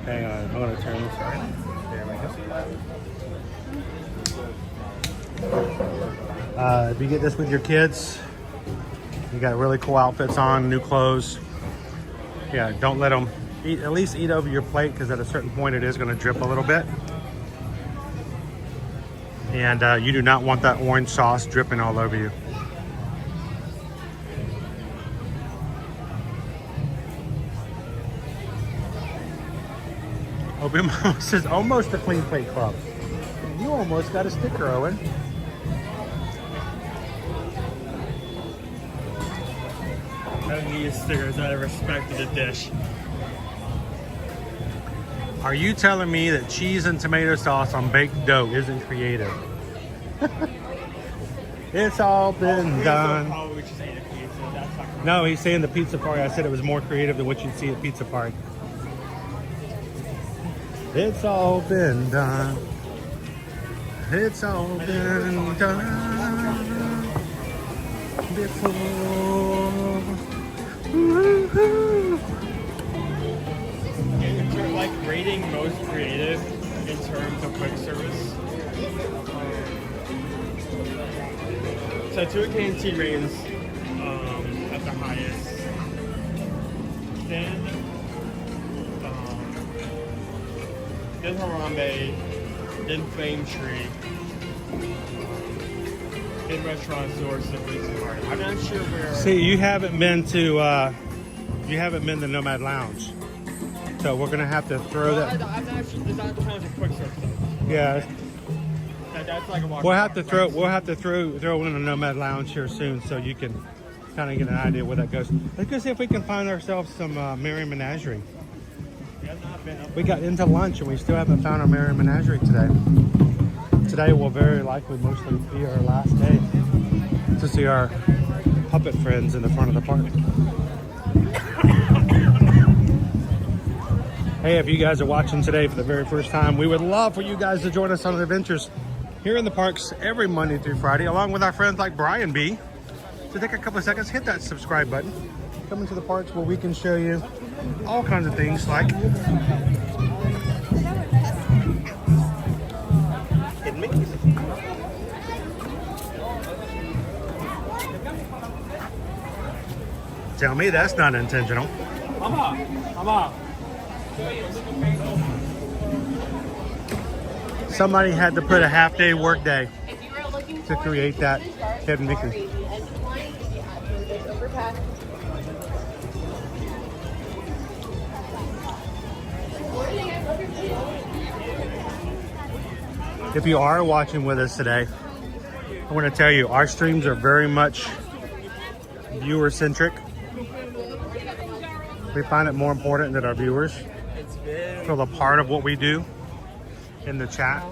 Hang on, I'm gonna turn this right. There we go. If you get this with your kids, you got really cool outfits on, new clothes. Yeah, don't let them eat. At least eat over your plate, because at a certain point it is going to drip a little bit. And you do not want that orange sauce dripping all over you. This is almost a clean plate club. You almost got a sticker, Owen. I don't need stickers out of respect to the dish. Are you telling me that cheese and tomato sauce on baked dough isn't creative? It's all been done. No, he's saying the pizza party. I said it was more creative than what you'd see at Pizza Party. It's all been done. It's all been done before. In terms of like rating most creative in terms of quick service. So Tua KNT reigns at the highest. Then Harambe, then Flame Tree, then Restaurant Source, and Pizza Party. I'm not sure where. See, you haven't been to Nomad Lounge, so we're gonna have to throw that. I'm not sure. There's not tons of quick service. Yeah. That's like a walk. We'll have to throw in a Nomad Lounge here soon, so you can kind of get an idea where that goes. Let's go see if we can find ourselves some Menagerie. We have not We got into lunch and we still haven't found our Menagerie today. Today will very likely mostly be our last day to see our puppet friends in the front of the park. Hey, if you guys are watching today for the very first time, we would love for you guys to join us on the adventures here in the parks every Monday through Friday, along with our friends like Brian B. So take a couple of seconds, hit that subscribe button. Come into the parks where we can show you all kinds of things like hidden Mickeys. Tell me that's not intentional. Somebody had to put a half-day work day to create that hidden Mickey. If you are watching with us today, I want to tell you our streams are very much viewer-centric. We find it more important that our viewers feel a part of what we do in the chat.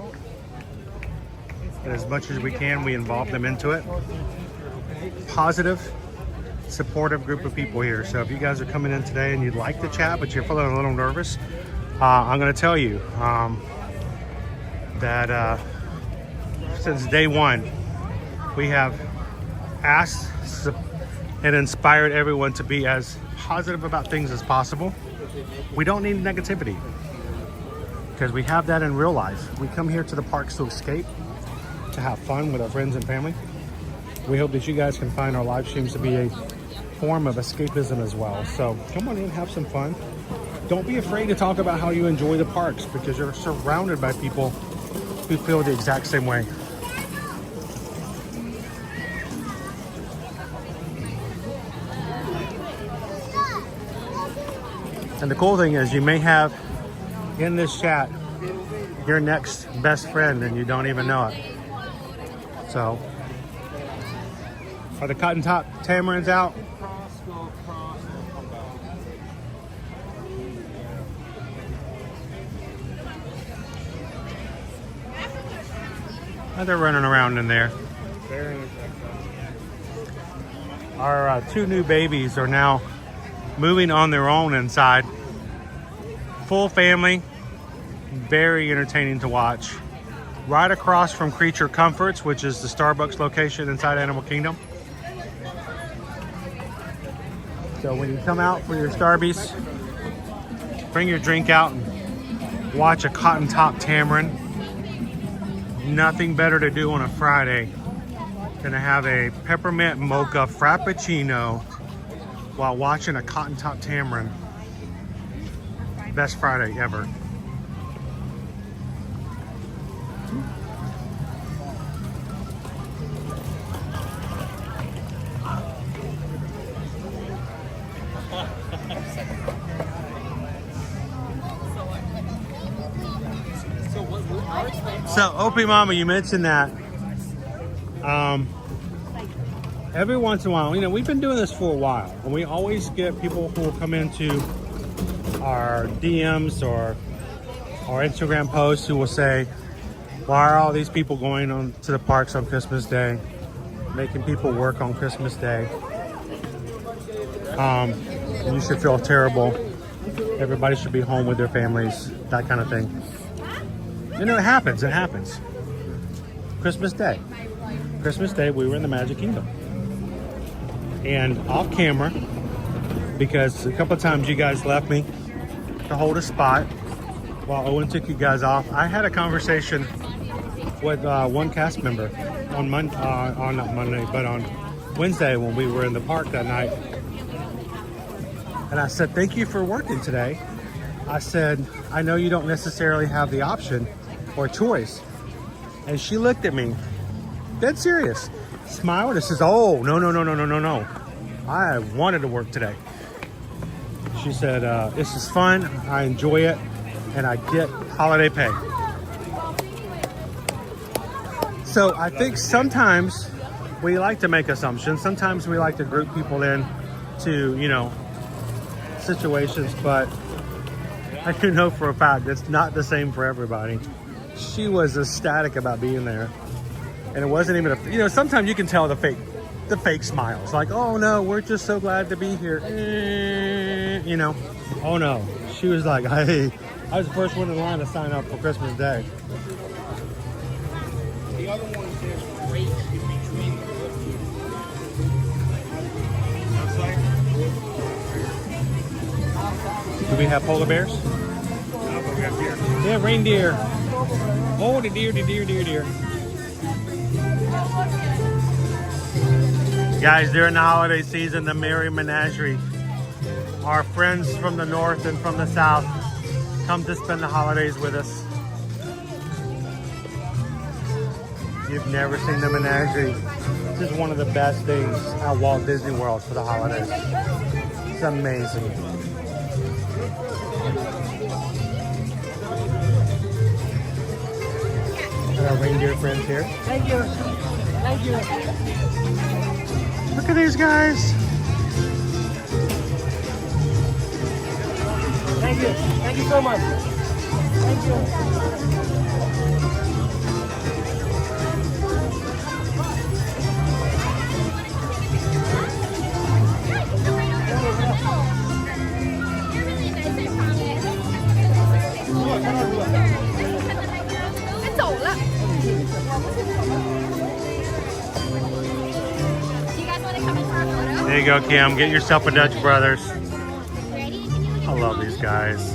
And as much as we can, we involve them into it. Positive, supportive group of people here. So if you guys are coming in today and you'd like to chat, but you're feeling a little nervous, I'm going to tell you that since day one, we have asked and inspired everyone to be as positive about things as possible. We don't need negativity because we have that in real life. We come here to the parks to escape, to have fun with our friends and family. We hope that you guys can find our live streams to be a form of escapism as well. So come on in, have some fun. Don't be afraid to talk about how you enjoy the parks because you're surrounded by people who feel the exact same way. And the cool thing is you may have in this chat your next best friend and you don't even know it. So, are the cotton top tamarins out? Oh, they're running around in there. Our two new babies are now moving on their own inside. Full family, very entertaining to watch. Right across from Creature Comforts, which is the Starbucks location inside Animal Kingdom. So when you come out for your Starbies, bring your drink out and watch a cotton top tamarin. Nothing better to do on a Friday than to have a peppermint mocha frappuccino while watching a cotton top tamarin. Best Friday ever. So, Opie Mama, you mentioned that every once in a while, you know, we've been doing this for a while, and we always get people who will come into our DMs or our Instagram posts who will say, why are all these people going on to the parks on Christmas Day, making people work on Christmas Day? And you should feel terrible. Everybody should be home with their families, that kind of thing. You know, it happens. Christmas Day, we were in the Magic Kingdom. And off camera, because a couple of times you guys left me to hold a spot while Owen took you guys off, I had a conversation with one cast member on not Monday, but on Wednesday when we were in the park that night. And I said, thank you for working today. I said, I know you don't necessarily have the option or choice. And she looked at me, dead serious, smiled and says, oh, no. I wanted to work today. She said, this is fun, I enjoy it, and I get holiday pay. So I think sometimes we like to make assumptions. Sometimes we like to group people in to, you know, situations, but I do know for a fact it's not the same for everybody. She was ecstatic about being there. And it wasn't even a, you know, sometimes you can tell the fake smiles. Like, oh no, we're just so glad to be here. You know, oh no. She was like, hey, I was the first one in line to sign up for Christmas Day. The other one says race in between. Do we have polar bears? No, but we have deer. Yeah, reindeer. Oh, the deer. Guys, during the holiday season, the Merry Menagerie, our friends from the north and from the south come to spend the holidays with us. If you've never seen the Menagerie, this is one of the best things at Walt Disney World for the holidays. It's amazing. Our reindeer friends here. Thank you. Thank you. Look at these guys. Thank you. Thank you so much. Thank you. There you go, Kim. Get yourself a Dutch Brothers. I love these guys.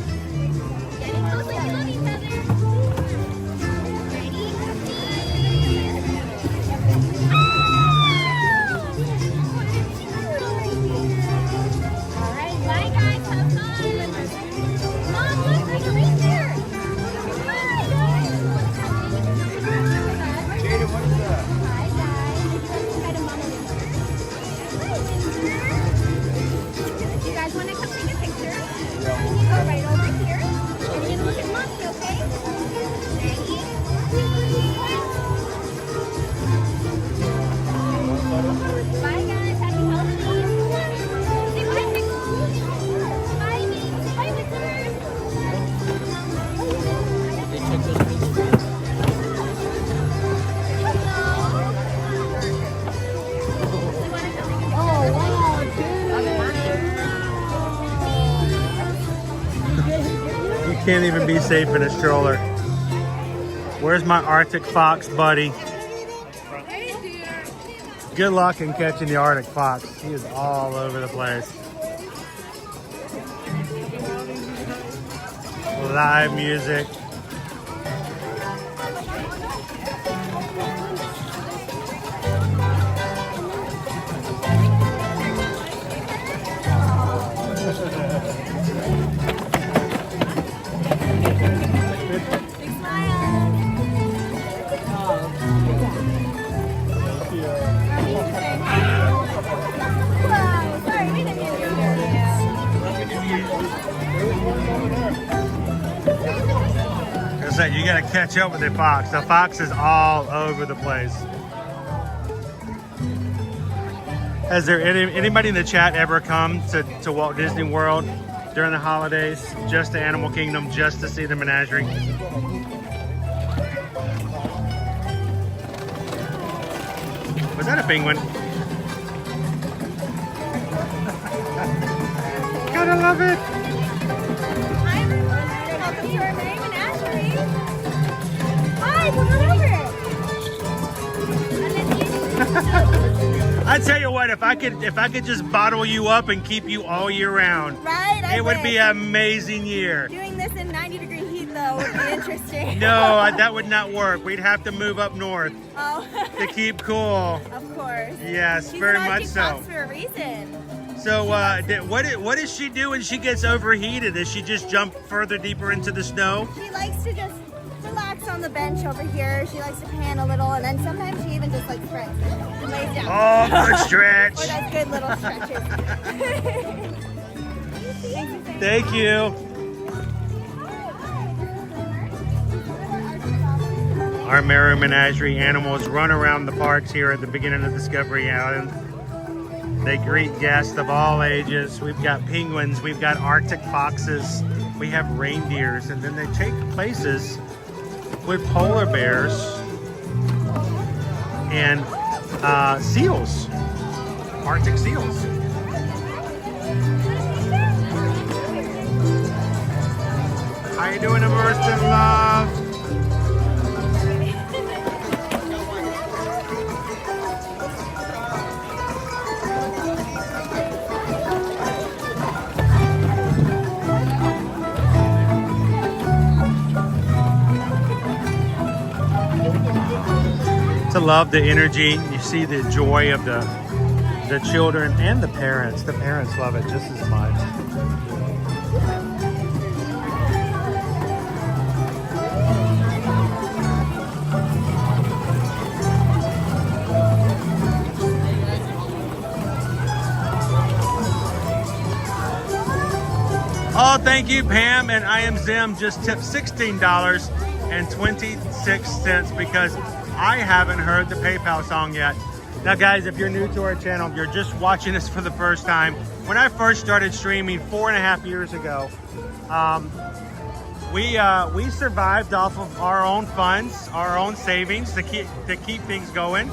Can't even be safe in a stroller. Where's my Arctic fox buddy? Good luck in catching the Arctic fox. He is all over the place. Live music. You gotta catch up with the fox. The fox is all over the place. Has there anybody in the chat ever come to Walt Disney World during the holidays, just to Animal Kingdom, just to see the Menagerie? Was that a penguin? Gotta love it. Hi everyone, welcome to our Merry Menagerie. Hi, come on over. I tell you what, if I could just bottle you up and keep you all year round, right? It would be an amazing year. Doing this in 90-degree heat though would be interesting. No, that would not work. We'd have to move up north to keep cool. Of course. Yes, She's very an much Arctic so. fox for a reason. So, what does she do when she gets overheated? Does she just jump further deeper into the snow? She likes to just relax on the bench over here. She likes to pan a little, and then sometimes she even just like stretches and lays down. Oh, good stretch. Or does good little stretches. Thank you. Our Merry Menagerie animals run around the parks here at the beginning of Discovery Island. They greet guests of all ages. We've got penguins, we've got Arctic foxes, we have reindeers, and then they take places with polar bears and seals, Arctic seals. How you doing, Immersed in Love? To love the energy, you see the joy of the children and the parents. The parents love it just as much. Oh, thank you, Pam, and I am Zim just tipped $16.26 because I haven't heard the PayPal song yet. Now, guys, if you're new to our channel, if you're just watching us for the first time, when I first started streaming 4.5 years ago, we survived off of our own funds, our own savings to keep things going.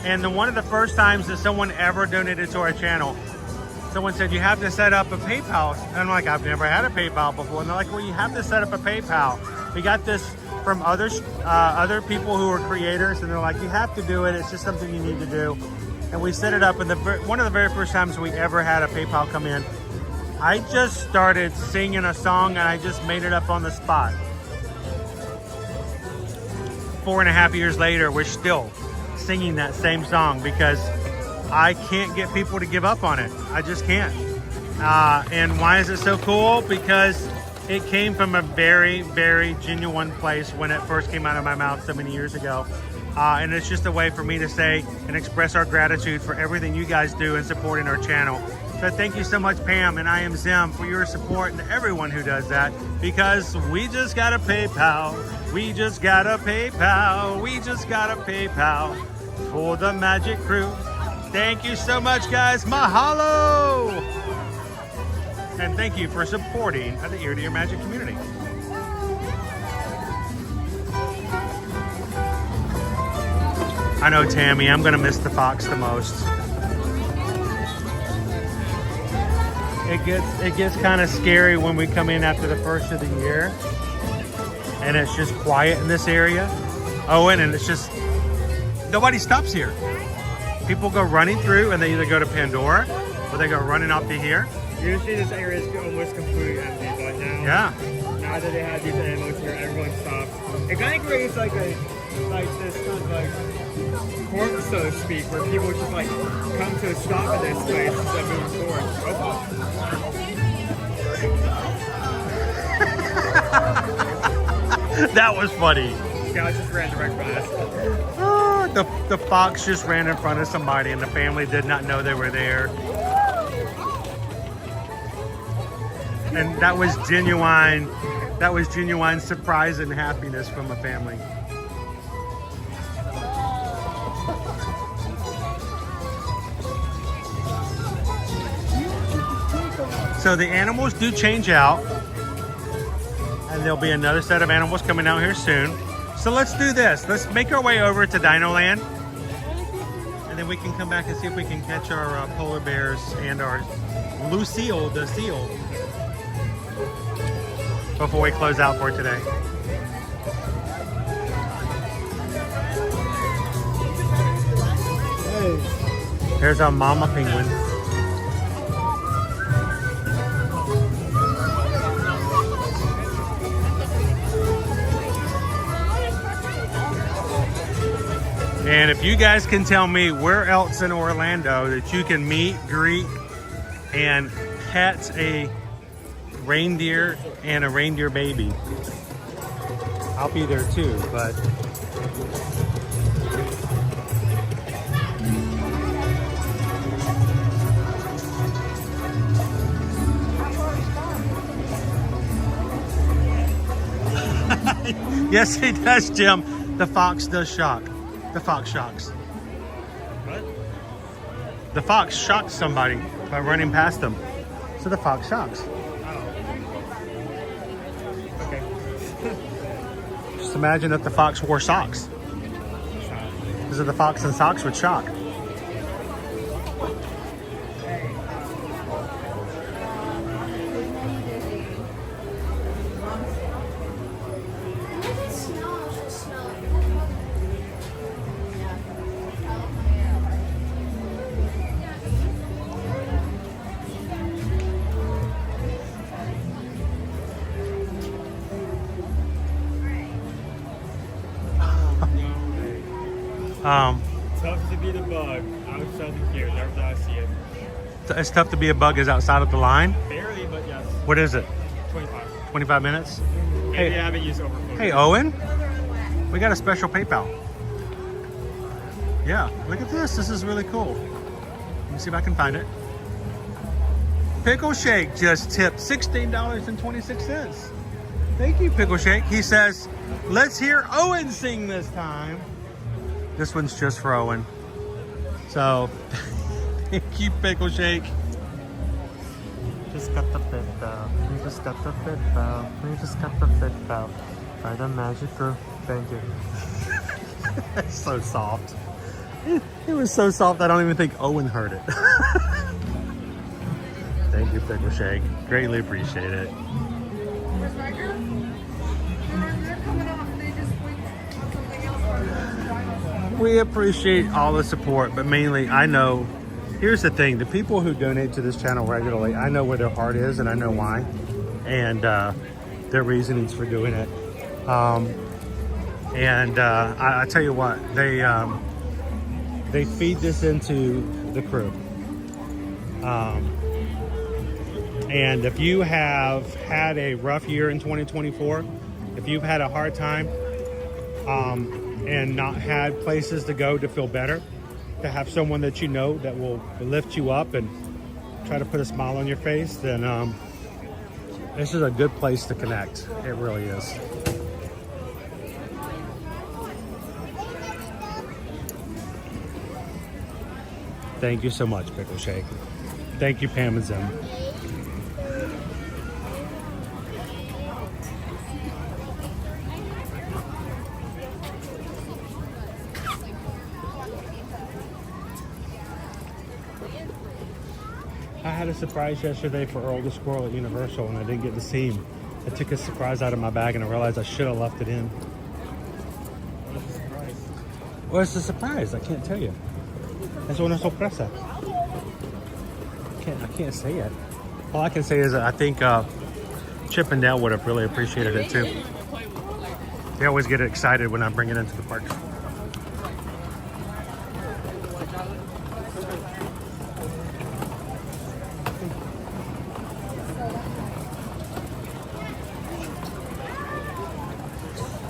And one of the first times that someone ever donated to our channel, someone said, you have to set up a PayPal. And I'm like, I've never had a PayPal before. And they're like, well, you have to set up a PayPal. We got this from other people who are creators, and they're like, you have to do it. It's just something you need to do. And we set it up, and one of the very first times we ever had a PayPal come in, I just started singing a song, and I just made it up on the spot. 4.5 years later, we're still singing that same song because I can't get people to give up on it. I just can't. And why is it so cool? Because it came from a very, very genuine place when it first came out of my mouth so many years ago. And it's just a way for me to say and express our gratitude for everything you guys do in supporting our channel. So thank you so much, Pam, and I am Zim, for your support, and everyone who does that, because we just got a PayPal. We just got a PayPal. We just got a PayPal for the Magic Crew. Thank you so much, guys. Mahalo! And thank you for supporting the Ear to Ear Magic community. I know, Tammy, I'm going to miss the fox the most. It gets kind of scary when we come in after the first of the year. And it's just quiet in this area. Oh, and it's just, nobody stops here. People go running through, and they either go to Pandora or they go running off to here. Usually this area is almost completely empty, but now that they have these animals here, everyone stops. It kind of creates like this kind of like court, so to speak, where people just like come to a stop in this place instead of moving forward. That was funny. Scout just ran direct by us. The fox just ran in front of somebody, and the family did not know they were there. And that was genuine surprise and happiness from a family. So the animals do change out, and there'll be another set of animals coming out here soon. So let's do this. Let's make our way over to Dino Land, and then we can come back and see if we can catch our polar bears and our Lucille, the seal, before we close out for today. Here's our mama penguin. And if you guys can tell me where else in Orlando that you can meet, greet, and pet a reindeer and a reindeer baby, I'll be there too, but yes, he does, Jim. The fox does shock. The fox shocks. What? The fox shocks somebody by running past them. So the fox shocks. Oh. Imagine if the fox wore socks. This is the fox in socks with shock. Tough to be the bug. Outside the queue. Never thought I'd see it. It's tough to be a bug is outside of the line. Barely, but yes. What is it? 25. 25 minutes? Maybe I haven't used overflow. Hey, Owen. We got a special PayPal. Yeah, look at this. This is really cool. Let me see if I can find it. Pickle Shake just tipped $16.26. Thank you, Pickle Shake. He says, let's hear Owen sing this time. This one's just for Owen. So, thank you, Pickle Shake. Just got the fit bell. We just got the fit bell. We just got the fit bell. By the magic group. Thank you. It's so soft. It was so soft I don't even think Owen heard it. Thank you, Pickle Shake. Greatly appreciate it. We appreciate all the support, but mainly I know, here's the thing, the people who donate to this channel regularly, I know where their heart is and I know why, and their reasonings for doing it. I tell you what, they feed this into the crew. And if you have had a rough year in 2024, if you've had a hard time and not had places to go to feel better, to have someone that you know that will lift you up and try to put a smile on your face, then this is a good place to connect. It really is. Thank you so much, Pickle Shake. Thank you, Pam and Zim. I had a surprise yesterday for Earl the Squirrel at Universal and I didn't get to see him. I took a surprise out of my bag and I realized I should have left it in. What's the surprise? Well, it's a surprise. I can't tell you. Es una sorpresa. I can't say it. All I can say is that I think Chip and Dale would have really appreciated it too. They always get excited when I bring it into the parks.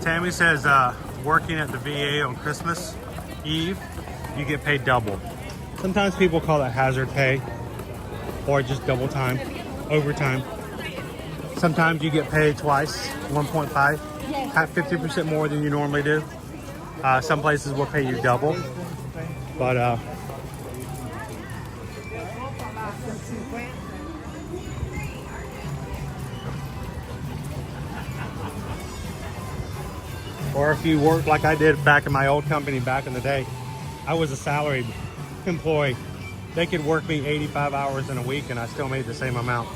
Tammy says working at the VA on Christmas Eve, you get paid double. Sometimes people call it hazard pay or just double time, overtime. Sometimes you get paid twice, 1.5, have 50% more than you normally do. Some places will pay you double, but or if you work like I did back in my old company back in the day, I was a salaried employee. They could work me 85 hours in a week and I still made the same amount.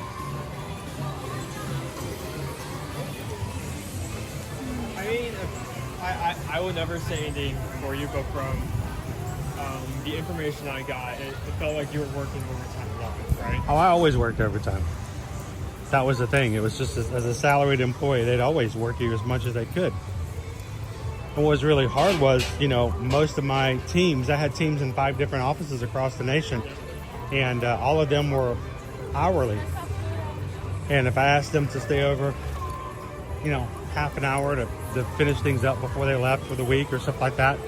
I mean, I would never say anything for you, but from the information I got, it felt like you were working overtime a lot, right? Oh, I always worked overtime. That was the thing. It was just as a salaried employee, they'd always work you as much as they could. And what was really hard was, you know, most of my teams, I had teams in 5 different offices across the nation, and all of them were hourly. And if I asked them to stay over, you know, half an hour to finish things up before they left for the week or stuff like that,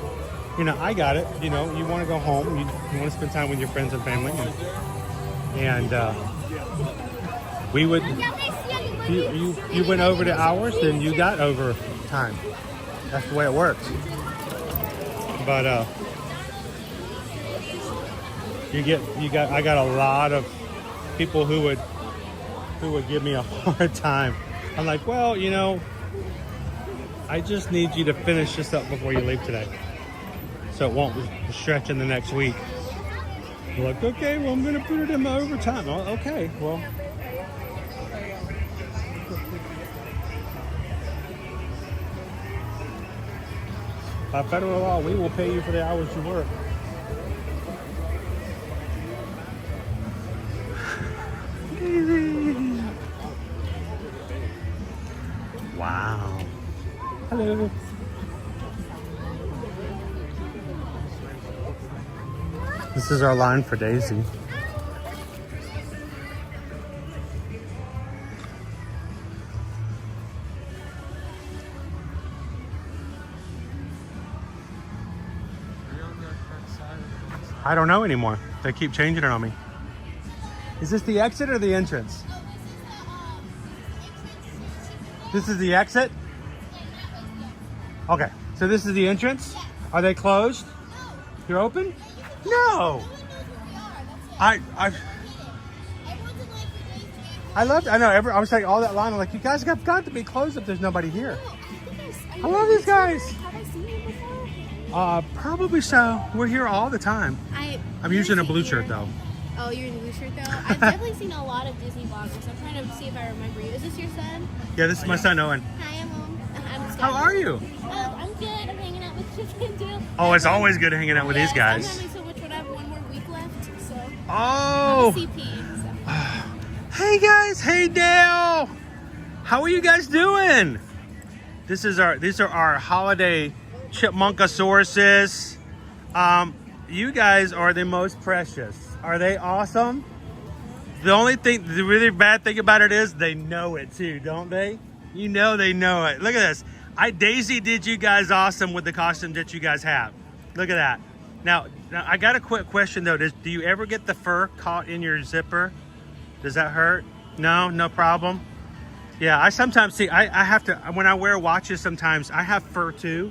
you know, I got it. You know, you want to go home, you want to spend time with your friends and family. And we would, you went over the hours, then you got overtime. That's the way it works. But I got a lot of people who would give me a hard time. I'm like, well, you know, I just need you to finish this up before you leave today, so it won't stretch in the next week. You're like, okay, well, I'm gonna put it in my overtime. Oh, okay, well. By federal law, we will pay you for the hours you work. Wow. Hello. This is our line for Daisy. I don't know anymore. They keep changing it on me. Is this the exit or the entrance? This is the exit? Okay, so this is the entrance? Are they closed? You're open? No! I know, I was like, all that line, I'm like, you guys have got to be closed if there's nobody here. I love these guys. Have I seen you before? Probably so. We're here all the time. I'm using a blue shirt though. Oh, you're in a blue shirt though? I've definitely seen a lot of Disney vloggers. I'm trying to see if I remember you. Is this your son? Yeah, this is my son Owen. Hi, I'm just How are you? I'm good. I'm hanging out with Gibbon too. Oh, it's always good hanging out with these guys. I'm having so much fun. I have one more week left, so. Oh. I'm a CP, so. Hey guys, hey Dale. How are you guys doing? These are our holiday chipmunkasauruses. You guys are the most precious. Are they awesome? The really bad thing about it is they know it too, don't they? You know they know it. Look at this. Daisy did you guys awesome with the costume that you guys have. Look at that. Now I got a quick question though. Do you ever get the fur caught in your zipper? Does that hurt? No problem. Yeah, I sometimes see, I have to, when I wear watches sometimes, I have fur too.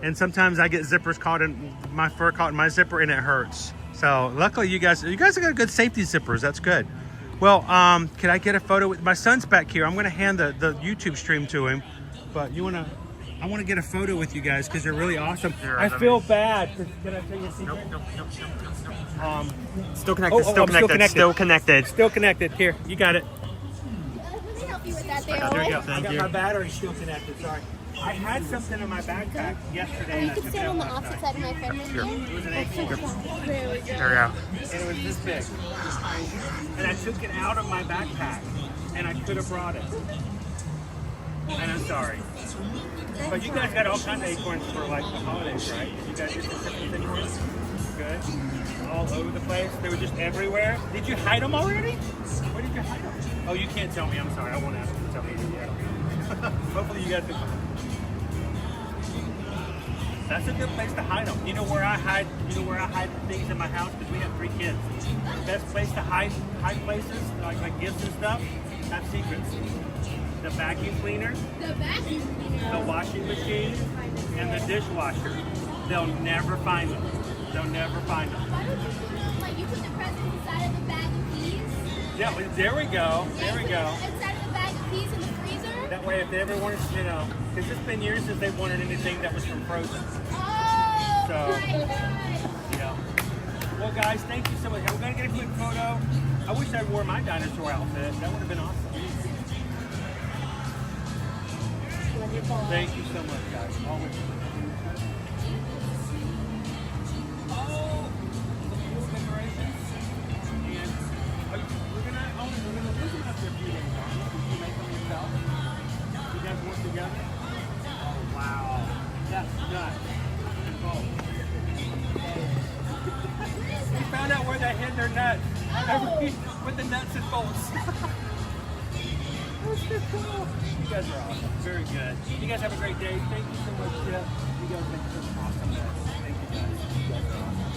And sometimes I get zippers caught in, my fur caught in my zipper and it hurts. So luckily you guys have got good safety zippers. That's good. Well, can I get a photo with, my son's back here. I'm gonna hand the YouTube stream to him. But I wanna get a photo with you guys because you're really awesome. I feel bad. Can I tell you a secret? Nope. Still connected, still connected. Still connected. Here, you got it. Let me help you with that there, There you go. Owen. I got my battery still connected, sorry. I had something in my backpack yesterday. You can sit on the opposite side of my friend right here. It was an 18. There we go. There we go. And it was this big. And I took it out of my backpack and I could have brought it. And I'm sorry. But you guys got all kinds of acorns for like the holidays, right? You guys get the acorns? Good. All over the place. They were just everywhere. Did you hide them already? Where did you hide them? Oh, you can't tell me. I'm sorry. I won't ask you to tell me yet. Hopefully you guys can. That's a good place to hide them. You know where I hide? You know where I hide things in my house? Because we have 3 kids. The best place to hide places like gifts and stuff. Have secrets. The vacuum cleaner. The washing machine. And the dishwasher. They'll never find them. They'll never find them. Why don't you put them, like, you put the presents inside of the bag of peas? Yeah, well, there we go. There we go. Inside of the bag of peas in the freezer? That way, if they ever want, you know, because it's been years since they've wanted anything that was from Frozen. Oh, So, yeah. Well, guys, thank you so much. We're going to get a quick photo. I wish I wore my dinosaur outfit. That would have been awesome. Thank you so much, guys. Always. Found out where they hid their nuts. With the nuts and bolts. That's so cool. You guys are awesome. Very good. You guys have a great day. Thank you so much, Jeff. You guys make such awesome day. Thank you guys. You guys are awesome.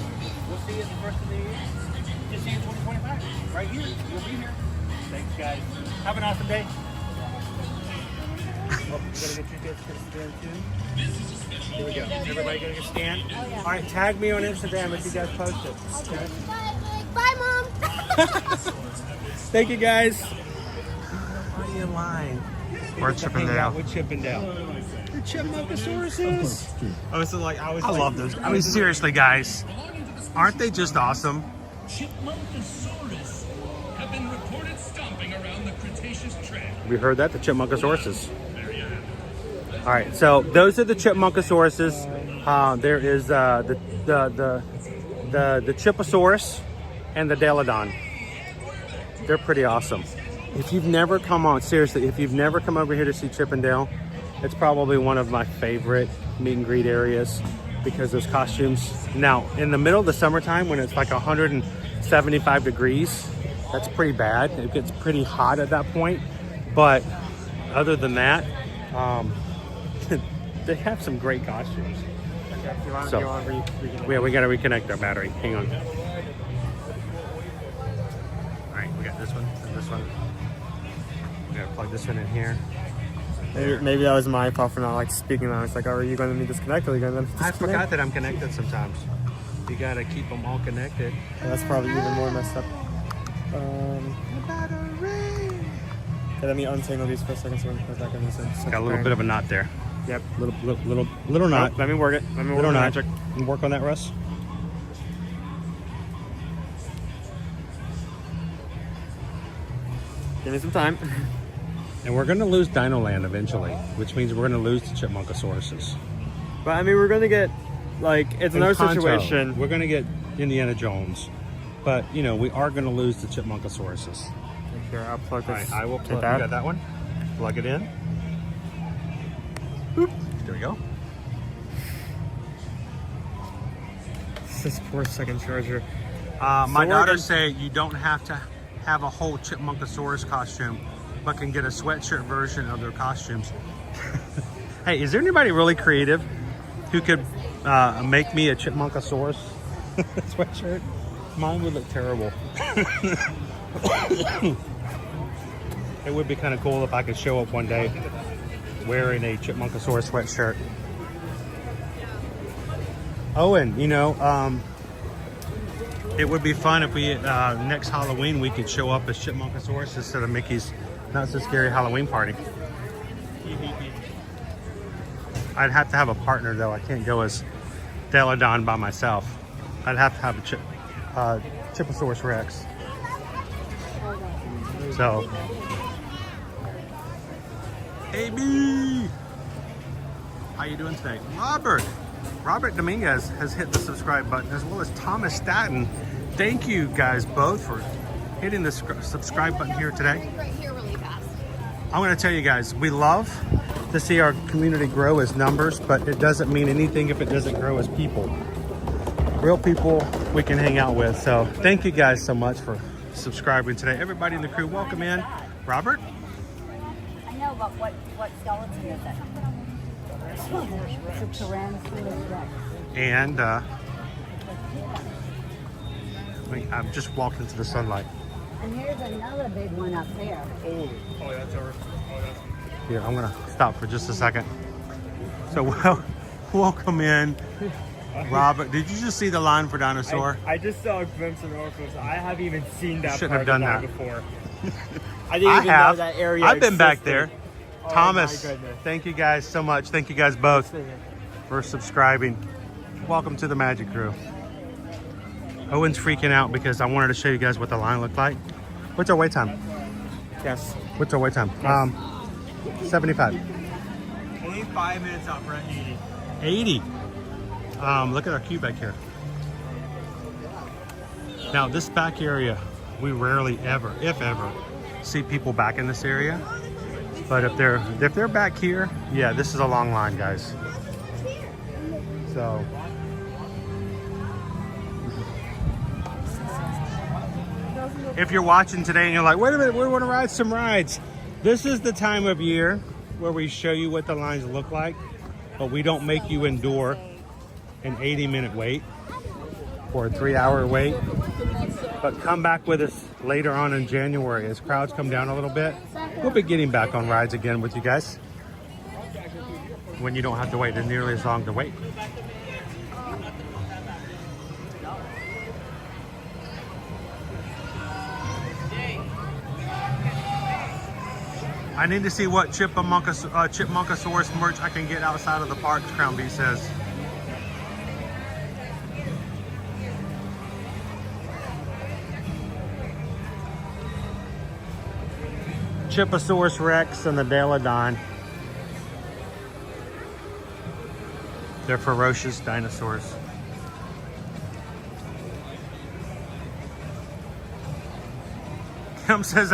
We'll see you at the first of the year. Just see you in 2025. Right here. You'll be here. Thanks, guys. Have an awesome day. Oh, you gotta get your kids to stand too. Here we go. Everybody gonna get stand? Oh, yeah. All right, tag me on Instagram if you guys post it. Okay. Bye, Mom. Thank you, guys. Why are you in line? Or to hang Chippendale. out with Chippendale. The Chipmunkasauruses. Oh, so like I love those. I mean, seriously, guys, aren't they just awesome? Chipmunkasaurus have been reported stomping around the Cretaceous Trail. We heard that, the Chipmunkasauruses. All right, so those are the Chipmunkasauruses. There is the Chiposaurus and the Daladon. They're pretty awesome. If you've never come on, seriously, if you've never come over here to see Chippendale, it's probably one of my favorite meet and greet areas because those costumes. Now, in the middle of the summertime when it's like 175 degrees, that's pretty bad. It gets pretty hot at that point. But other than that, they have some great costumes. So, yeah, we gotta reconnect our battery. Hang on. All right, we got this one and this one. We gotta plug this one in here. Maybe that was my fault for not like speaking on. It's like, oh, are you going to be disconnected? Are you going to I forgot that I'm connected sometimes. You gotta keep them all connected. Yeah, that's probably even more messed up. Okay, let me untangle these for a second so we can put back in this. Got a little bit of a knot there. Yep. Little knot. Oh, let me work it. Let me work little the knot. magic. You work on that, Russ? Give me some time. And we're gonna lose Dino Land eventually, which means we're gonna lose the Chipmunkasauruses. But I mean, we're going to get, like, it's another situation. We're gonna get Indiana Jones, but you know we are gonna lose the Chipmunkasauruses. Here, I'll plug this. All right, I will plug. You that. got that one? Plug it in. Boop. There we go. This 4-second charger. My daughters say you don't have to have a whole Chipmunkasaurus costume, but can get a sweatshirt version of their costumes. Hey, is there anybody really creative who could make me a Chipmunkasaurus sweatshirt? Mine would look terrible. It would be kind of cool if I could show up one day wearing a Chipmunkasaurus sweatshirt. Oh, and you know, it would be fun if we next Halloween we could show up as Chipmunkasaurus instead of Mickey's Not So Scary Halloween Party. I'd have to have a partner though. I can't go as Daladon by myself. I'd have to have a Chiposaurus Rex. So, AB, how you doing today? Robert Dominguez has hit the subscribe button, as well as Thomas Staten. Thank you guys both for hitting the subscribe button here today. Right here really fast. I'm going to tell you guys, we love to see our community grow as numbers, but it doesn't mean anything if it doesn't grow as people. Real people we can hang out with. So thank you guys so much for subscribing today. Everybody in the crew, welcome in. Robert? I know, but what skeleton is it? It's a Tyrannosaurus Rex. And I've just walked into the sunlight. And here's another big one up there. Oh, that's over. Here, I'm gonna stop for just a second. So, welcome in, Robert. Did you just see the line for dinosaur? I just saw a glimpse of Orcos. I haven't even seen that Shouldn't part have done of that before. I didn't even know that area I've been back existed. there. Oh, Thomas, my goodness. thank you guys so much. Thank you guys both for subscribing. Welcome to the Magic Crew. Owen's freaking out because I wanted to show you guys what the line looked like. What's our wait time? Yes. What's our wait time? 75. Only 5 minutes out for 80. 80. Look at our queue back here. Now this back area, we rarely ever, if ever, see people back in this area. But if they're back here, yeah, this is a long line, guys. So. If you're watching today and you're like, wait a minute, we want to ride some rides. This is the time of year where we show you what the lines look like, but we don't make you endure an 80-minute wait or a 3-hour wait. But come back with us later on in January as crowds come down a little bit. We'll be getting back on rides again with you guys when you don't have to wait nearly as long to wait. I need to see what Chipmunkasaurus merch I can get outside of the parks, Crown B says. Chiposaurus Rex and the Daeladon. They're ferocious dinosaurs. Kim says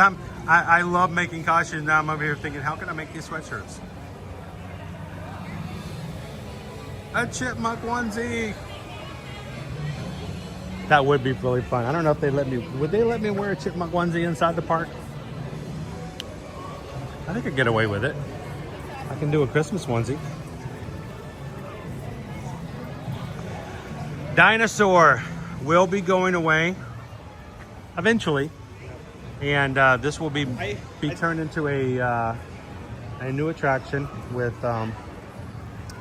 I love making costumes. Now I'm over here thinking, how can I make these sweatshirts? A chipmunk onesie. That would be really fun. I don't know if they let me. Would they let me wear a chipmunk onesie inside the park? I think I could get away with it. I can do a Christmas onesie. Dinosaur will be going away eventually, and this will be turned into a new attraction with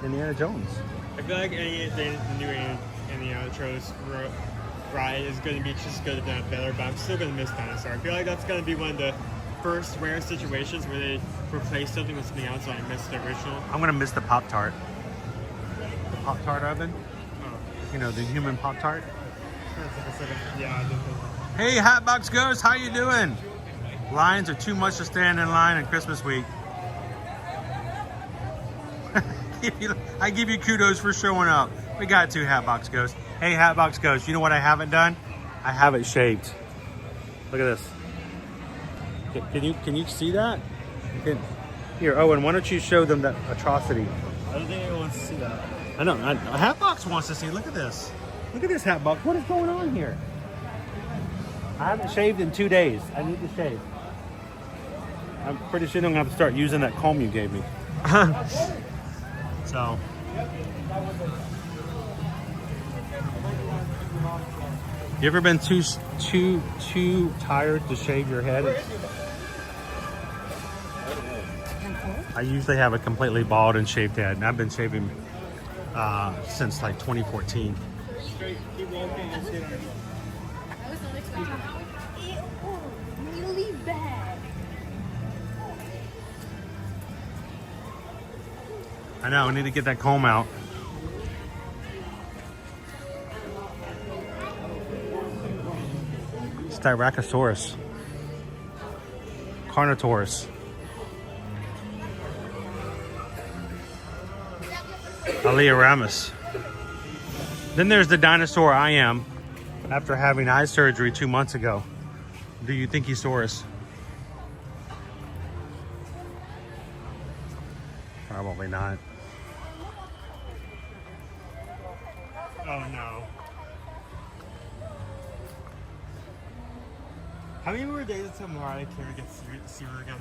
Indiana Jones. I feel like anything the new Indiana Jones ride is going to be just going to be better, but I'm still going to miss Dinosaur. I feel like that's going to be one of the first rare situations where they replace something with something else, so I miss the original. I'm going to miss the Pop-Tart. The Pop-Tart oven. You know, the human Pop-Tart. Yeah. Hey, Hatbox Ghost, how you doing? Lines are too much to stand in line on Christmas week. I give you kudos for showing up. We got to, Hatbox Ghost. Hey, Hatbox Ghost, you know what I haven't done? I haven't shaved. Look at this. Can you see that? Here, Owen, why don't you show them that atrocity? I don't think anyone wants to see that. I know. Hatbox wants to see. Look at this. Look at this, Hatbox. What is going on here? I haven't shaved in 2 days. I need to shave. I'm pretty sure I'm going to have to start using that comb you gave me. So. You ever been too tired to shave your head? I usually have a completely bald and shaved head, and I've been shaving since like 2014. Really bad. I know, I need to get that comb out. Styracosaurus. Carnotaurus. Aleoramus. Then there's the dinosaur I am after having eye surgery 2 months ago. Do you think he's Saurus? Probably not. Oh no. How many more days until Mariah Carey gets to see her again?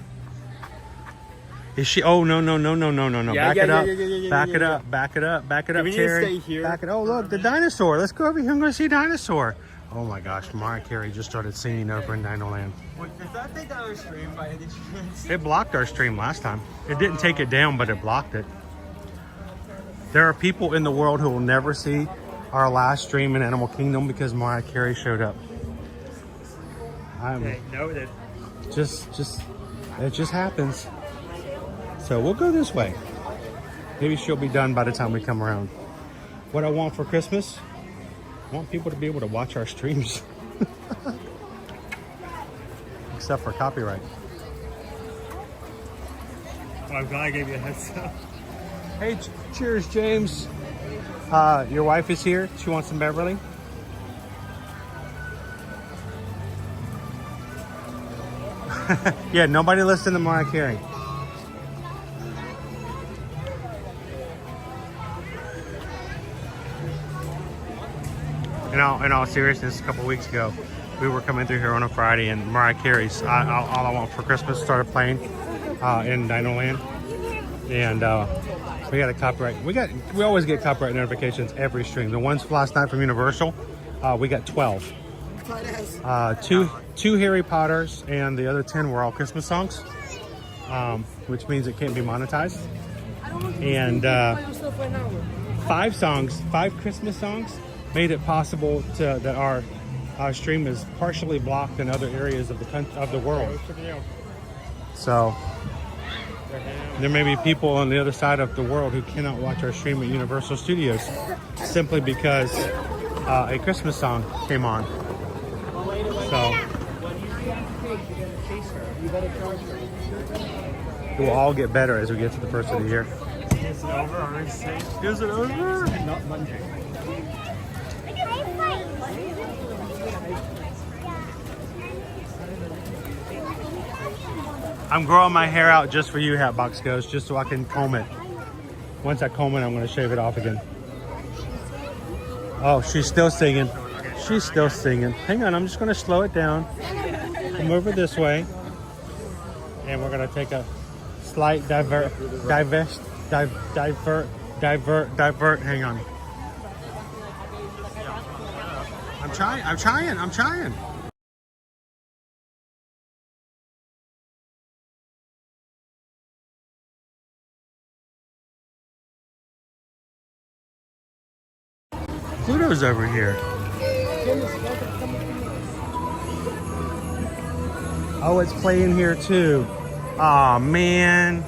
Is she? Oh no. Yeah, Back it up. Back it up, we need to Terry. stay here? Back it. Oh look, the dinosaur. Let's go over here and go see dinosaur. Oh my gosh, Mariah Carey just started singing over in Dinoland. Wait, does that take down our stream by any chance? It blocked our stream last time. It didn't take it down, but it blocked it. There are people in the world who will never see our last stream in Animal Kingdom because Mariah Carey showed up. Okay, noted. It just happens. So we'll go this way. Maybe she'll be done by the time we come around. What I want for Christmas? I want people to be able to watch our streams. Except for copyright. Oh, I'm glad I gave you a heads up. Hey, cheers, James. Your wife is here. She wants some Beverly. Yeah, nobody listen to Mariah Carey. In all seriousness, a couple of weeks ago, we were coming through here on a Friday, and Mariah Carey's All I Want for Christmas started playing in Dinoland, and we got a copyright. We always get copyright notifications every stream. The ones last night from Universal, we got 12. Two Harry Potters, and the other 10 were all Christmas songs, which means it can't be monetized. And 5 Christmas songs made it possible that our stream is partially blocked in other areas of the world. So There may be people on the other side of the world who cannot watch our stream at Universal Studios simply because a Christmas song came on. So it will all get better as we get to the first of the year. Is it over? Are we safe? Is it over? Not lunging. I'm growing my hair out just for you, Hatbox Ghost, just so I can comb it. Once I comb it, I'm going to shave it off again. Oh, she's still singing. She's still singing. Hang on, I'm just going to slow it down. Come over this way. And we're going to take a slight divert. Hang on. I'm trying. Pluto's over here. Oh, it's playing here too. Aw, man.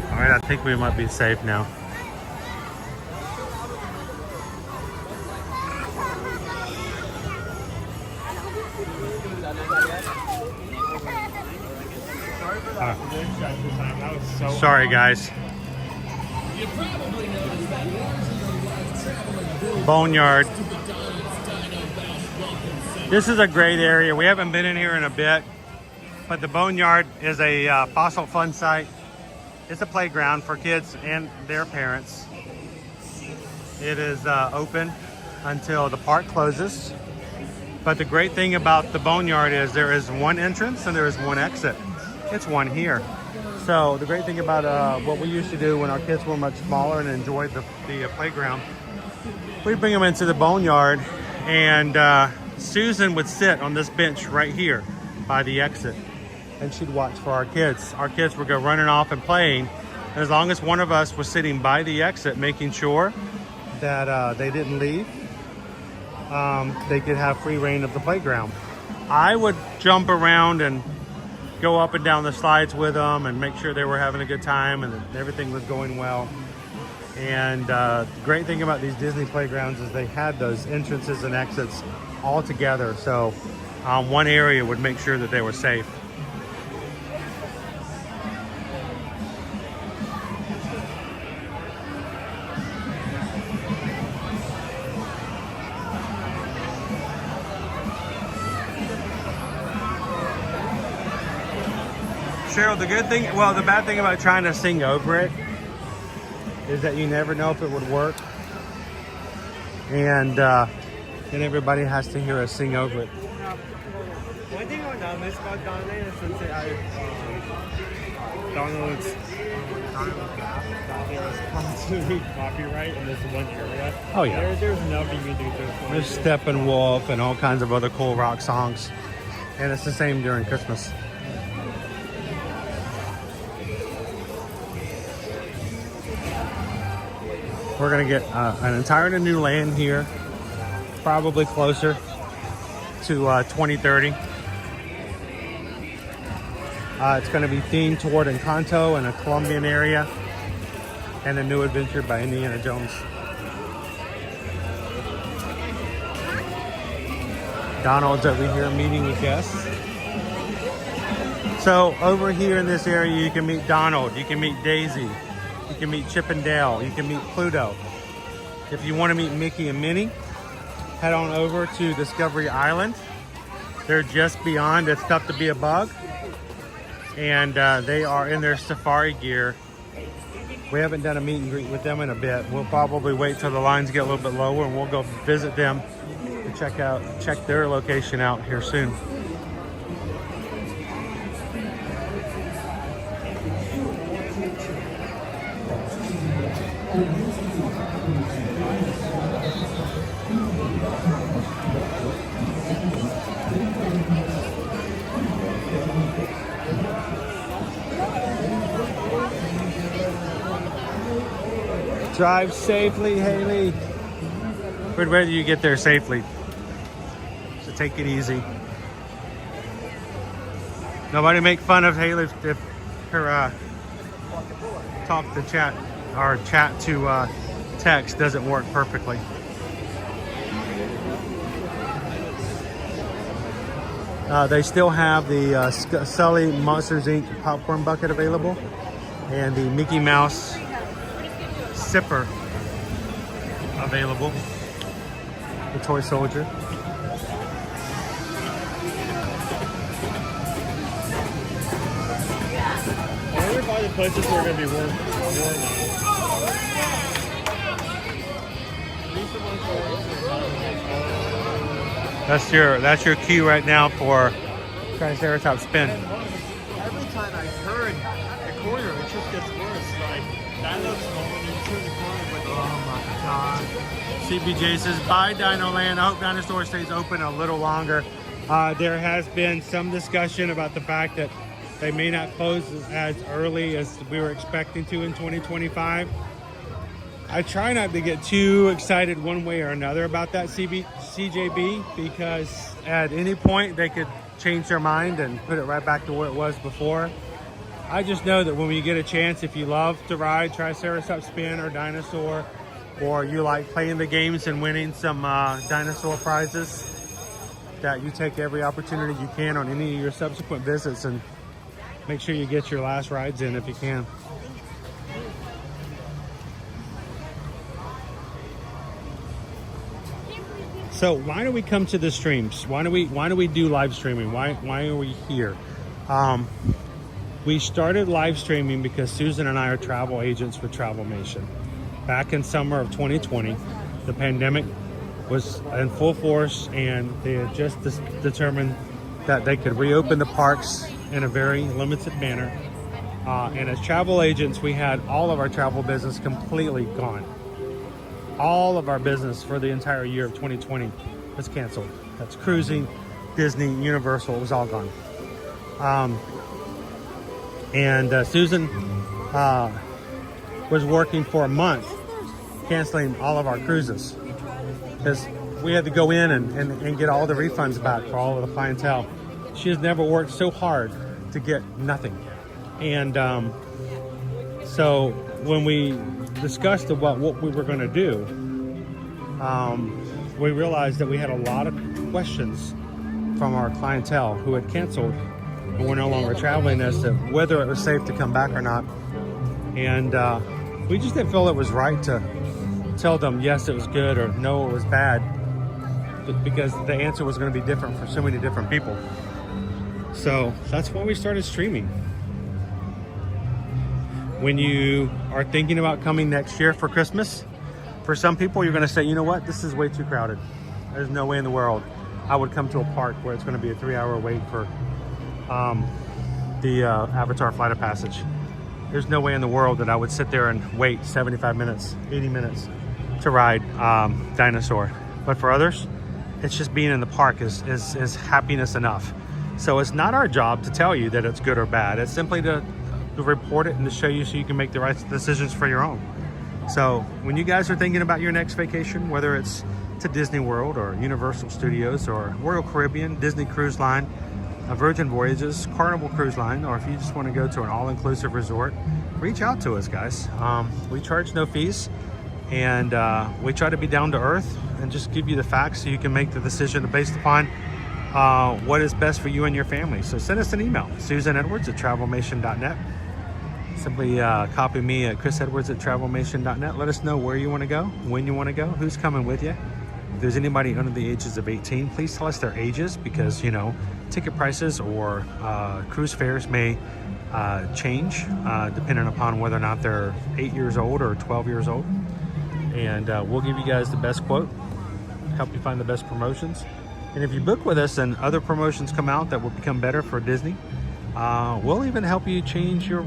All right, I think we might be safe now. Sorry, guys. Boneyard. This is a great area. We haven't been in here in a bit, but the Boneyard is a fossil fun site. It's a playground for kids and their parents. It is open until the park closes. But the great thing about the Boneyard is there is one entrance and there is one exit. It's one here. So the great thing about what we used to do when our kids were much smaller and enjoyed the playground, we'd bring them into the Boneyard, and Susan would sit on this bench right here by the exit, and she'd watch for our kids. Our kids would go running off and playing, and as long as one of us was sitting by the exit making sure that they didn't leave, they could have free reign of the playground. I would jump around and go up and down the slides with them and make sure they were having a good time and that everything was going well. And the great thing about these Disney playgrounds is they had those entrances and exits all together, so one area would make sure that they were safe. Cheryl, the good thing, well, the bad thing about trying to sing over it is that you never know if it would work. And then everybody has to hear us sing over it. One thing I miss about Donald is since it has Donald's constantly copyright in this one area. Oh yeah. There's nothing you can do to it. There's Steppenwolf and all kinds of other cool rock songs. And it's the same during Christmas. We're gonna get an entirely new land here, probably closer to 2030. It's gonna be themed toward Encanto and a Colombian area, and a new adventure by Indiana Jones. Donald's over here meeting with guests. So over here in this area, you can meet Donald, you can meet Daisy, you can meet Chip and Dale, you can meet Pluto. If you want to meet Mickey and Minnie, head on over to Discovery Island. They're just beyond It's Tough to Be a Bug. And they are in their safari gear. We haven't done a meet and greet with them in a bit. We'll probably wait till the lines get a little bit lower and we'll go visit them and check their location out here soon. Drive safely, Haley. But where do you get there safely? So take it easy. Nobody make fun of Haley if her talk to chat or chat to text doesn't work perfectly. They still have the Sully Monsters Inc. popcorn bucket available and the Mickey Mouse sipper available. The toy soldier. I wonder if all the places are going to be warm That's your cue right now for Triceratops spin. Every time I turn the corner, it just gets worse. Like, that looks normal. You turn the corner, but oh my god. CBJ says, bye Dino Land. I hope Dinosaur stays open a little longer. There has been some discussion about the fact that they may not close as early as we were expecting to in 2025. I try not to get too excited one way or another about that CJB because at any point they could change their mind and put it right back to where it was before. I just know that when we get a chance, if you love to ride Triceratops Spin or Dinosaur, or you like playing the games and winning some dinosaur prizes, that you take every opportunity you can on any of your subsequent visits and make sure you get your last rides in if you can. So why do we come to the streams? Why do we do live streaming? Why are we here? We started live streaming because Susan and I are travel agents for Travelmation. Back in summer of 2020, the pandemic was in full force and they had just determined that they could reopen the parks in a very limited manner. And as travel agents, we had all of our travel business completely gone. All of our business for the entire year of 2020 was canceled. That's cruising, Disney, Universal, it was all gone. Susan was working for a month canceling all of our cruises because we had to go in and get all the refunds back for all of the clientele. She has never worked so hard to get nothing. And so when we discussed about what we were going to do, we realized that we had a lot of questions from our clientele who had canceled and were no longer traveling as to whether it was safe to come back or not. And we just didn't feel it was right to tell them yes, it was good or no, it was bad, because the answer was going to be different for so many different people. So that's why we started streaming. When you are thinking about coming next year for Christmas, for some people you're going to say, you know what, this is way too crowded. There's no way in the world I would come to a park where it's going to be a 3-hour wait for the Avatar Flight of Passage. There's no way in the world that I would sit there and wait 75 minutes, 80 minutes to ride Dinosaur. But for others, it's just being in the park is happiness enough. So it's not our job to tell you that it's good or bad. It's simply to report it and to show you so you can make the right decisions for your own. So when you guys are thinking about your next vacation, whether it's to Disney World or Universal Studios or Royal Caribbean, Disney Cruise Line, Virgin Voyages, Carnival Cruise Line, or if you just want to go to an all-inclusive resort, reach out to us, guys. We charge no fees, and we try to be down to earth and just give you the facts so you can make the decision based upon what is best for you and your family. So send us an email, susanedwards@travelmation.net. Simply copy me at chrisedwards@travelmation.net. Let us know where you want to go, when you want to go, who's coming with you. If there's anybody under the ages of 18, please tell us their ages, because you know ticket prices or cruise fares may change depending upon whether or not they're 8 years old or 12 years old. And we'll give you guys the best quote, help you find the best promotions. And if you book with us and other promotions come out that will become better for Disney, we'll even help you change your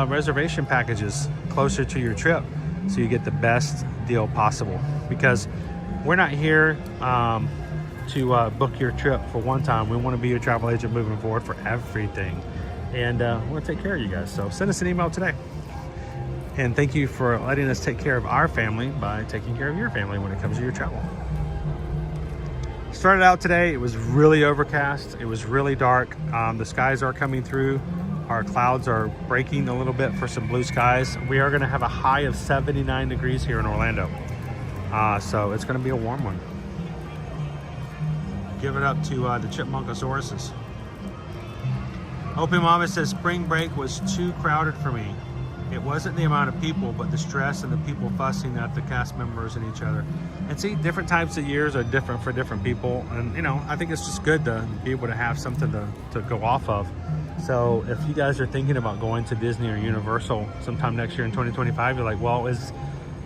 reservation packages closer to your trip so you get the best deal possible. Because we're not here to book your trip for one time. We want to be your travel agent moving forward for everything, and we want to take care of you guys. So send us an email today. And thank you for letting us take care of our family by taking care of your family when it comes to your travel. Started out today, it was really overcast. It was really dark. The skies are coming through. Our clouds are breaking a little bit for some blue skies. We are gonna have a high of 79 degrees here in Orlando. So it's gonna be a warm one. Give it up to the Chipmunkosauruses. Opie Mama says, spring break was too crowded for me. It wasn't the amount of people, but the stress and the people fussing at the cast members and each other. And see, different types of years are different for different people. And you know, I think it's just good to be able to have something to go off of. So if you guys are thinking about going to Disney or Universal sometime next year in 2025, you're like, well, is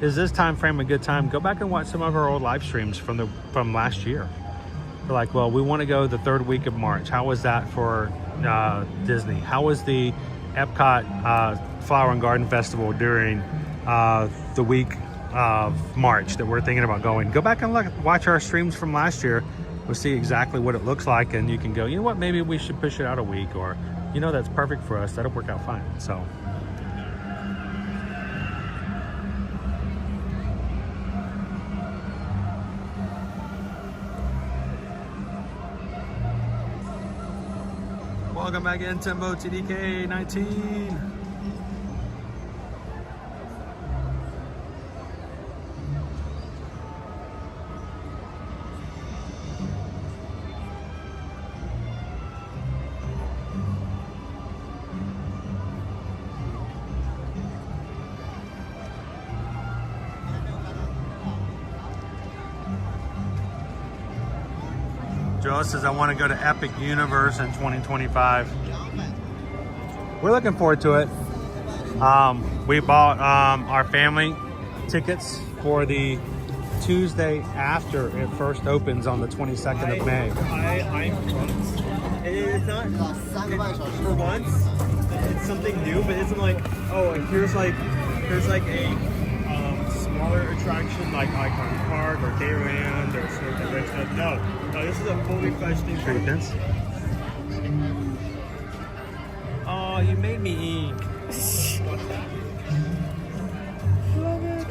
this time frame a good time? Go back and watch some of our old live streams from last year. You're like, well, we want to go the third week of March. How was that for Disney? How was the Epcot Flower and Garden Festival during the week of March that we're thinking about going? Go back and watch our streams from last year. We'll see exactly what it looks like, and you can go, you know what, maybe we should push it out a week, or you know, that's perfect for us. That'll work out fine. So welcome back in, Timbo TDK 19. Joe says, I want to go to Epic Universe in 2025. We're looking forward to it. We bought our family tickets for the Tuesday after it first opens on the 22nd of May. It's not, for once, it's something new, but it's like, oh, here's like a smaller attraction like Icon Park or Dayland or something like that. No, this is a fully fledged thing. Treatments. Oh, you made me eat. Love it.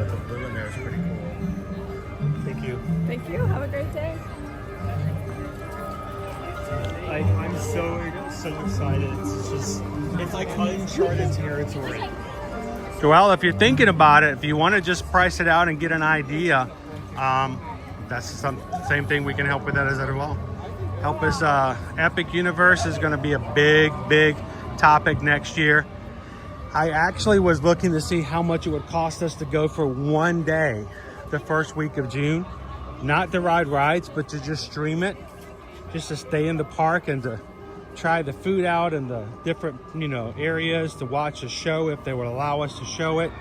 The blue in there is pretty cool. Thank you. Thank you. Have a great day. Like, I'm so excited. It's like uncharted territory. Well, if you're thinking about it, if you want to just price it out and get an idea, that's the same thing we can help with that as well. Help us. Epic Universe is going to be a big topic next year. I actually was looking to see how much it would cost us to go for one day the first week of June. Not to ride rides, but to just stream it. Just to stay in the park and to try the food out in the different, areas, to watch a show if they would allow us to show it,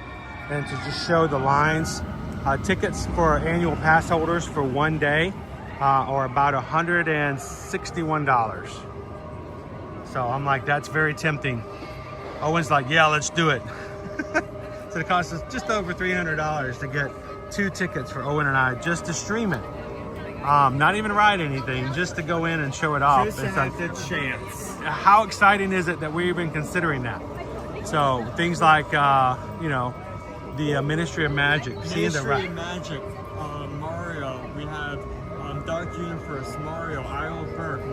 and to just show the lines. Tickets for annual pass holders for one day are about $161. So I'm like, that's very tempting. Owen's like, yeah, let's do it. So it costs us just over $300 to get 2 tickets for Owen and I just to stream it. Not even ride anything, just to go in and show it off. Just to have the chance. How exciting is it that we're even considering that? So things like, the Ministry of Magic. Ministry of Magic, Mario. We have Dark Universe, Mario, Isle of Berk,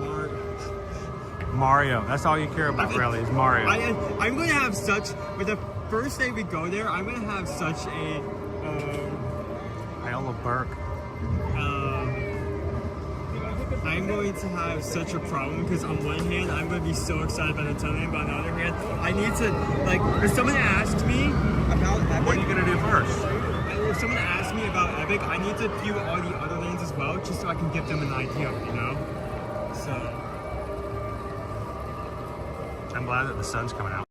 Mario. That's all you care about, really, is Mario. I'm going to have such, with the first day we go there, I'm going to have such a... Isle of Berk. I'm going to have such a problem because on one hand, I'm going to be so excited about the tunnel, but on the other hand, I need to, if someone asked me about Epic... What are you going to do first? If someone asked me about Epic, I need to view all the other lanes as well, just so I can give them an idea, So... I'm glad that the sun's coming out.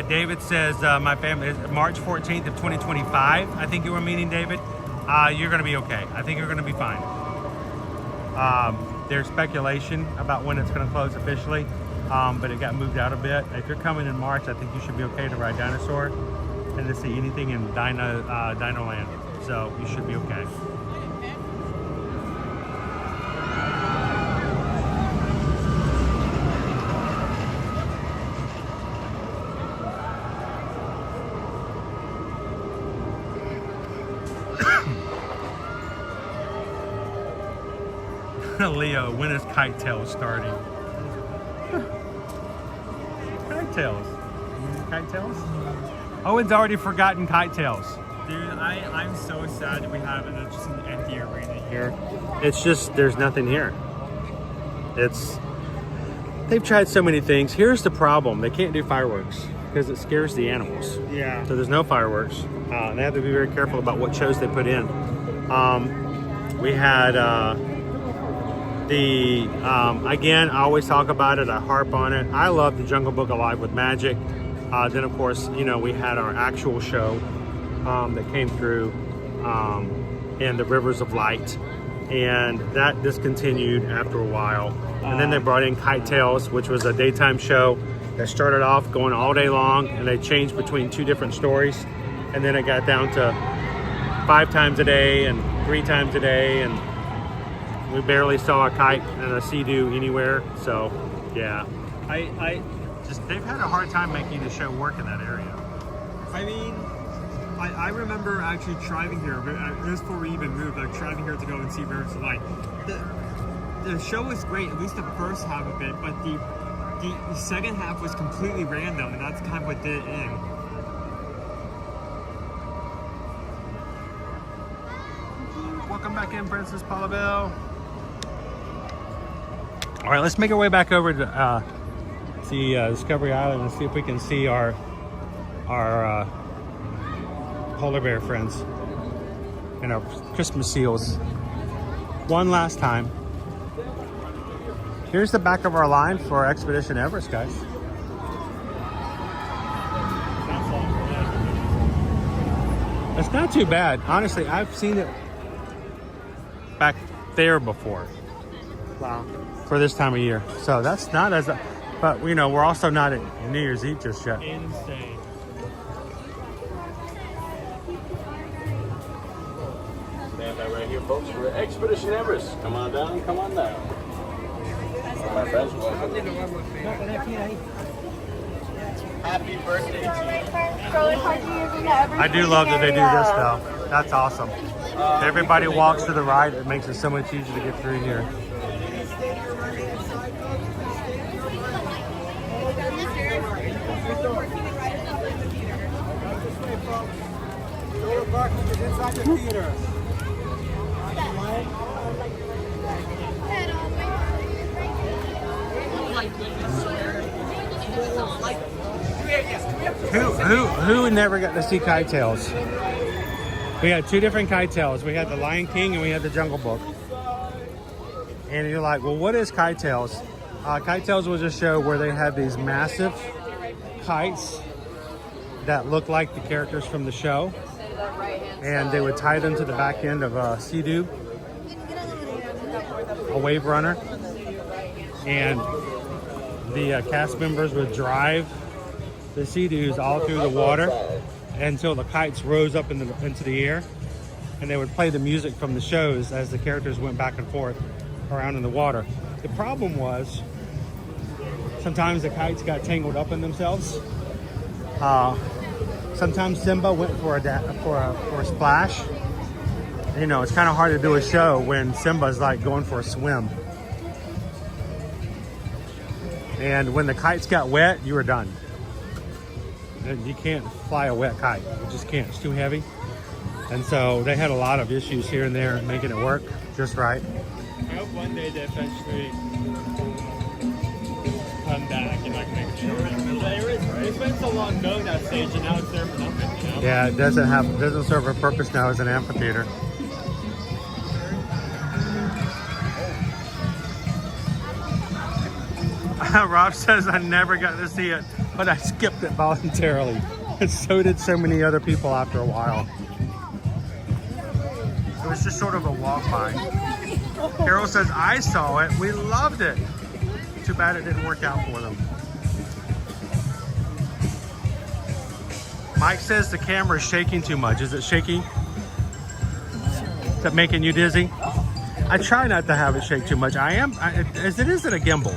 David says my family is March 14th of 2025. I think you were meaning, David. You're going to be okay. I think you're going to be fine. There's speculation about when it's going to close officially, but it got moved out a bit. If you're coming in March, I think you should be okay to ride Dinosaur and to see anything in Dino Land. So you should be okay. Leo, when is Kite Tails starting? Kite Tails. Kite Tails? Owen's already forgotten Kite Tails. Dude, I'm so sad that we have just an empty arena here. It's just, there's nothing here. They've tried so many things. Here's the problem. They can't do fireworks because it scares the animals. Yeah. So there's no fireworks. They have to be very careful about what shows they put in. We had again, I always talk about it. I harp on it. I love the Jungle Book Alive with Magic. Then of course, you know, we had our actual show that came through in the Rivers of Light, and that discontinued after a while. And then they brought in Kite Tails, which was a daytime show that started off going all day long, and they changed between 2 different stories, and then it got down to 5 times a day and 3 times a day, and we barely saw a kite and a sea-doo anywhere. So yeah, they've had a hard time making the show work in that area. I mean, I remember actually driving here, this before we even moved, like driving here to go and see Riverside Light. The show was great, at least the first half of it, but the second half was completely random, and that's kind of what did it in. Welcome back in, Princess Paulabelle. All right, let's make our way back over to see Discovery Island and see if we can see our polar bear friends and our Christmas seals one last time. Here's the back of our line for Expedition Everest, guys. It's not too bad. Honestly, I've seen it back there before. Wow. For this time of year. So that's not as, but you know, we're also not at New Year's Eve just yet. Insane. Stand by right here, folks. We're at Expedition Everest. Come on down, come on down. My friends, welcome. Happy birthday to you. I do love that they do this though. That's awesome. Everybody walks to the right. It makes it so much easier to get through here. Inside the theater. Who never got to see Kite Tails? We had 2 different Kite Tails. We had the Lion King and we had the Jungle Book. And you're like, well, what is Kite Tails? Kite Tails was a show where they had these massive kites that looked like the characters from the show, and they would tie them to the back end of a sea-doo, a wave runner, and the cast members would drive the sea-doos all through the water until the kites rose up into the air, and they would play the music from the shows as the characters went back and forth around in the water. The problem was sometimes the kites got tangled up in themselves. Sometimes Simba went for a splash. You know, it's kind of hard to do a show when Simba's like going for a swim. And when the kites got wet, you were done. You can't fly a wet kite. You just can't. It's too heavy. And so they had a lot of issues here and there making it work just right. I hope one day they eventually come back and like make sure. It's been so long knowing that stage, and now it's there for nothing. You know? Yeah, it doesn't serve a purpose now as an amphitheater. Rob says I never got to see it. but I skipped it voluntarily. And so did so many other people after a while. It was just sort of a walk by. Carol says, I saw it. We loved it. Too bad it didn't work out for them. Mike says the camera is shaking too much. Is it shaking? Is that making you dizzy? I try not to have it shake too much. As it is at a gimbal.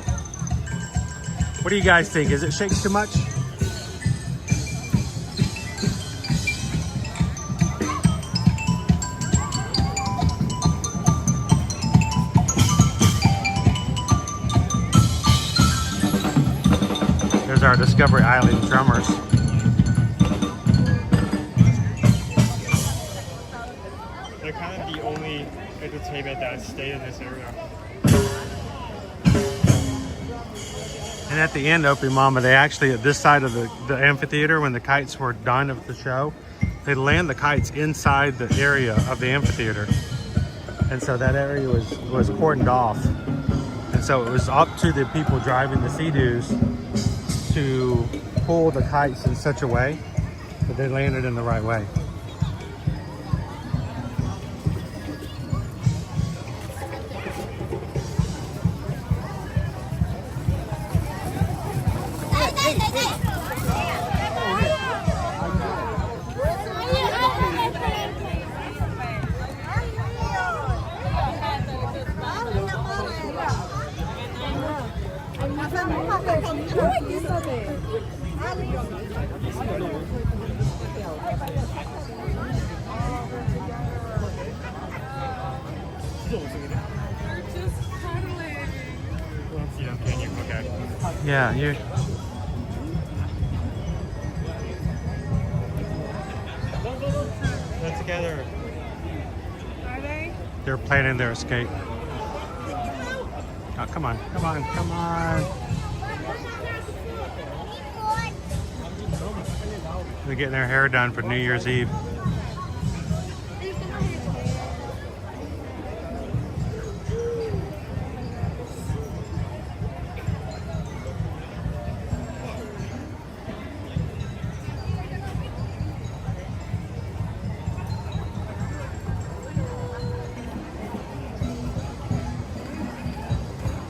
What do you guys think? Is it shaking too much? There's our Discovery Island drummers. They're kind of the only entertainment that stayed in this area. And at the end, Opie Mama, they actually, at this side of the amphitheater, when the kites were done of the show, they land the kites inside the area of the amphitheater. And so that area was cordoned off. And so it was up to the people driving the Sea-Doos to pull the kites in such a way that they landed in the right way. Yeah, you're... They're together. Are they? They're planning their escape. Oh, come on, come on, come on. They're getting their hair done for New Year's Eve.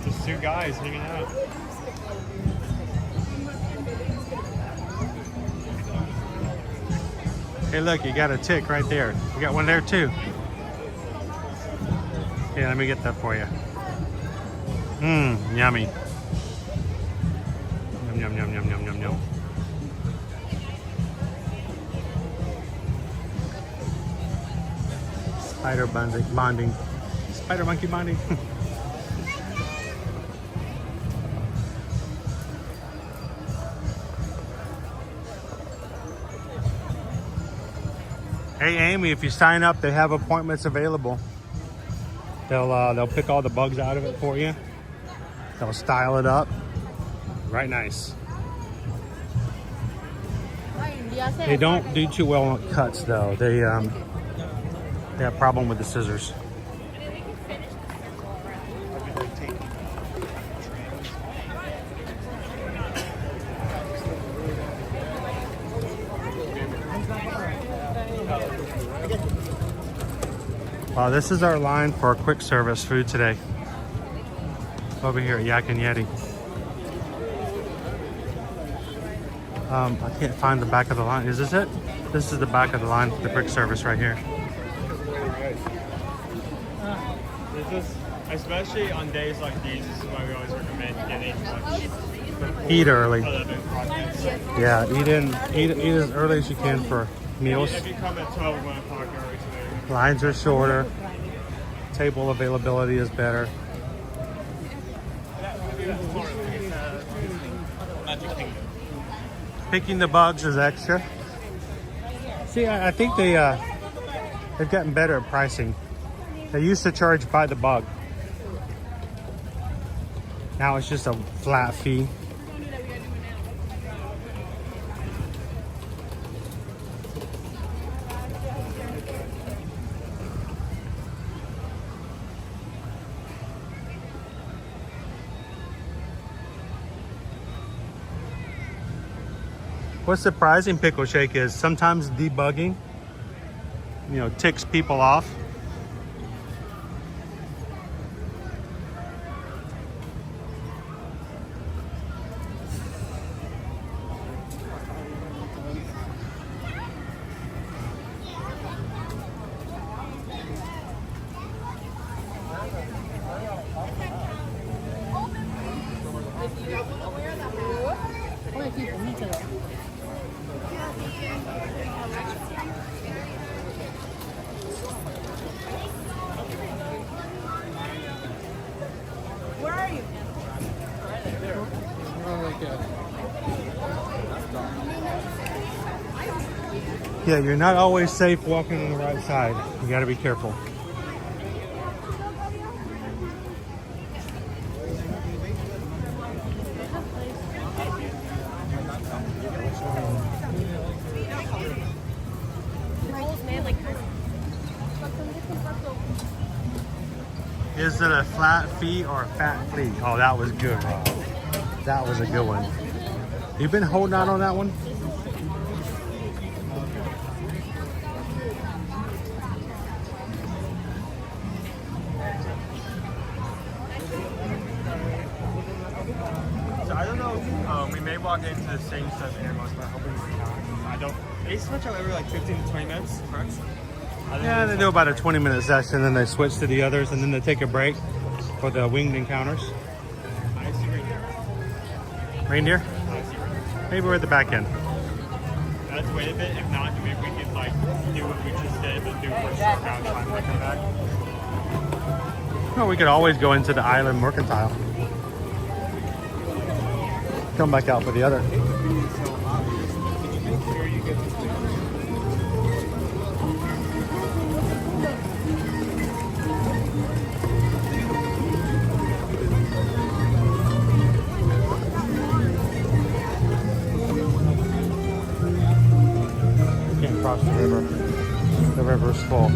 Just two guys hanging out. Hey, look, you got a tick right there. You got one there too. Here, let me get that for you. Mmm, yummy. Yum, yum, yum, yum, yum, yum, yum. Spider bonding. Spider monkey bonding. Hey Amy, if you sign up, they have appointments available. They'll pick all the bugs out of it for you. They'll style it up. Right nice. They don't do too well on cuts though. They have a problem with the scissors. Wow, this is our line for quick service food today. Over here at Yak and Yeti. I can't find the back of the line. Is this it? This is the back of the line for the quick service right here. Especially on days like these, this is why we always recommend getting lunch. Eat early. 11 o'clock. Yeah, eat as early as you can for meals. If you come at 12, 1 o'clock early today. Lines are shorter. Table availability is better. Picking the bugs is extra. See, I think they've gotten better at pricing. They used to charge by the bug. Now it's just a flat fee. What's surprising, Pickle Shake, is sometimes debugging, you know, ticks people off. Where are you? Yeah, you're not always safe walking on the right side. You got to be careful. Is it a flat fee or a fat flea? Oh, that was good, Rob. That was a good one. You've been holding out on that one? So I don't know, we may walk into the same set of animals, but hoping we not. I don't. They switch out every like 15 to 20 minutes, correct? Yeah, they do about a 20-minute session, then they switch to the others, and then they take a break for the winged encounters. I see reindeer. Reindeer? I see reindeer. Maybe we're at the back end. Let's wait a bit. If not, maybe we could like do what we just did, but do for a short amount of time and come back. Well, we could always go into the island Mercantile. Come back out for the other. Can't cross the river. The river's full.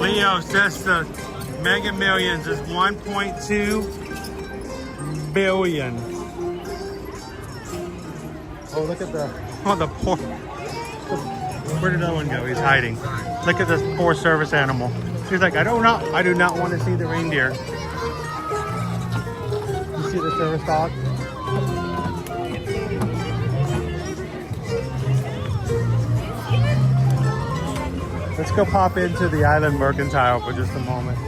Leo says the Mega Millions is 1.2 billion. Oh, look at the poor. Where did that one go? He's hiding. Look at this poor service animal. He's like, I do not want to see the reindeer. You see the service dog? Let's go pop into the island Mercantile for just a moment.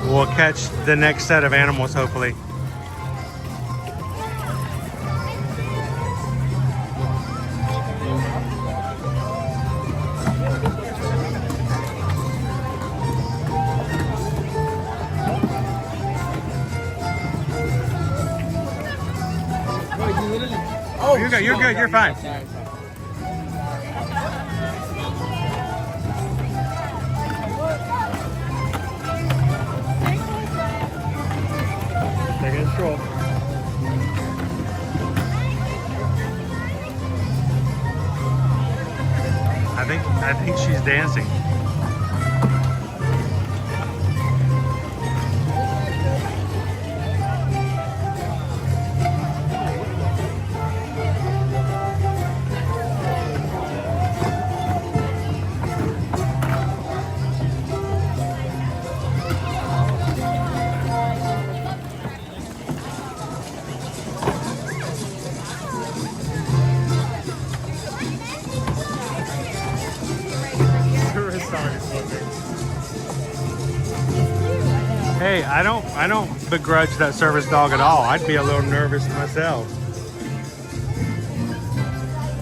We'll catch the next set of animals, hopefully. Oh, you're good. You're good. You're fine. Taking a stroll. I think she's dancing. Hey, I don't begrudge that service dog at all. I'd be a little nervous myself.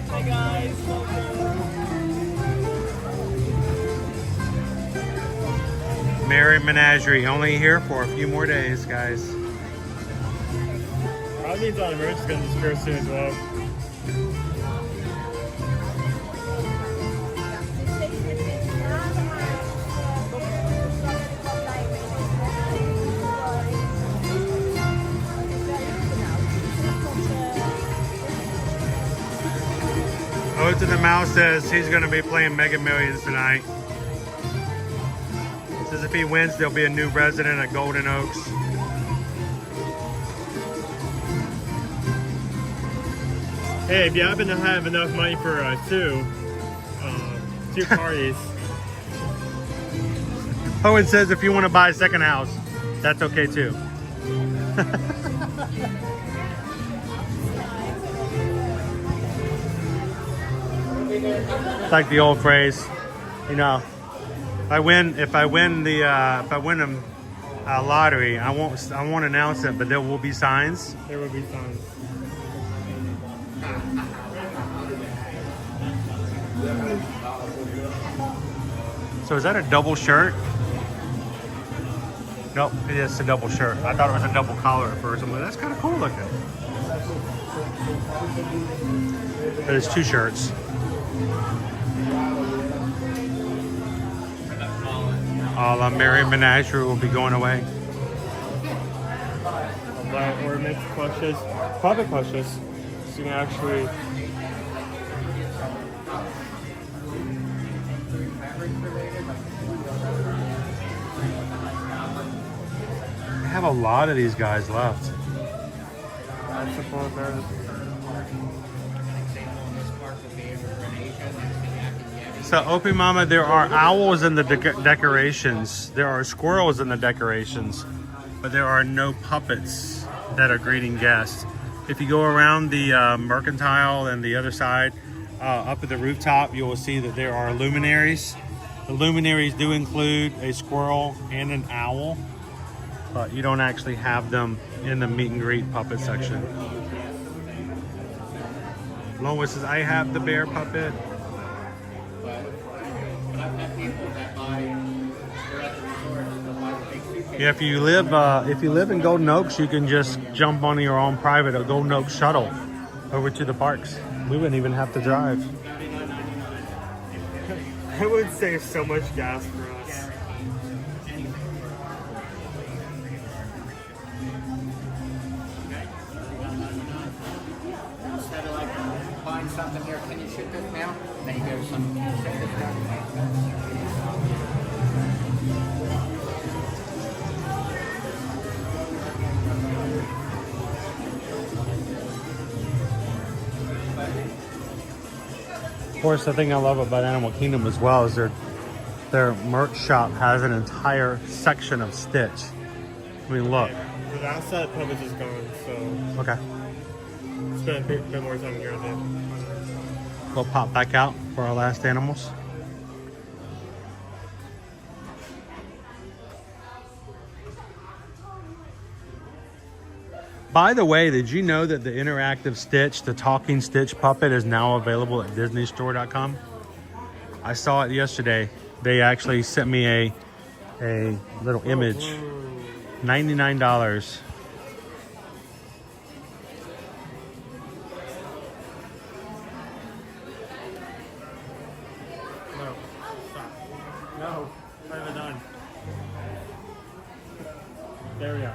Hi guys. Merry Menagerie, only here for a few more days, guys. Probably means on emergency is going to disperse soon as well. to the Mouse says he's going to be playing Mega Millions tonight. Says if he wins, there'll be a new resident at Golden Oaks. Hey, if you happen to have enough money for two parties. Owen says if you want to buy a second house, that's okay too. It's like the old phrase, you know, if I win a lottery, I won't announce it, but there will be signs. There will be signs. So is that a double shirt? Nope, it is a double shirt. I thought it was a double collar at first. I'm like, that's kind of cool looking. But it's two shirts. All Merry Menagerie will be going away. Ornaments, plushes, puppet plushes. So you can actually. I have a lot of these guys left. That's the full there. So, Opie Mama, there are owls in the decorations. There are squirrels in the decorations, but there are no puppets that are greeting guests. If you go around the Mercantile and the other side, up at the rooftop, you will see that there are luminaries. The luminaries do include a squirrel and an owl, but you don't actually have them in the meet and greet puppet section. Lois says, I have the bear puppet. Yeah, if you live in Golden Oaks, you can just jump on your own private Golden Oaks shuttle over to the parks. We wouldn't even have to drive. I would save so much gas for us. Instead of like buying something here, can you shoot this now? Then you go to some. Of course, the thing I love about Animal Kingdom as well is their merch shop has an entire section of Stitch. I mean, look. The last set puppets is gone, so. Okay. Spend a bit more time here, I think. We'll pop back out for our last animals. By the way, did you know that the interactive Stitch, the talking Stitch puppet, is now available at disneystore.com? I saw it yesterday. They actually sent me a little image. $99. No, I haven't done. There we go.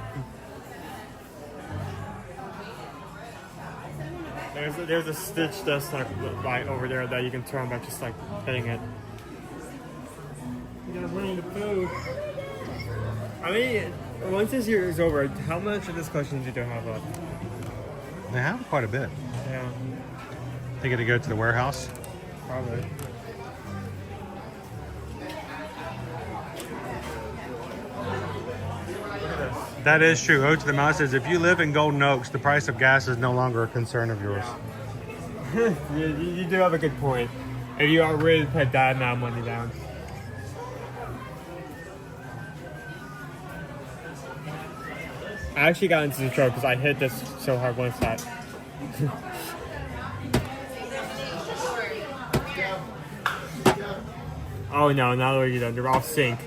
There's a Stitch that's like right over there that you can turn by just like hitting it. You got Winnie the Pooh. I mean, once this year is over, how much of this collection do you have left? They have quite a bit. Yeah. They get to go to the warehouse? Probably. That is true. Oh, to the Mouse says, if you live in Golden Oaks, the price of gas is no longer a concern of yours. you do have a good point. If you are ready to put that amount of money down. I actually got into the truck because I hit this so hard one side. Oh no, now they're done. They're all sync.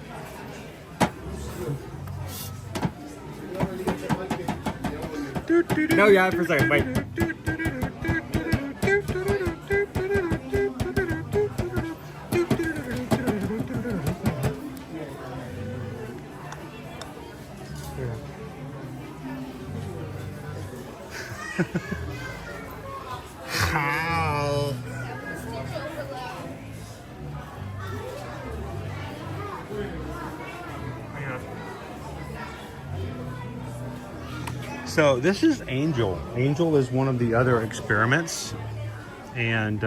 No, yeah, for a second, wait. How? So this is Angel. Angel is one of the other experiments, and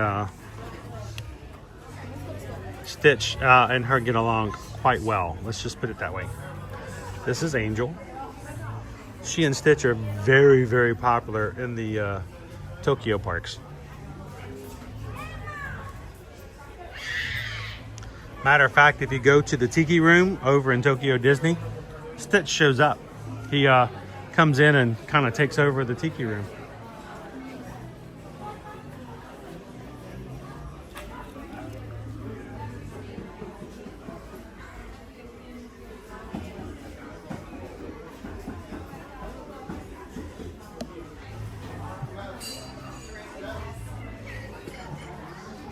Stitch and her get along quite well. Let's just put it that way. This is Angel. She and Stitch are very, very popular in the Tokyo parks. Matter of fact, if you go to the Tiki Room over in Tokyo Disney, Stitch shows up. He comes in and kind of takes over the Tiki Room.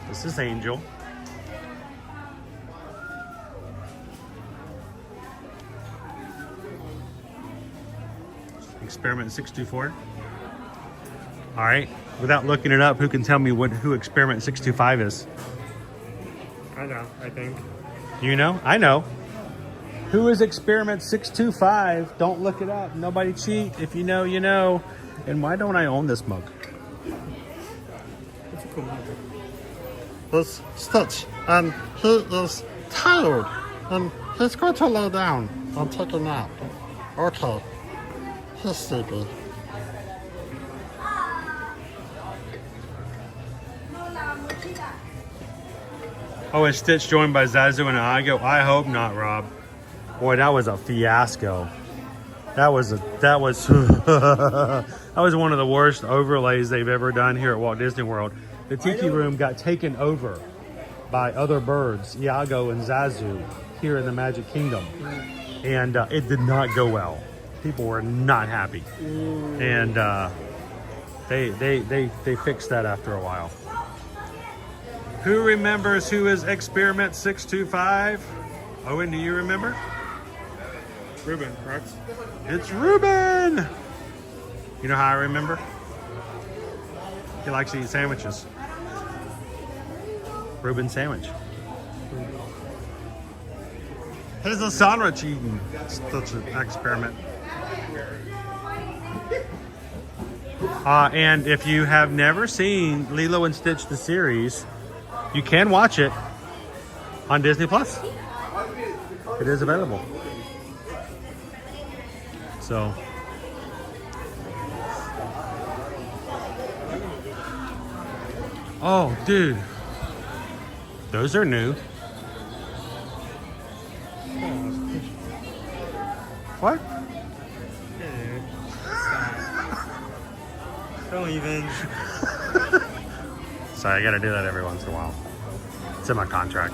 This is Angel. Experiment 624. All right, without looking it up, who can tell me who Experiment 625 is? I know, I think. You know? I know. Who is Experiment 625? Don't look it up. Nobody cheat. If you know, you know. And why don't I own this mug? It's a cool mug. It's Stitch, and he is tired, and he's going to lay down and take a nap. Okay. He's sleepy. Oh, is Stitch joined by Zazu and Aigo? I hope not, Rob. Boy, that was a fiasco. That was that was one of the worst overlays they've ever done here at Walt Disney World. The Tiki Room got taken over by other birds, Iago and Zazu, here in the Magic Kingdom, and it did not go well. People were not happy, and they fixed that after a while. Who remembers who is Experiment 625? Owen, do you remember? Ruben, correct? It's Ruben! You know how I remember? He likes to eat sandwiches. Ruben sandwich. Here's a sandwich eating. Such an experiment. And if you have never seen Lilo and Stitch the series, you can watch it on Disney Plus. It is available. So oh, dude, those are new. What? Don't even. Sorry, I gotta do that every once in a while. It's in my contract.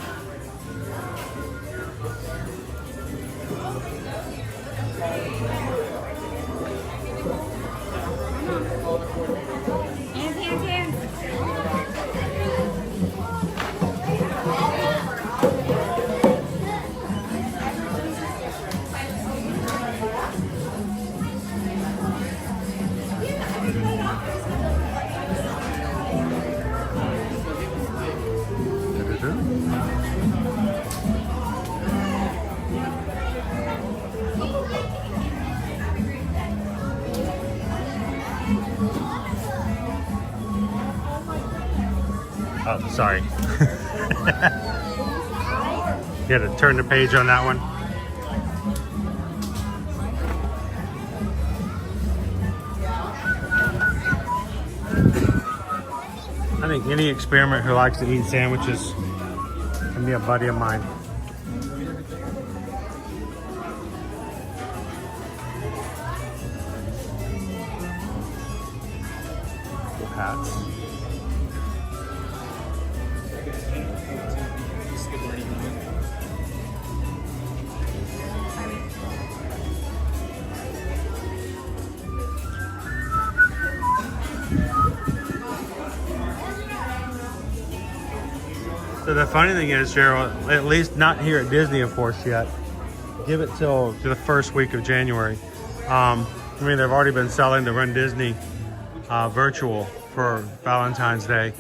Oh, sorry. You had to turn the page on that one. I think any experiment who likes to eat sandwiches can be a buddy of mine. Hats. So the funny thing is, Cheryl, at least not here at Disney, of course, yet. Give it till to the first week of January. I mean, they've already been selling the Run Disney virtual for Valentine's Day.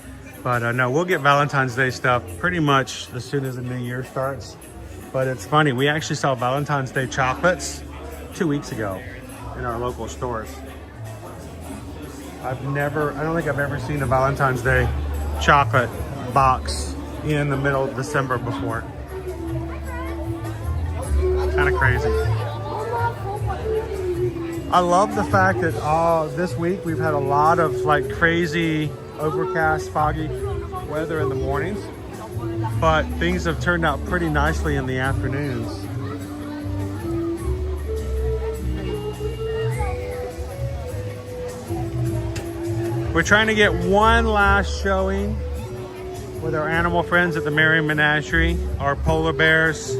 But no, we'll get Valentine's Day stuff pretty much as soon as the new year starts. But it's funny, we actually saw Valentine's Day chocolates 2 weeks ago in our local stores. I don't think I've ever seen a Valentine's Day chocolate box in the middle of December before. Kind of crazy. I love the fact that this week we've had a lot of like crazy overcast, foggy weather in the mornings, but things have turned out pretty nicely in the afternoons. We're trying to get one last showing with our animal friends at the Menagerie, our polar bears,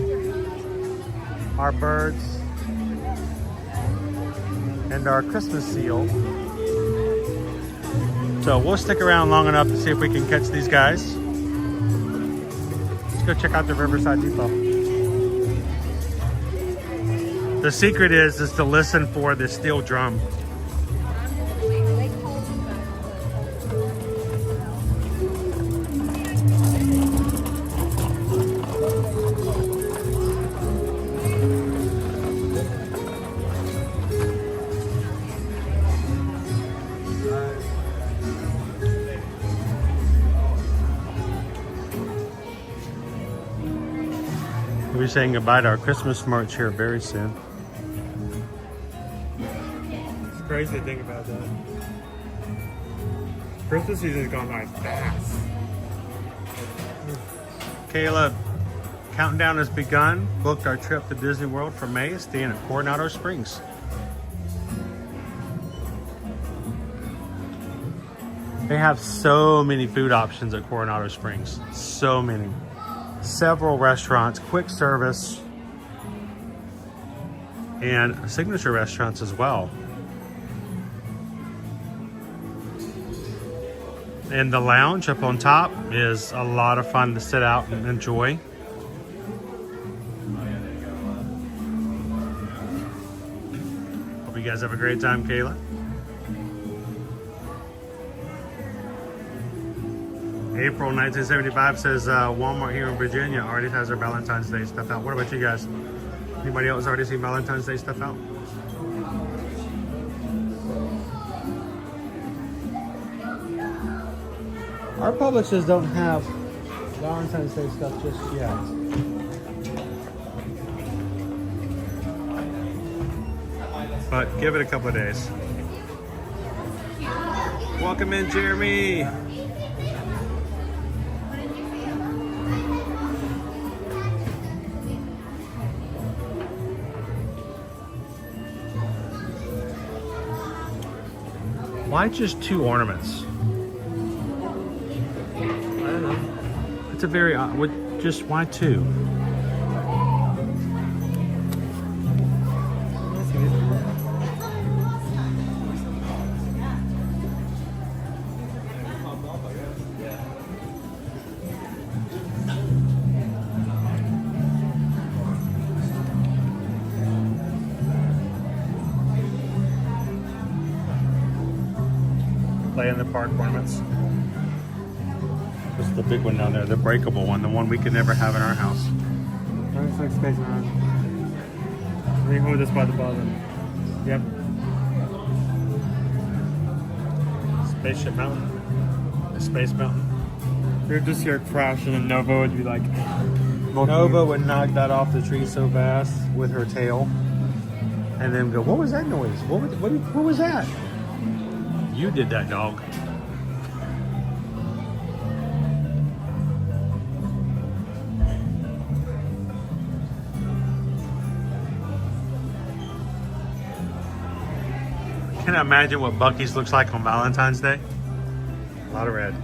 our birds, and our Christmas seal. So we'll stick around long enough to see if we can catch these guys. Let's go check out the Riverside Depot. The secret is to listen for the steel drum. We'll be saying goodbye to our Christmas merch here very soon. It's crazy to think about that. Christmas season's gone by fast. Kayla, countdown has begun. Booked our trip to Disney World for May, staying at Coronado Springs. They have so many food options at Coronado Springs. So many. Several restaurants, quick service, and signature restaurants as well. And the lounge up on top is a lot of fun to sit out and enjoy. Hope you guys have a great time, Kayla. April 1975 says Walmart here in Virginia already has their Valentine's Day stuff out. What about you guys? Anybody else already seen Valentine's Day stuff out? Our publishers don't have Valentine's Day stuff just yet. But give it a couple of days. Welcome in, Jeremy. Why just 2 ornaments? I don't know. It's a very odd. Just why 2? Play in the park ornaments. This is the big one down there, the breakable one, the one we could never have in our house. Looks like Space Mountain. Let me hold this by the bottom. Yep. Spaceship Mountain. The Space Mountain. You're just here crashing and Nova would be like... Nova would knock that off the tree so fast with her tail. And then go, what was that noise? What was that? You did that, dog. Can I imagine what Buc-ee's looks like on Valentine's Day? A lot of red.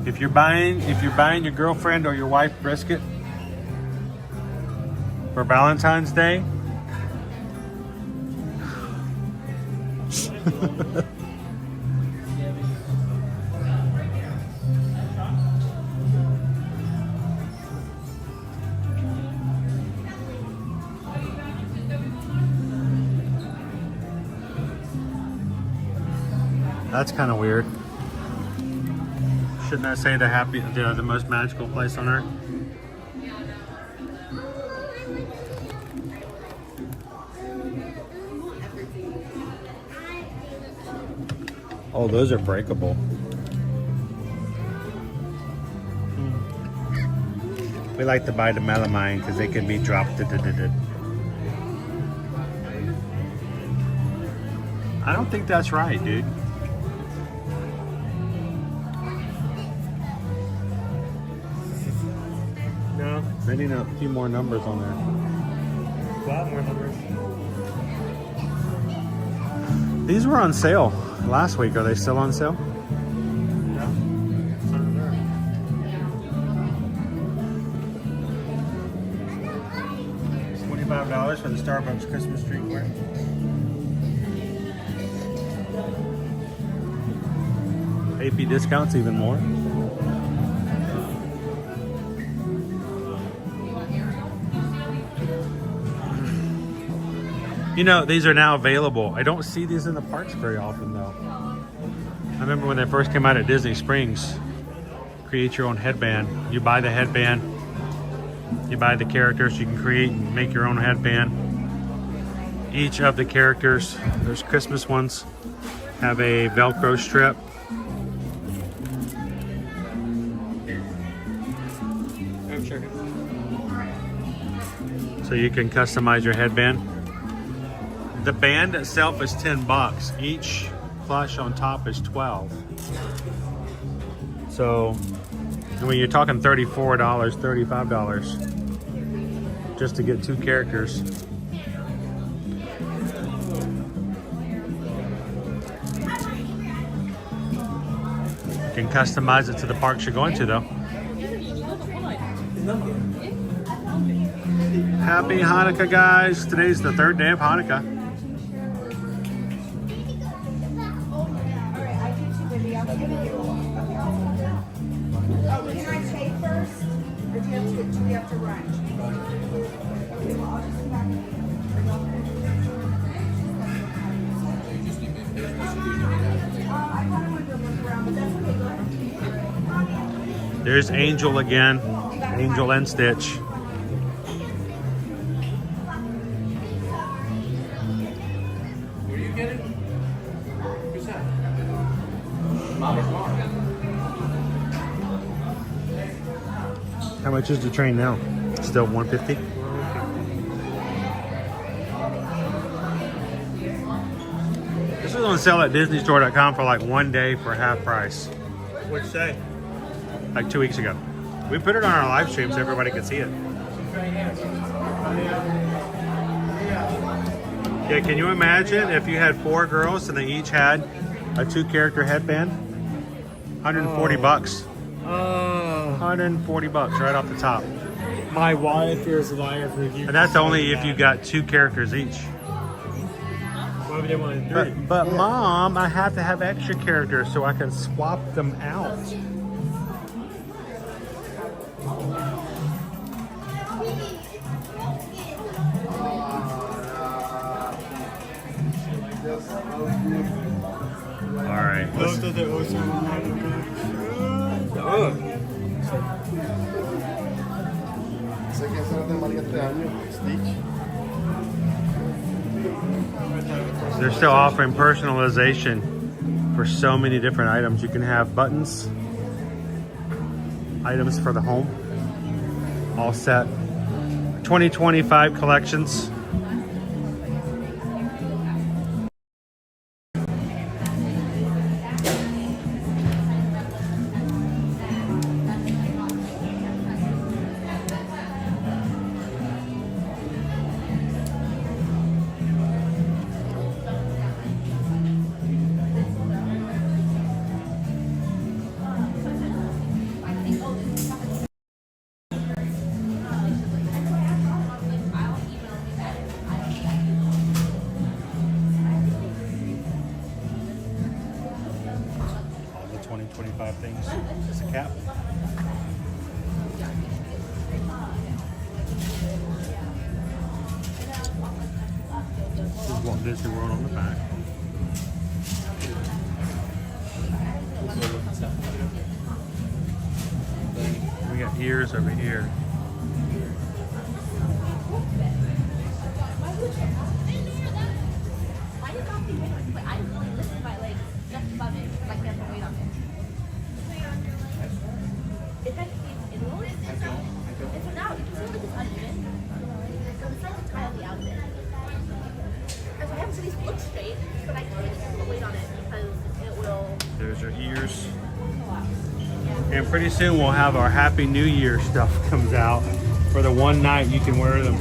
If you're buying your girlfriend or your wife brisket for Valentine's Day, that's kind of weird. Shouldn't I say the most magical place on earth? Oh, those are breakable. We like to buy the melamine because they can be dropped. I don't think that's right, dude. No. They need a few more numbers on there. A lot more numbers. These were on sale last week. Are they still on sale? No. $25 for the Starbucks Christmas tree ware. AP discounts even more. You know, these are now available. I don't see these in the parks very often though. I remember when they first came out at Disney Springs. Create your own headband. You buy the headband. You buy the characters. You can create and make your own headband. Each of the characters, there's Christmas ones, have a Velcro strip. So you can customize your headband. The band itself is $10. Each plush on top is $12. So when you're talking $34, $35 just to get 2 characters. You can customize it to the parks you're going to though. Happy Hanukkah, guys. Today's the 3rd day of Hanukkah. Can I take first? Or do we have to run? Okay, well, I'll just come back. I kind of wanted to look around, but that's okay. Go ahead. There's Angel again. Angel and Stitch. Where you getting? Who's that? Mama's mom. How much is the train now? Still $150? This was on sale at DisneyStore.com for like 1 day for half price. What'd you say? Like 2 weeks ago. We put it on our live stream so everybody could see it. Yeah, can you imagine if you had 4 girls and they each had a 2-character headband? $140. $140 right off the top. My wife is a liar for you. And that's only if you got 2 characters each. Why would they want 3? But Mom, I have to have extra characters so I can swap them out. All right. They're still offering personalization for so many different items. You can have buttons, items for the home, all set. 2025 collections. All the 2025 things. Just a cap. This is Walt Disney World on the back. We got ears over here. because I can't wait on it. It has these inroads. And so now you can see like it's uneven. So it's trying to tile the outfit. And so I have these look straight, but I can't put weight on it because it will. There's your ears. And pretty soon we'll have our Happy New Year stuff comes out for the one night you can wear them.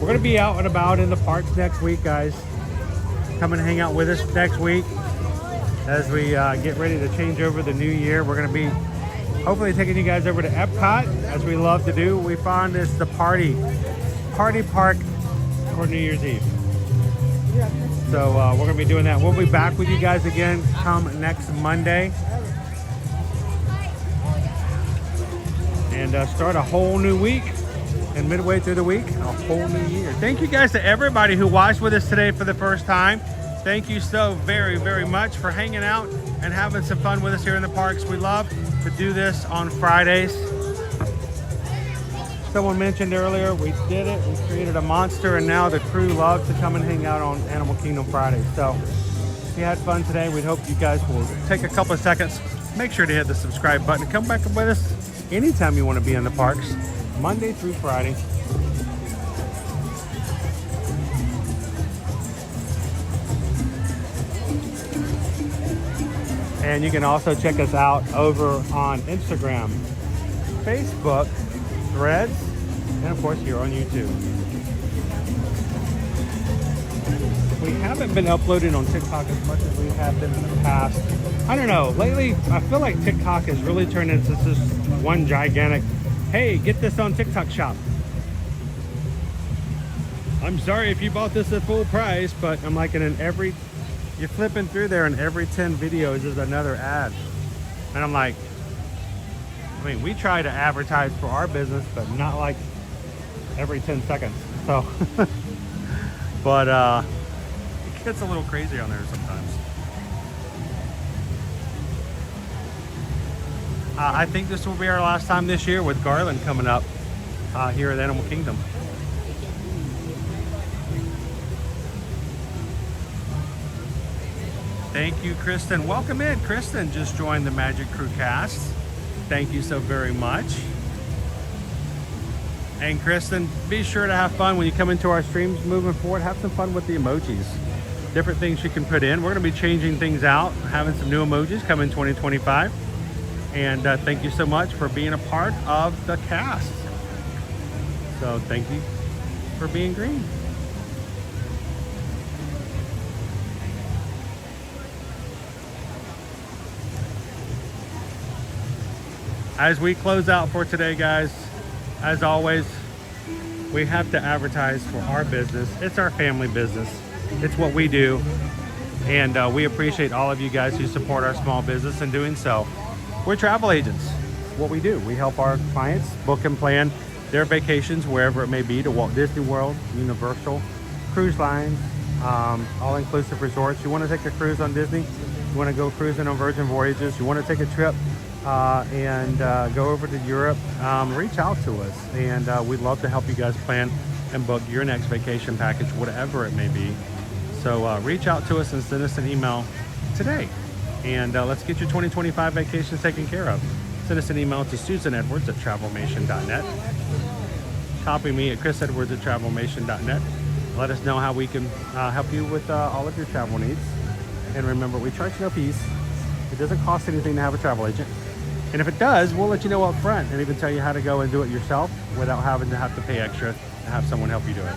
We're gonna be out and about in the parks next week, guys. Come and hang out with us next week as we get ready to change over the new year. We're gonna be hopefully taking you guys over to Epcot, as we love to do. We find it's the party park for New Year's Eve. So we're gonna be doing that. We'll be back with you guys again come next Monday. And start a whole new week, and midway through the week, a whole new year. Thank you guys to everybody who watched with us today for the first time. Thank you so very, very much for hanging out and having some fun with us here in the parks. We love to do this on Fridays. Someone mentioned earlier, we did it. We created a monster, and now the crew loves to come and hang out on Animal Kingdom Fridays. So if you had fun today, we hope you guys will take a couple of seconds. Make sure to hit the subscribe button and come back with us anytime you want to be in the parks, Monday through Friday. And you can also check us out over on Instagram, Facebook, Threads, and of course here on YouTube. We haven't been uploading on TikTok as much as we have been in the past. I don't know, lately I feel like TikTok has really turned into this one gigantic, hey, get this on TikTok shop. I'm sorry if you bought this at full price, but I'm like, you're flipping through there and every 10 videos is another ad. And I'm like, I mean, we try to advertise for our business, but not like every 10 seconds. So, but it gets a little crazy on there sometimes. I think this will be our last time this year with Garland coming up here at Animal Kingdom. Thank you, Kristen. Welcome in. Kristen just joined the Magic Crew cast. Thank you so very much. And Kristen, be sure to have fun when you come into our streams moving forward. Have some fun with the emojis. Different things you can put in. We're going to be changing things out, having some new emojis come in 2025. And thank you so much for being a part of the cast. So thank you for being green. As we close out for today, guys, as always, we have to advertise for our business. It's our family business. It's what we do. And we appreciate all of you guys who support our small business in doing so. We're travel agents. What we do, we help our clients book and plan their vacations wherever it may be, to Walt Disney World, Universal, cruise lines, all-inclusive resorts. You want to take a cruise on Disney? You want to go cruising on Virgin Voyages? You want to take a trip and go over to Europe? Reach out to us, and we'd love to help you guys plan and book your next vacation package, whatever it may be. So reach out to us and send us an email today. And let's get your 2025 vacations taken care of. Send us an email to susanedwards@travelmation.net. Copy me at chrisedwards@travelmation.net. Let us know how we can help you with all of your travel needs. And remember, we charge no fees. It doesn't cost anything to have a travel agent. And if it does, we'll let you know up front and even tell you how to go and do it yourself without having to pay extra to have someone help you do it.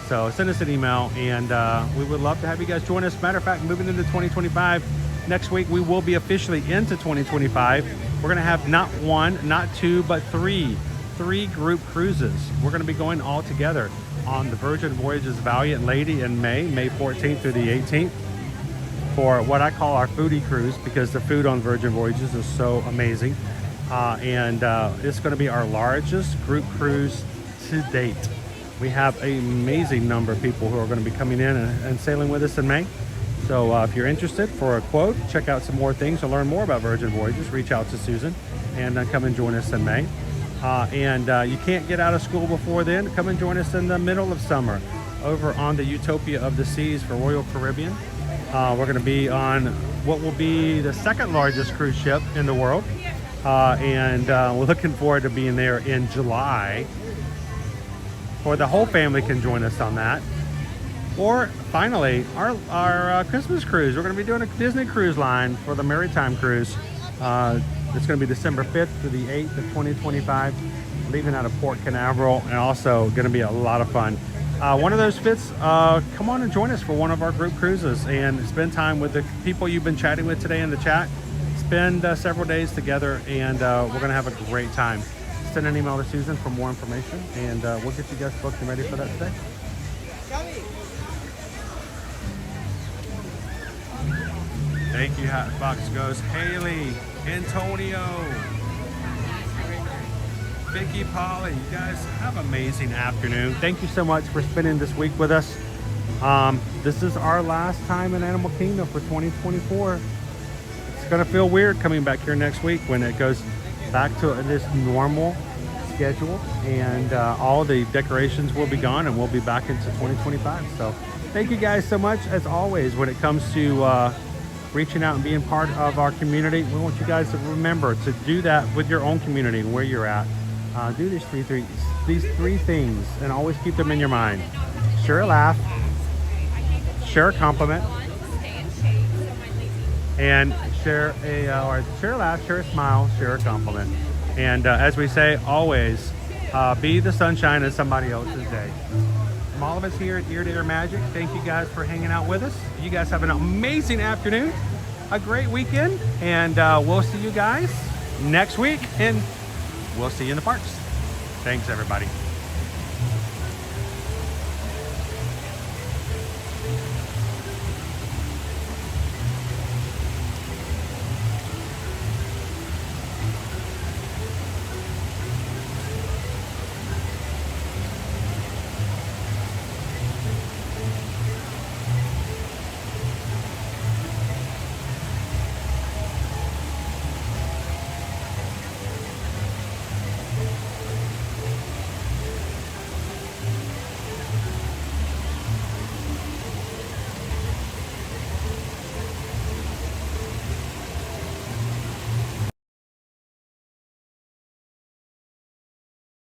So send us an email, and we would love to have you guys join us. Matter of fact, moving into 2025, next week we will be officially into 2025. We're going to have not one, not two, but three group cruises. We're going to be going all together on the Virgin Voyages Valiant Lady in May 14th through the 18th, for what I call our foodie cruise, because the food on Virgin Voyages is so amazing. And it's going to be our largest group cruise to date. We have an amazing number of people who are going to be coming in and sailing with us in May. So if you're interested for a quote, check out some more things, or learn more about Virgin Voyages, reach out to Susan and come and join us in May. And you can't get out of school before then, come and join us in the middle of summer over on the Utopia of the Seas for Royal Caribbean. We're going to be on what will be the second largest cruise ship in the world. And we're looking forward to being there in July. Or the whole family can join us on that. Or finally, our Christmas cruise. We're going to be doing a Disney Cruise Line for the Maritime Cruise. It's going to be December 5th to the 8th of 2025, leaving out of Port Canaveral, and also going to be a lot of fun. One of those fits, come on and join us for one of our group cruises and spend time with the people you've been chatting with today in the chat. Spend several days together, and we're going to have a great time. Send an email to Susan for more information, and we'll get you guys booked and ready for that today. Thank you, Hatbox Goes, Haley, Antonio, Vicky, Polly. You guys have an amazing afternoon. Thank you so much for spending this week with us. This is our last time in Animal Kingdom for 2024. It's gonna feel weird coming back here next week when it goes back to this normal schedule, and all the decorations will be gone and we'll be back into 2025. So thank you guys so much. As always, when it comes to reaching out and being part of our community, we want you guys to remember to do that with your own community where you're at. Do these three things and always keep them in your mind. Share a laugh, share a compliment, and share a laugh, share a smile, share a compliment. And as we say always, be the sunshine in somebody else's day. From all of us here at Ear to Ear Magic, thank you guys for hanging out with us. You guys have an amazing afternoon, a great weekend, and we'll see you guys next week, and we'll see you in the parks. Thanks, everybody.